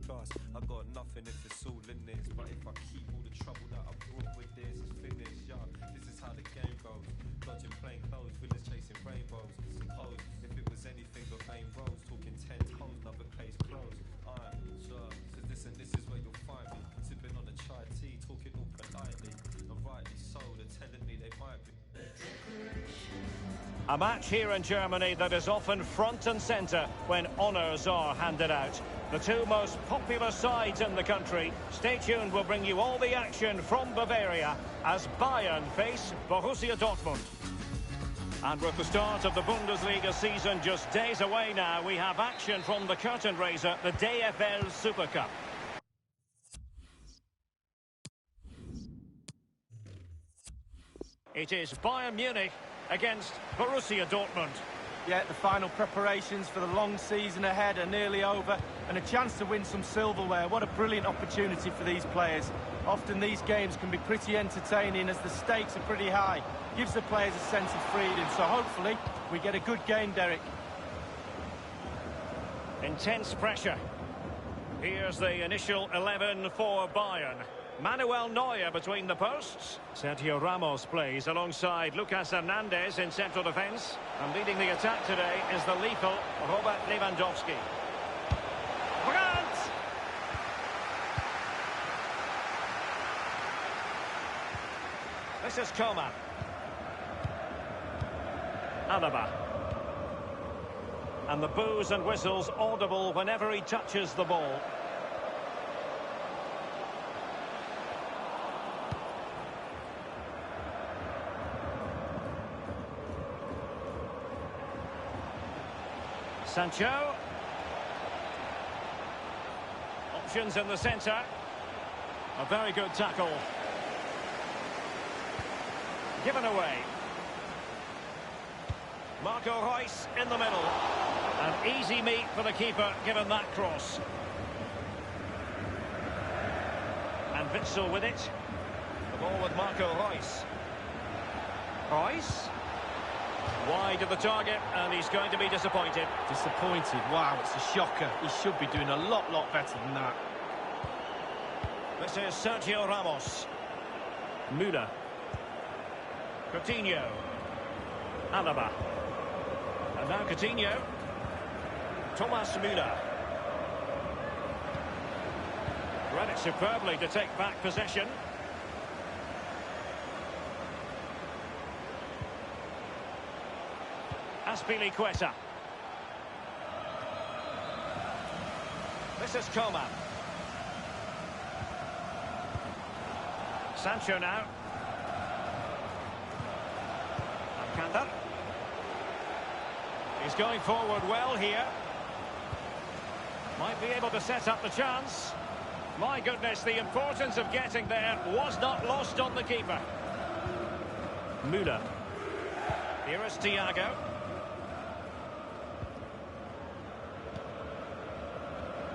class. I got nothing if it's all in this. But if I keep all the trouble that I brought with this, it's finished. Yeah, this is how the game goes. Dodging plain clothes, villains chasing rainbows. Suppose if it was anything but main roads, talking 10 toes, another case closed. Sure, so this is where you'll find me. Sipping on a chai tea, talking all politely. And rightly so, they're telling me they might be. A match here in Germany that is often front and centre when honours are handed out. The two most popular sides in the country. Stay tuned, we'll bring you all the action from Bavaria as Bayern face Borussia Dortmund. And with the start of the Bundesliga season just days away now, we have action from the curtain raiser, the DFL Super Cup. It is Bayern Munich against Borussia Dortmund. Yeah, the final preparations for the long season ahead are nearly over, and a chance to win some silverware. What a brilliant opportunity for these players. Often these games can be pretty entertaining as the stakes are pretty high. Gives the players a sense of freedom, so hopefully we get a good game, Derek. Intense pressure. Here's the initial 11 for Bayern. Manuel Neuer between the posts. Sergio Ramos plays alongside Lucas Hernandez in central defence. And leading the attack today is the lethal Robert Lewandowski. Brandt! This is Coman. Alaba. And the boos and whistles audible whenever he touches the ball. Sancho. Options in the centre. A very good tackle. Given away. Marco Reus in the middle. An easy meet for the keeper given that cross. And Witsel with it. The ball with Marco Reus. Reus. Wide of the target, and he's going to be disappointed. Disappointed? Wow, it's a shocker. He should be doing a lot better than that. This is Sergio Ramos. Müller. Coutinho. Alaba. And now Coutinho. Thomas Müller. Read it superbly to take back possession. Azpilicueta. This is Coman. Sancho now. Alcantara. He's going forward well here. Might be able to set up the chance. My goodness, the importance of getting there was not lost on the keeper. Müller. Here is Thiago.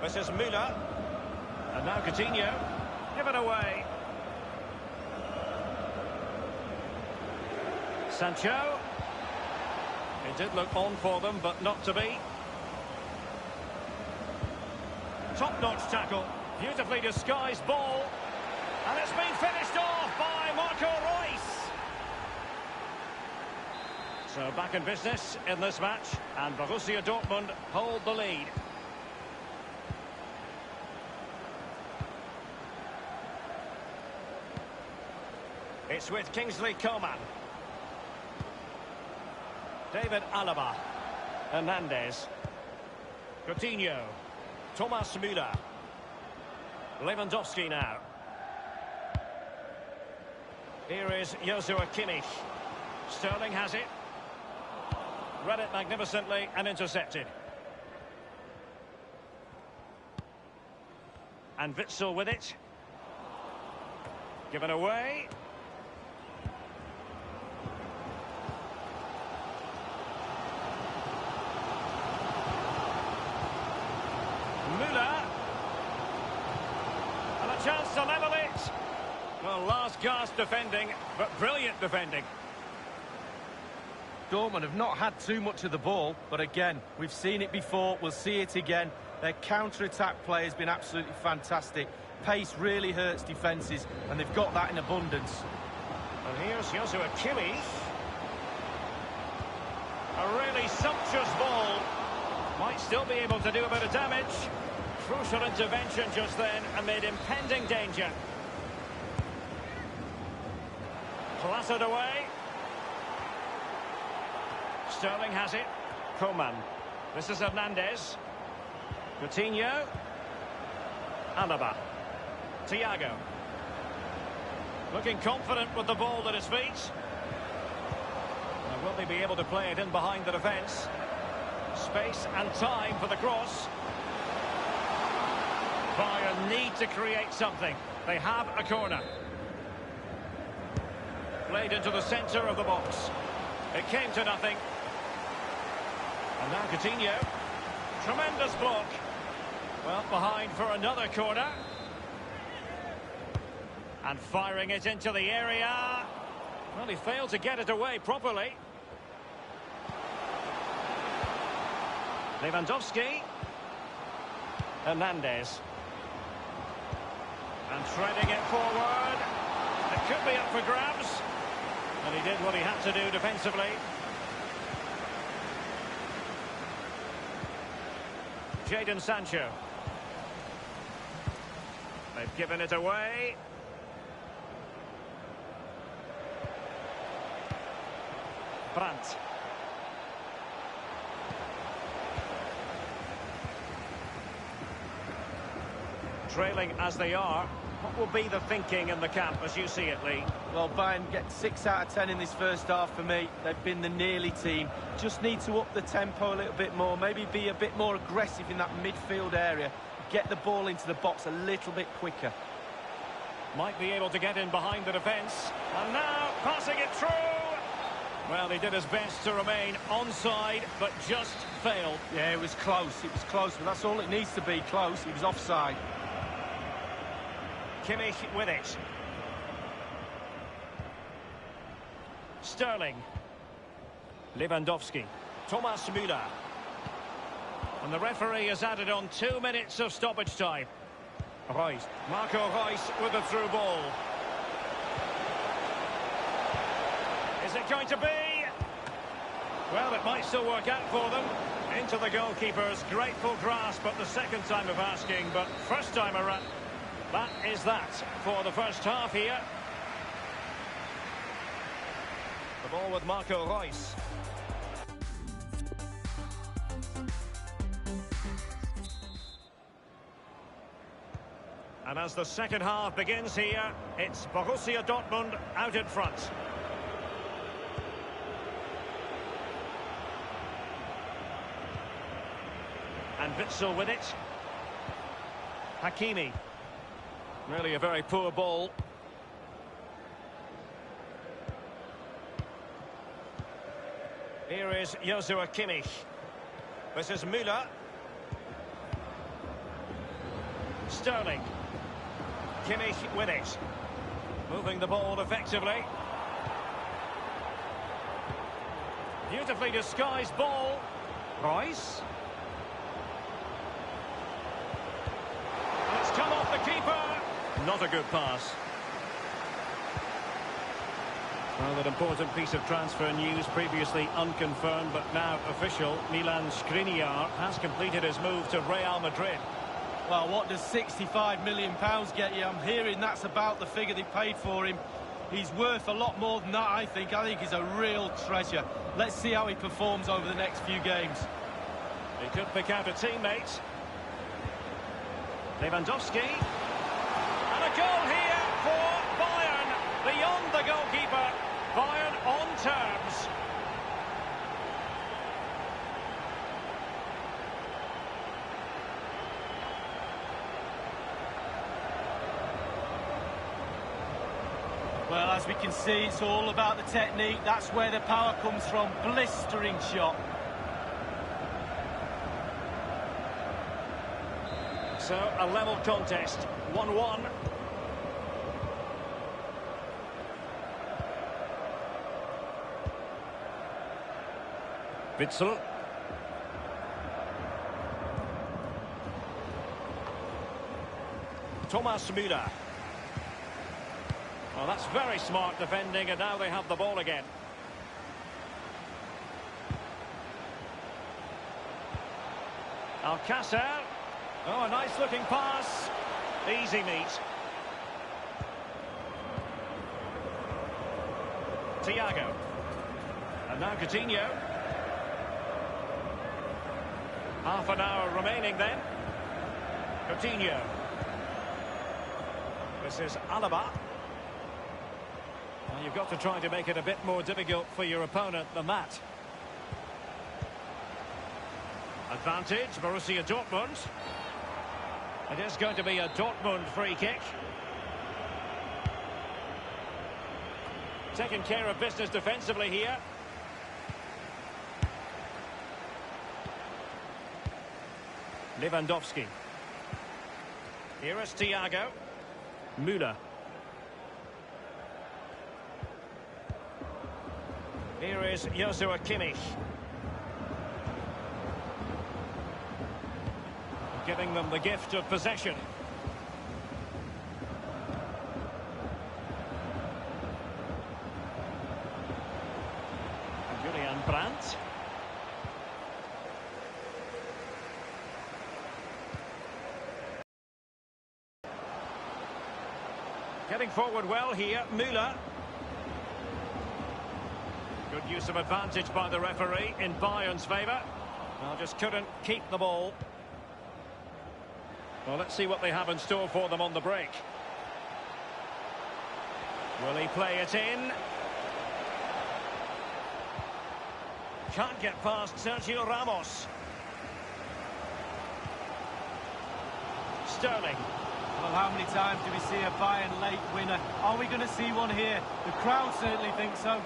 This is Müller. And now Coutinho. Given away. Sancho. It did look on for them, but not to be. Top-notch tackle. Beautifully disguised ball. And it's been finished off by Marco Reus. So back in business in this match. And Borussia Dortmund hold the lead. It's with Kingsley Coman. David Alaba. Hernandez. Coutinho. Thomas Müller. Lewandowski now. Here is Joshua Kimmich. Sterling has it. Read it magnificently and intercepted. And Witsel with it. Given away. Müller. And a chance to level it. Well, last gasp defending, but brilliant defending. Dortmund have not had too much of the ball, but again, we've seen it before, we'll see it again. Their counter-attack play has been absolutely fantastic. Pace really hurts defences, and they've got that in abundance. And here's Joshua Kimmich. A really sumptuous ball. Might still be able to do a bit of damage. Crucial intervention just then amid impending danger. Clattered away. Sterling has it. Coman. This is Hernandez. Coutinho. Alaba. Thiago. Looking confident with the ball at his feet. Now, will they be able to play it in behind the defence? Space and time for the cross. Bayern need to create something. They have a corner. Played into the centre of the box. It came to nothing. And now Coutinho. Tremendous block. Well, behind for another corner. And firing it into the area. Well, he failed to get it away properly. Lewandowski. Hernandez. And threading it forward. It could be up for grabs. And he did what he had to do defensively. Jadon Sancho. They've given it away. Brandt. Trailing as they are, what will be the thinking in the camp as you see it, Lee? Well, Bayern get 6 out of 10 in this first half for me. They've been the nearly team. Just need to up the tempo a little bit more, maybe be a bit more aggressive in that midfield area. Get the ball into the box a little bit quicker. Might be able to get in behind the defence. And now passing it through. Well, he did his best to remain onside, but just failed. Yeah, it was close, but that's all it needs to be, close. He was offside. Kimmich with it. Sterling. Lewandowski. Thomas Müller. And the referee has added on 2 minutes of stoppage time. Reus. Marco Reus with a through ball. Is it going to be? Well, it might still work out for them. Into the goalkeeper's grateful grasp at the second time of asking, but first time around. That is that for the first half here. The ball with Marco Reus. And as the second half begins here, it's Borussia Dortmund out in front. And Witsel with it. Hakimi. Really a very poor ball. Here is Joshua Kimmich. This is Müller. Sterling. Kimmich with it. Moving the ball effectively. Beautifully disguised ball. Reus. And it's come off the keeper. Not a good pass. Well, an important piece of transfer news, previously unconfirmed but now official. Milan Skriniar has completed his move to Real Madrid. Well, what does £65 million get you? I'm hearing that's about the figure they paid for him. He's worth a lot more than that, I think. I think he's a real treasure. Let's see how he performs over the next few games. He could pick out a teammate. Lewandowski. And a goal here for Bayern. Beyond the goalkeeper. Bayern on terms. Well, as we can see, it's all about the technique. That's where the power comes from. Blistering shot. So, a level contest. 1-1. Witsel. Thomas Müller. Well, that's very smart defending, and now they have the ball again. Alcácer. Oh, a nice-looking pass. Easy meet. Thiago. And now Coutinho. Half an hour remaining then. Coutinho. This is Alaba. Well, you've got to try to make it a bit more difficult for your opponent than that. Advantage, Borussia Dortmund. It is going to be a Dortmund free kick. Taking care of business defensively here. Lewandowski. Here is Thiago. Müller. Here is Joshua Kimmich. Giving them the gift of possession. Brandt. Getting forward well here, Müller. Good use of advantage by the referee in Bayern's favour. Well, just couldn't keep the ball. Well, let's see what they have in store for them on the break. Will he play it in? Can't get past Sergio Ramos. Sterling. Well, how many times do we see a Bayern late winner? Are we going to see one here? The crowd certainly think so.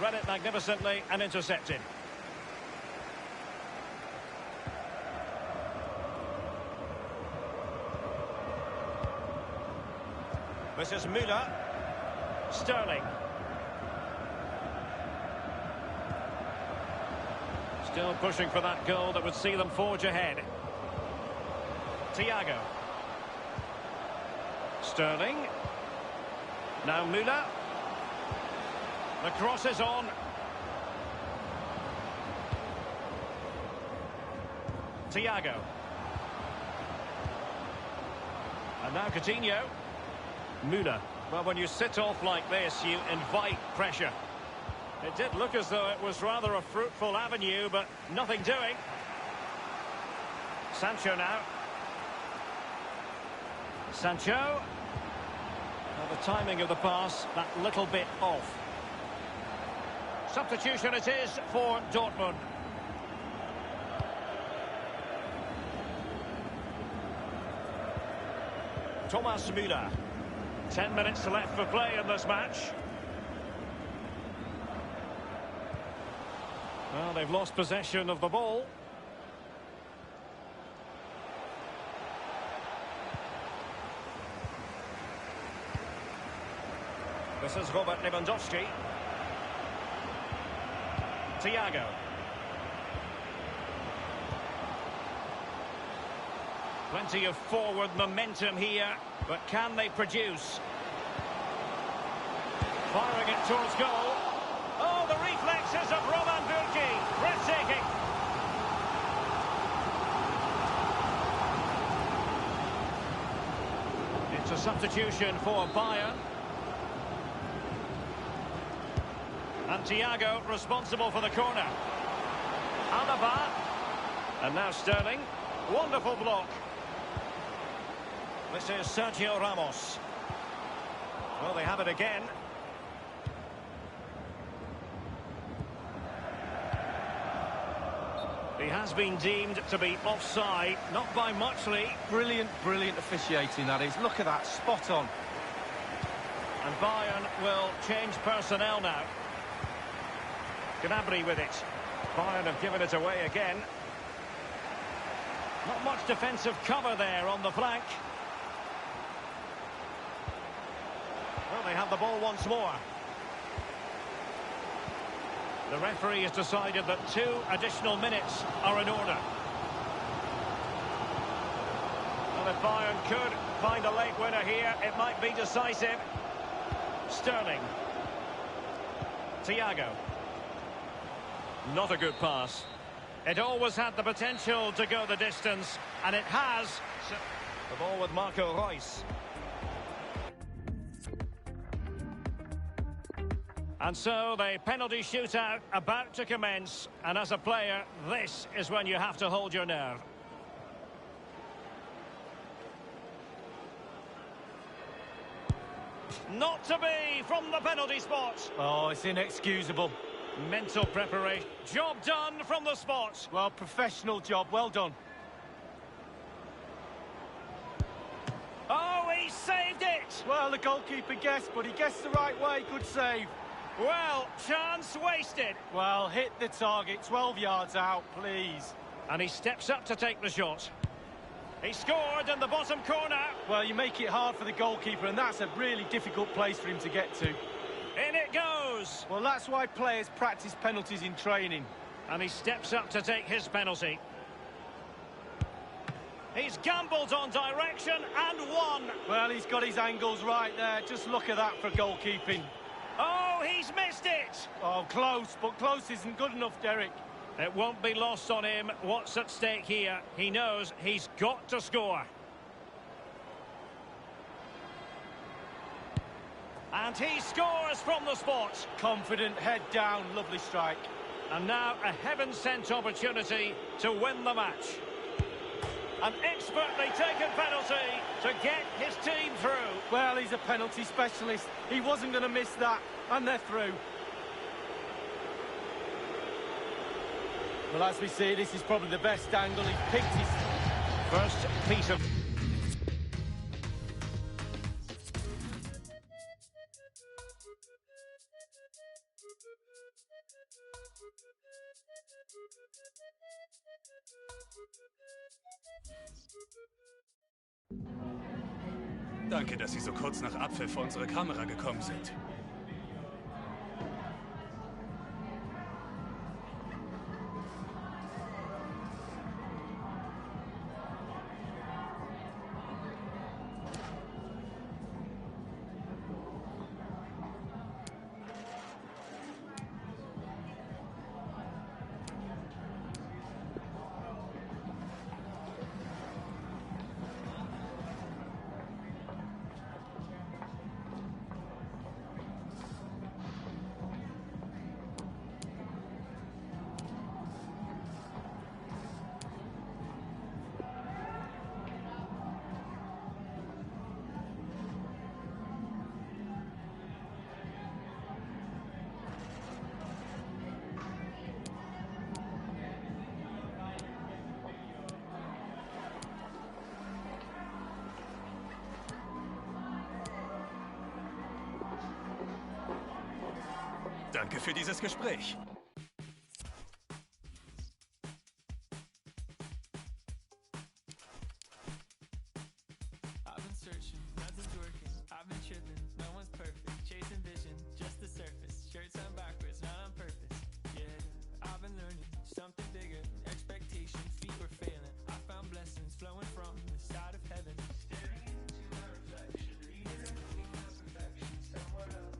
Read it magnificently and intercepted. This is Müller. Sterling. Still pushing for that goal that would see them forge ahead. Thiago. Sterling. Now Müller. The cross is on. Thiago. And now Coutinho. Müller. Well, when you sit off like this, you invite pressure. It did look as though it was rather a fruitful avenue, but nothing doing. Sancho now. Sancho. Well, the timing of the pass, that little bit off. Substitution it is for Dortmund. Thomas Müller. 10 minutes left for play in this match. Well, they've lost possession of the ball. This is Robert Lewandowski. Thiago. Plenty of forward momentum here, but can they produce? Firing it towards goal. Oh, the reflexes of Roman Bürki. Breathtaking. It's a substitution for Bayern. And Thiago responsible for the corner. Alaba. And now Sterling. Wonderful block. This is Sergio Ramos. Well, they have it again. He has been deemed to be offside, not by much, Lee. Brilliant, brilliant officiating, that is. Look at that, spot on. And Bayern will change personnel now. Gnabry with it. Bayern have given it away again. Not much defensive cover there on the flank. Well, they have the ball once more. The referee has decided that 2 additional minutes are in order. Well, if Bayern could find a late winner here, it might be decisive. Sterling. Thiago. Not a good pass. It always had the potential to go the distance, and it has. The ball with Marco Reus. And so the penalty shootout about to commence, and as a player, this is when you have to hold your nerve. Not to be from the penalty spot. Oh, it's inexcusable. Mental preparation. Job done from the spot. Well, professional job. Well done. Oh, he saved it. Well, the goalkeeper guessed, but he guessed the right way. Good save. Well, chance wasted. Well, hit the target. 12 yards out, please. And he steps up to take the shot. He scored in the bottom corner. Well, you make it hard for the goalkeeper, and that's a really difficult place for him to get to. In it goes. Well, that's why players practice penalties in training. And he steps up to take his penalty. He's gambled on direction and won. Well, he's got his angles right there. Just look at that for goalkeeping. Oh, Oh, he's missed it! Oh, close, but close isn't good enough, Derek. It won't be lost on him what's at stake here. He knows he's got to score. And he scores from the spot. Confident, head down, lovely strike. And now a heaven-sent opportunity to win the match. An expertly taken penalty to get his team through. Well, he's a penalty specialist. He wasn't going to miss that, and they're through. Well, as we see, this is probably the best angle. He's picked his first piece of... Danke, dass Sie so kurz nach Abpfiff vor unsere Kamera gekommen sind. Danke für dieses Gespräch. I've been searching, nothing's working. I've been tripping, no one's perfect. Chasing vision, just the surface. Shirts on backwards, not on purpose. Yeah, I've been learning something bigger. Expectations, feet were failing. I found blessings flowing from the side of heaven. Staring into my reflection, redirecting my perfection somewhere else.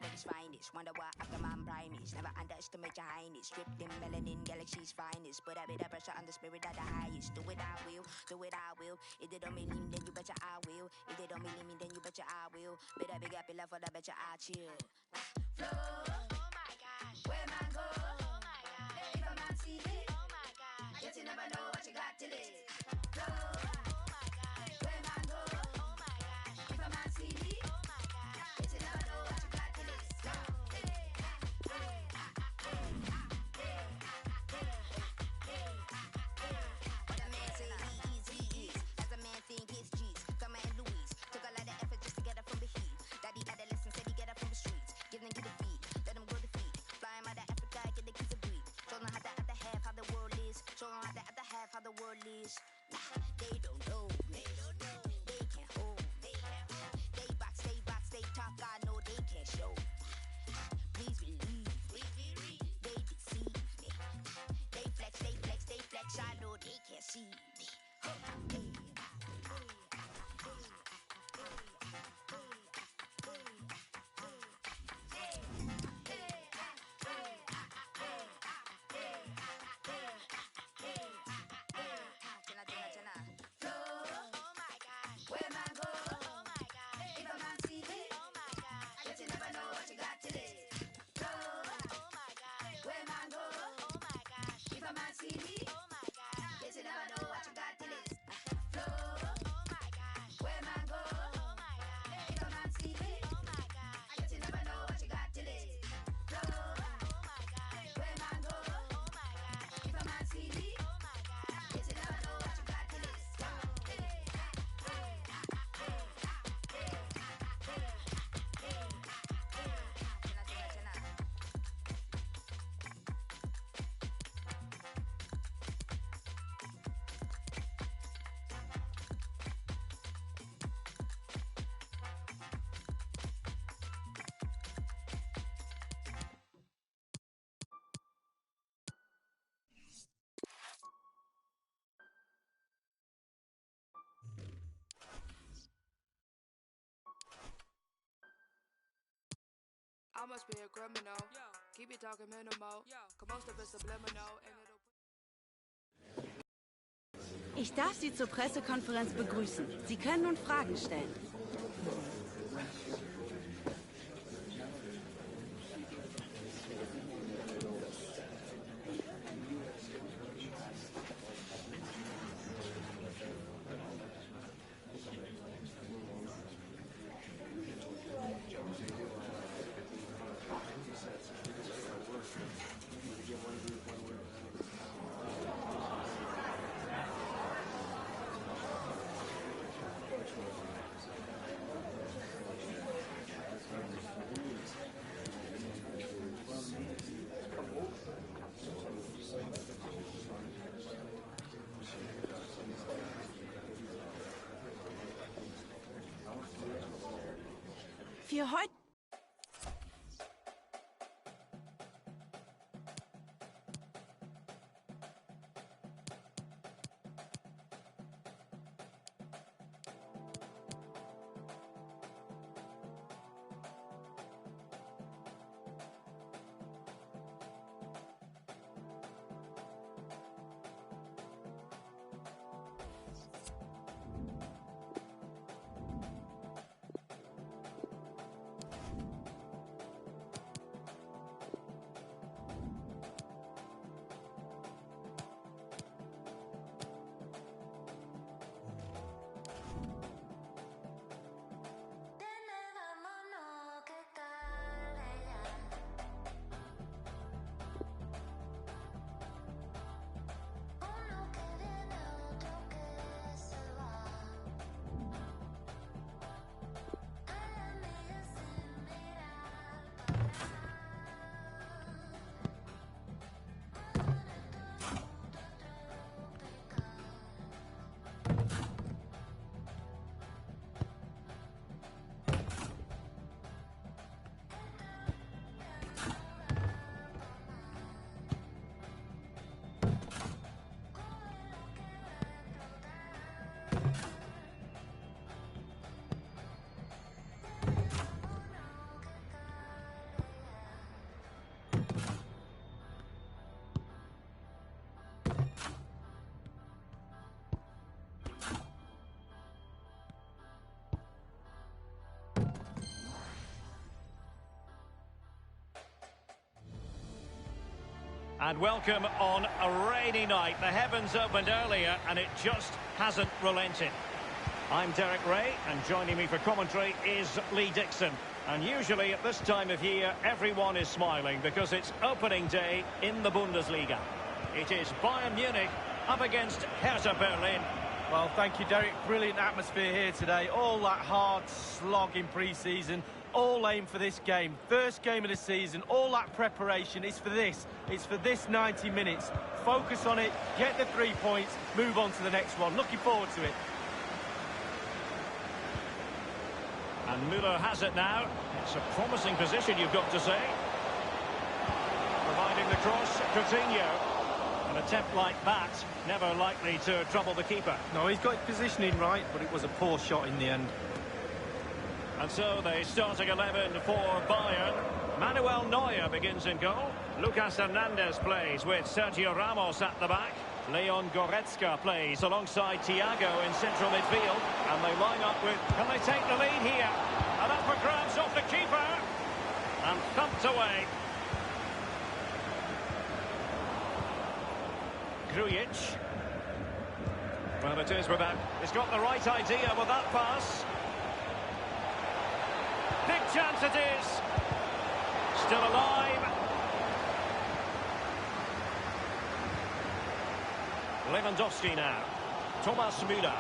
at its finest. Wonder what Afterman prime is. Never underestimate your highness. Stripped in melanin, galaxy's finest. Put a bit of pressure on the spirit of the highest. Do it, I will. Do it, I will. If they don't mean lean, then you betcha I will. If they don't mean me, then you betcha I will. Bit a big happy love for the betcha I chill. Flow. Oh my gosh. Where man go? Oh my gosh. If a man see it. Oh my gosh. Yet you never know what you got till it. Flow. Oh my gosh. Where man go? Oh my gosh. If a man see me. Oh my gosh. Yet you never know what you got till it. What a man say he is. As a man think it's G's. Come and Louise. Took a lot of effort just to get up from the heat. Daddy adolescent said he get up from the streets. Give them to the feet. Let them grow the feet. Fly him out of Africa, get the kids to breathe. Show them how the other half how the world is. Show them how the other half how the world is. Nah, they don't know. They don't know. They can't hold. They can't hold. They box, they talk. I know they can't show. Please believe. They deceive me. They flex. I know they can't see me. I must be a criminal. Keep it talking minimal. Cause most of it's subliminal. And it'll... Ich darf Sie zur Pressekonferenz begrüßen. Sie können nun Fragen stellen. Für heute... And welcome on a rainy night. The heavens opened earlier and it just hasn't relented. I'm Derek Ray, and joining me for commentary is Lee Dixon. And usually at this time of year, everyone is smiling because it's opening day in the Bundesliga. It is Bayern Munich up against Hertha Berlin. Well, thank you, Derek. Brilliant atmosphere here today. All that hard slog in pre-season, all aim for this game. First game of the season, all that preparation is for this. It's for this 90 minutes. Focus on it, get the 3 points, move on to the next one. Looking forward to it. And Müller has it now. It's a promising position, you've got to say. Providing the cross, Coutinho. An attempt like that, never likely to trouble the keeper. No, he's got his positioning right, but it was a poor shot in the end. And so the starting 11 for Bayern. Manuel Neuer begins in goal. Lucas Hernandez plays with Sergio Ramos at the back. Leon Goretzka plays alongside Thiago in central midfield. And they line up with... Can they take the lead here? And up for grabs off the keeper. And thumped away. Grujic. Well, it is without... He's got the right idea with that pass. Big chance it is. Still alive. Lewandowski now. Thomas Müller.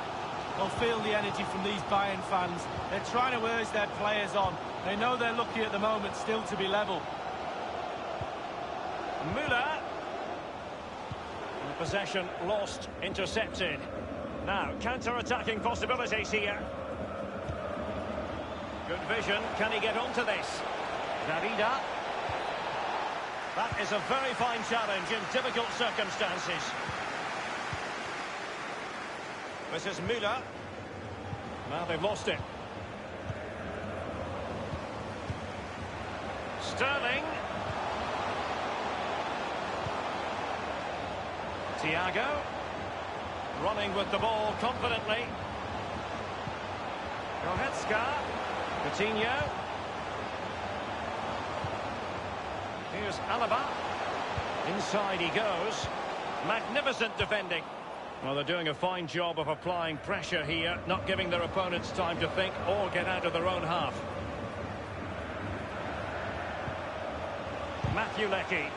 They'll feel the energy from these Bayern fans. They're trying to urge their players on. They know they're lucky at the moment still to be level. Müller. And possession lost, intercepted. Now, counter-attacking possibilities here. Good vision. Can he get onto this? Darida. That is a very fine challenge in difficult circumstances. This is Müller. Now they've lost it. Sterling. Thiago. Running with the ball confidently. Goretzka. Coutinho. Here's Alaba. Inside he goes. Magnificent defending. Well, they're doing a fine job of applying pressure here, not giving their opponents time to think or get out of their own half. Matthew Leckie.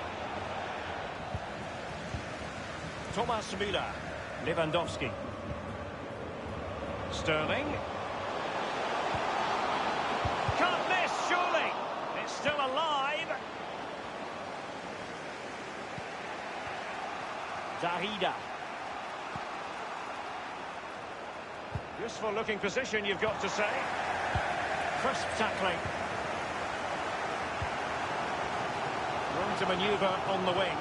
Thomas Müller. Lewandowski. Sterling. Can't miss, surely. It's still alive. Darida. Useful looking position, you've got to say. Crisp tackling. Room to manoeuvre on the wing.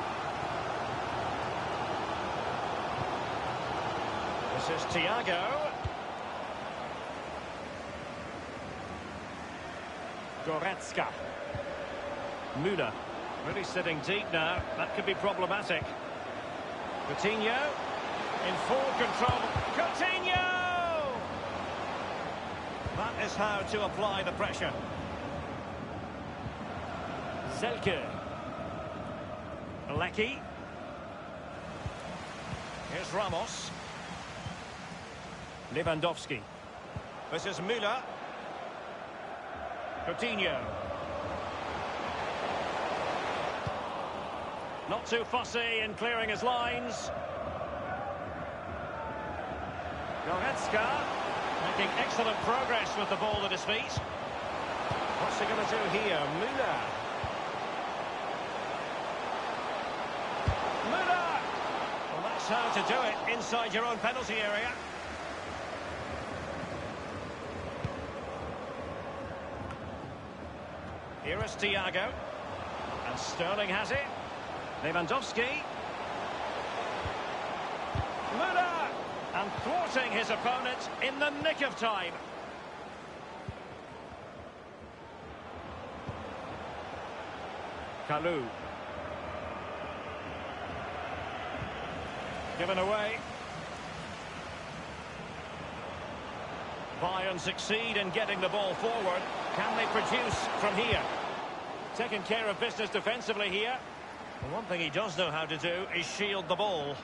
This is Thiago. Goretzka. Müller. Really sitting deep now. That could be problematic. Coutinho. In full control. Coutinho! That is how to apply the pressure. Zelke. Leckie. Here's Ramos. Lewandowski. This is Müller. Coutinho. Not too fussy in clearing his lines. Goretzka. Making excellent progress with the ball at his feet. What's he going to do here? Müller. Müller! Well, that's how to do it inside your own penalty area. Here is Thiago. And Sterling has it. Lewandowski. Müller! And thwarting his opponent in the nick of time. Kalou. Given away. Bayern succeed in getting the ball forward. Can they produce from here? Taking care of business defensively here. Well, one thing he does know how to do is shield the ball.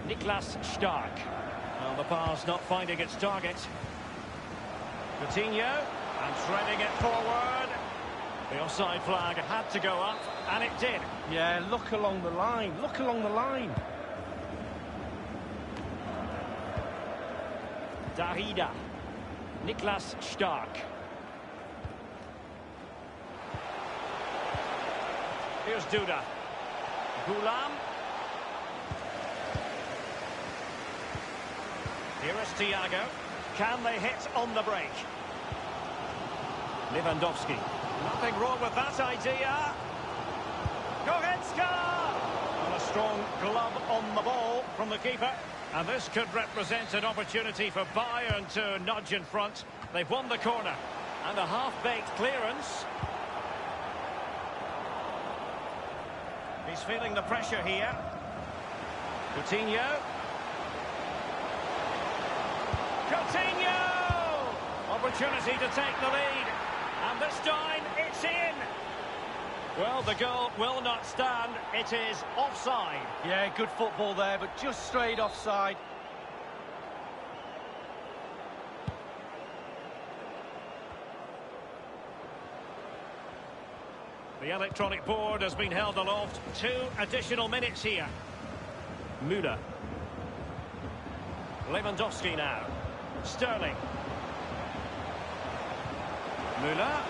Niklas Stark. Well, the pass not finding its target. Coutinho, and threading it forward. The offside flag had to go up, and it did. Yeah, look along the line. Look along the line. Darida. Niklas Stark. Here's Duda. Gulam. Here is Thiago. Can they hit on the break? Lewandowski. Nothing wrong with that idea. Goretzka! And a strong glove on the ball from the keeper. And this could represent an opportunity for Bayern to nudge in front. They've won the corner. And a half-baked clearance. He's feeling the pressure here. Coutinho. Coutinho! Opportunity to take the lead. And this time, it's in. Well, the goal will not stand. It is offside. Yeah, good football there, but just straight offside. The electronic board has been held aloft. 2 additional minutes here. Müller. Lewandowski now. Sterling. Müller.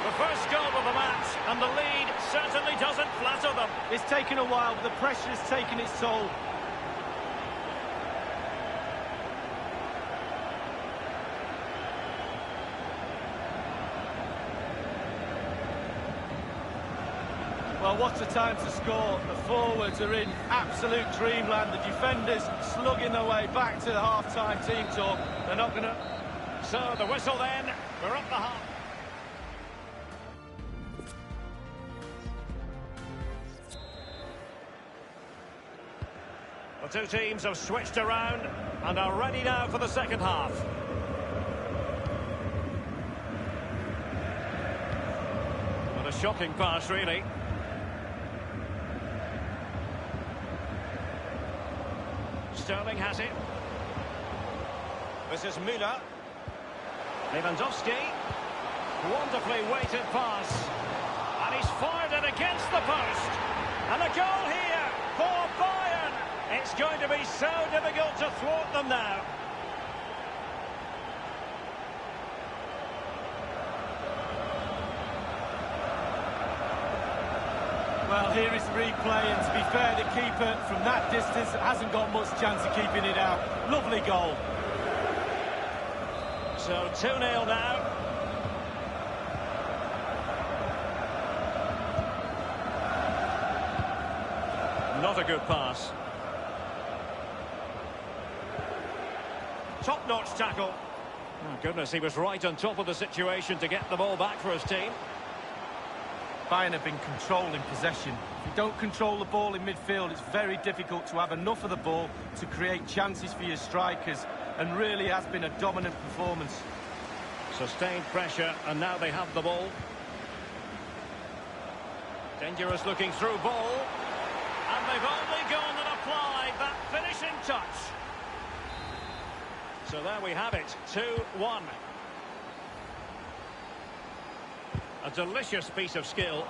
The first goal of the match, and the lead certainly doesn't flatter them. It's taken a while, but the pressure has taken its toll. Well, what a time to score. The forwards are in absolute dreamland. The defenders slugging their way back to the half-time team talk. They're not going to... So, the whistle then. We're up the half. The two teams have switched around and are ready now for the second half. What a shocking pass, really. Sterling has it. This is Müller. Lewandowski. Wonderfully weighted pass. And he's fired it against the post. And a goal here for Bayern. It's going to be so difficult to thwart them now. Well, here is the replay, and to be fair, the keeper from that distance hasn't got much chance of keeping it out. Lovely goal. So 2-0 now. Not a good pass. Top-notch tackle. Oh, goodness, he was right on top of the situation to get the ball back for his team. Bayern have been controlling possession. If you don't control the ball in midfield, it's very difficult to have enough of the ball to create chances for your strikers, and really has been a dominant performance. Sustained pressure, and now they have the ball. Dangerous looking through ball. And they've only gone and applied that finishing touch. So there we have it, 2-1. A delicious piece of skill.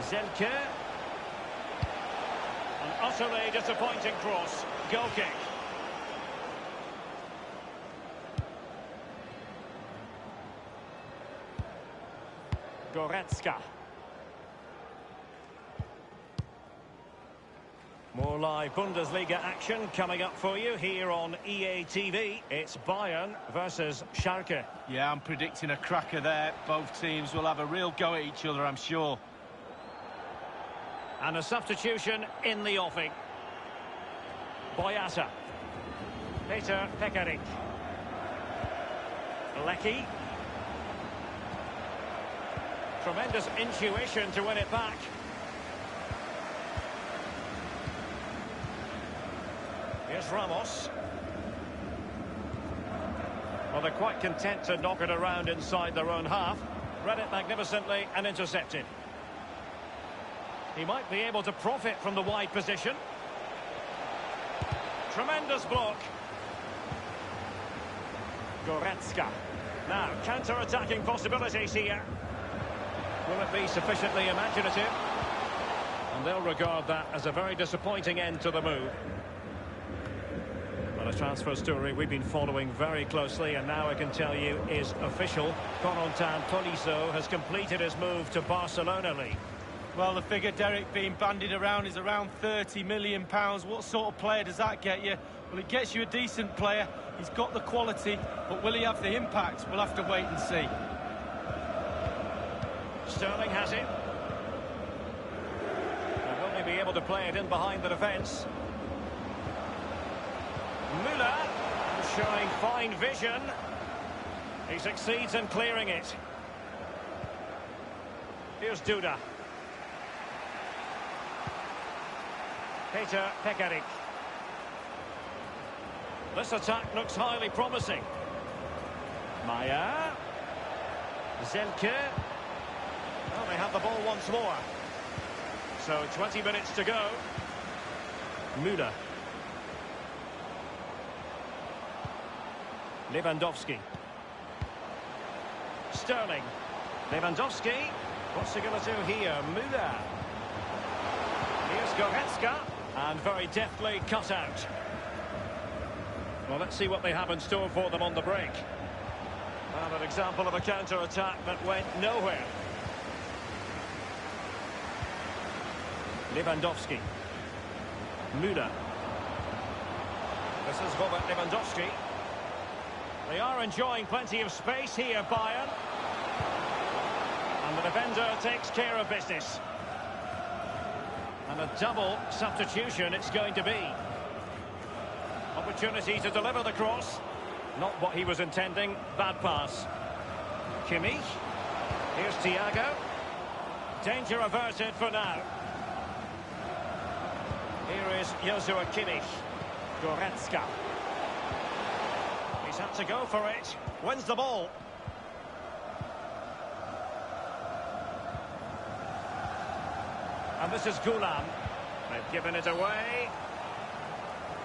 Zelke. An utterly disappointing cross. Goal kick. Goretzka. More live Bundesliga action coming up for you here on EA TV. It's Bayern versus Schalke. Yeah, I'm predicting a cracker there. Both teams will have a real go at each other, I'm sure. And a substitution in the offing. Boyata. Peter Pekarik. Lecky. Tremendous intuition to win it back. Here's Ramos. Well, they're quite content to knock it around inside their own half. Read it magnificently and intercepted. He might be able to profit from the wide position. Tremendous block. Goretzka. Now, counter-attacking possibilities here. Will it be sufficiently imaginative? And they'll regard that as a very disappointing end to the move. Well, a transfer story we've been following very closely, and now I can tell you is official. Corentin Tolisso has completed his move to Barcelona League. Well, the figure, Derek, being bandied around is around £30 million. What sort of player does that get you? Well, it gets you a decent player. He's got the quality, but will he have the impact? We'll have to wait and see. Sterling has it. And will he be able to play it in behind the defence? Müller showing fine vision. He succeeds in clearing it. Here's Duda. Peter Pekarik. This attack looks highly promising. Maya. Zelke. Well, they have the ball once more. So 20 minutes to go. Müller. Lewandowski. Sterling. Lewandowski. What's he going to do here? Müller. Here's Goretzka. And very deftly cut out. Well, let's see what they have in store for them on the break. And an example of a counter-attack that went nowhere. Lewandowski. Müller. This is Robert Lewandowski. They are enjoying plenty of space here, Bayern. And the defender takes care of business. And a double substitution it's going to be. Opportunity to deliver the cross. Not what he was intending. Bad pass. Kimmich. Here's Thiago. Danger averted for now. Here is Joshua Kimmich. Goretzka. He's had to go for it. Wins the ball. And this is Gulam. They've given it away.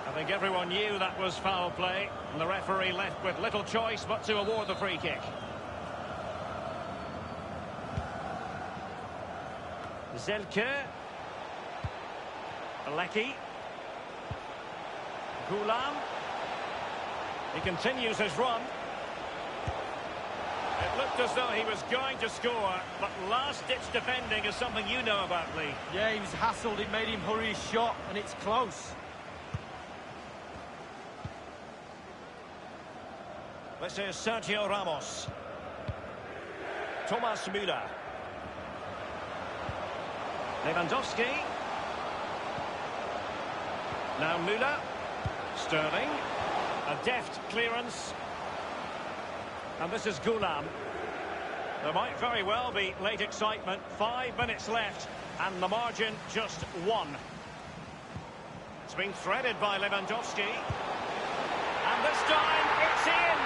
I think everyone knew that was foul play, and the referee left with little choice but to award the free kick. Zelke. Lecky. Gulam. He continues his run. It looked as though he was going to score, but last-ditch defending is something you know about, Lee. Yeah, he was hassled. It made him hurry his shot, and it's close. This is Sergio Ramos. Thomas Müller. Lewandowski. Now Müller. Sterling. A deft clearance. And this is Gulam. There might very well be late excitement. 5 minutes left, and the margin just 1. It's been threaded by Lewandowski. And this time, it's in!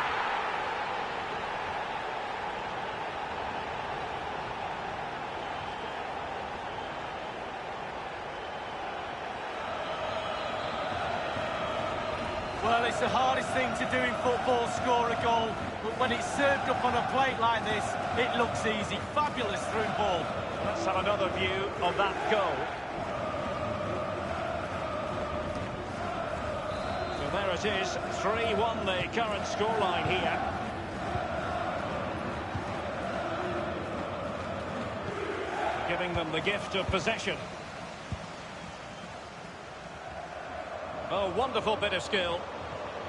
Well, it's the hardest thing to do in football, score a goal. But when it's served up on a plate like this, it looks easy. Fabulous through ball. Let's have another view of that goal. So there it is, 3-1 the current scoreline here. Giving them the gift of possession. Oh, wonderful bit of skill.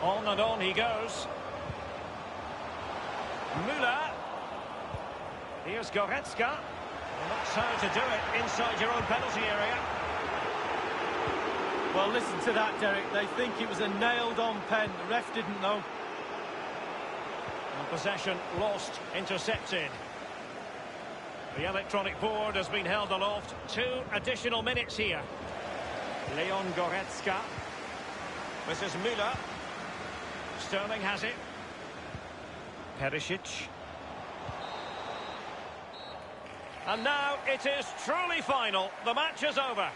On and on he goes. Müller. Here's Goretzka. And that's how to do it inside your own penalty area. Well, listen to that, Derek. They think it was a nailed-on pen. The ref didn't know. And possession lost, intercepted. The electronic board has been held aloft. 2 additional minutes here. Leon Goretzka. This is Müller. Sterling has it. Perisic. And now it is truly final. The match is over.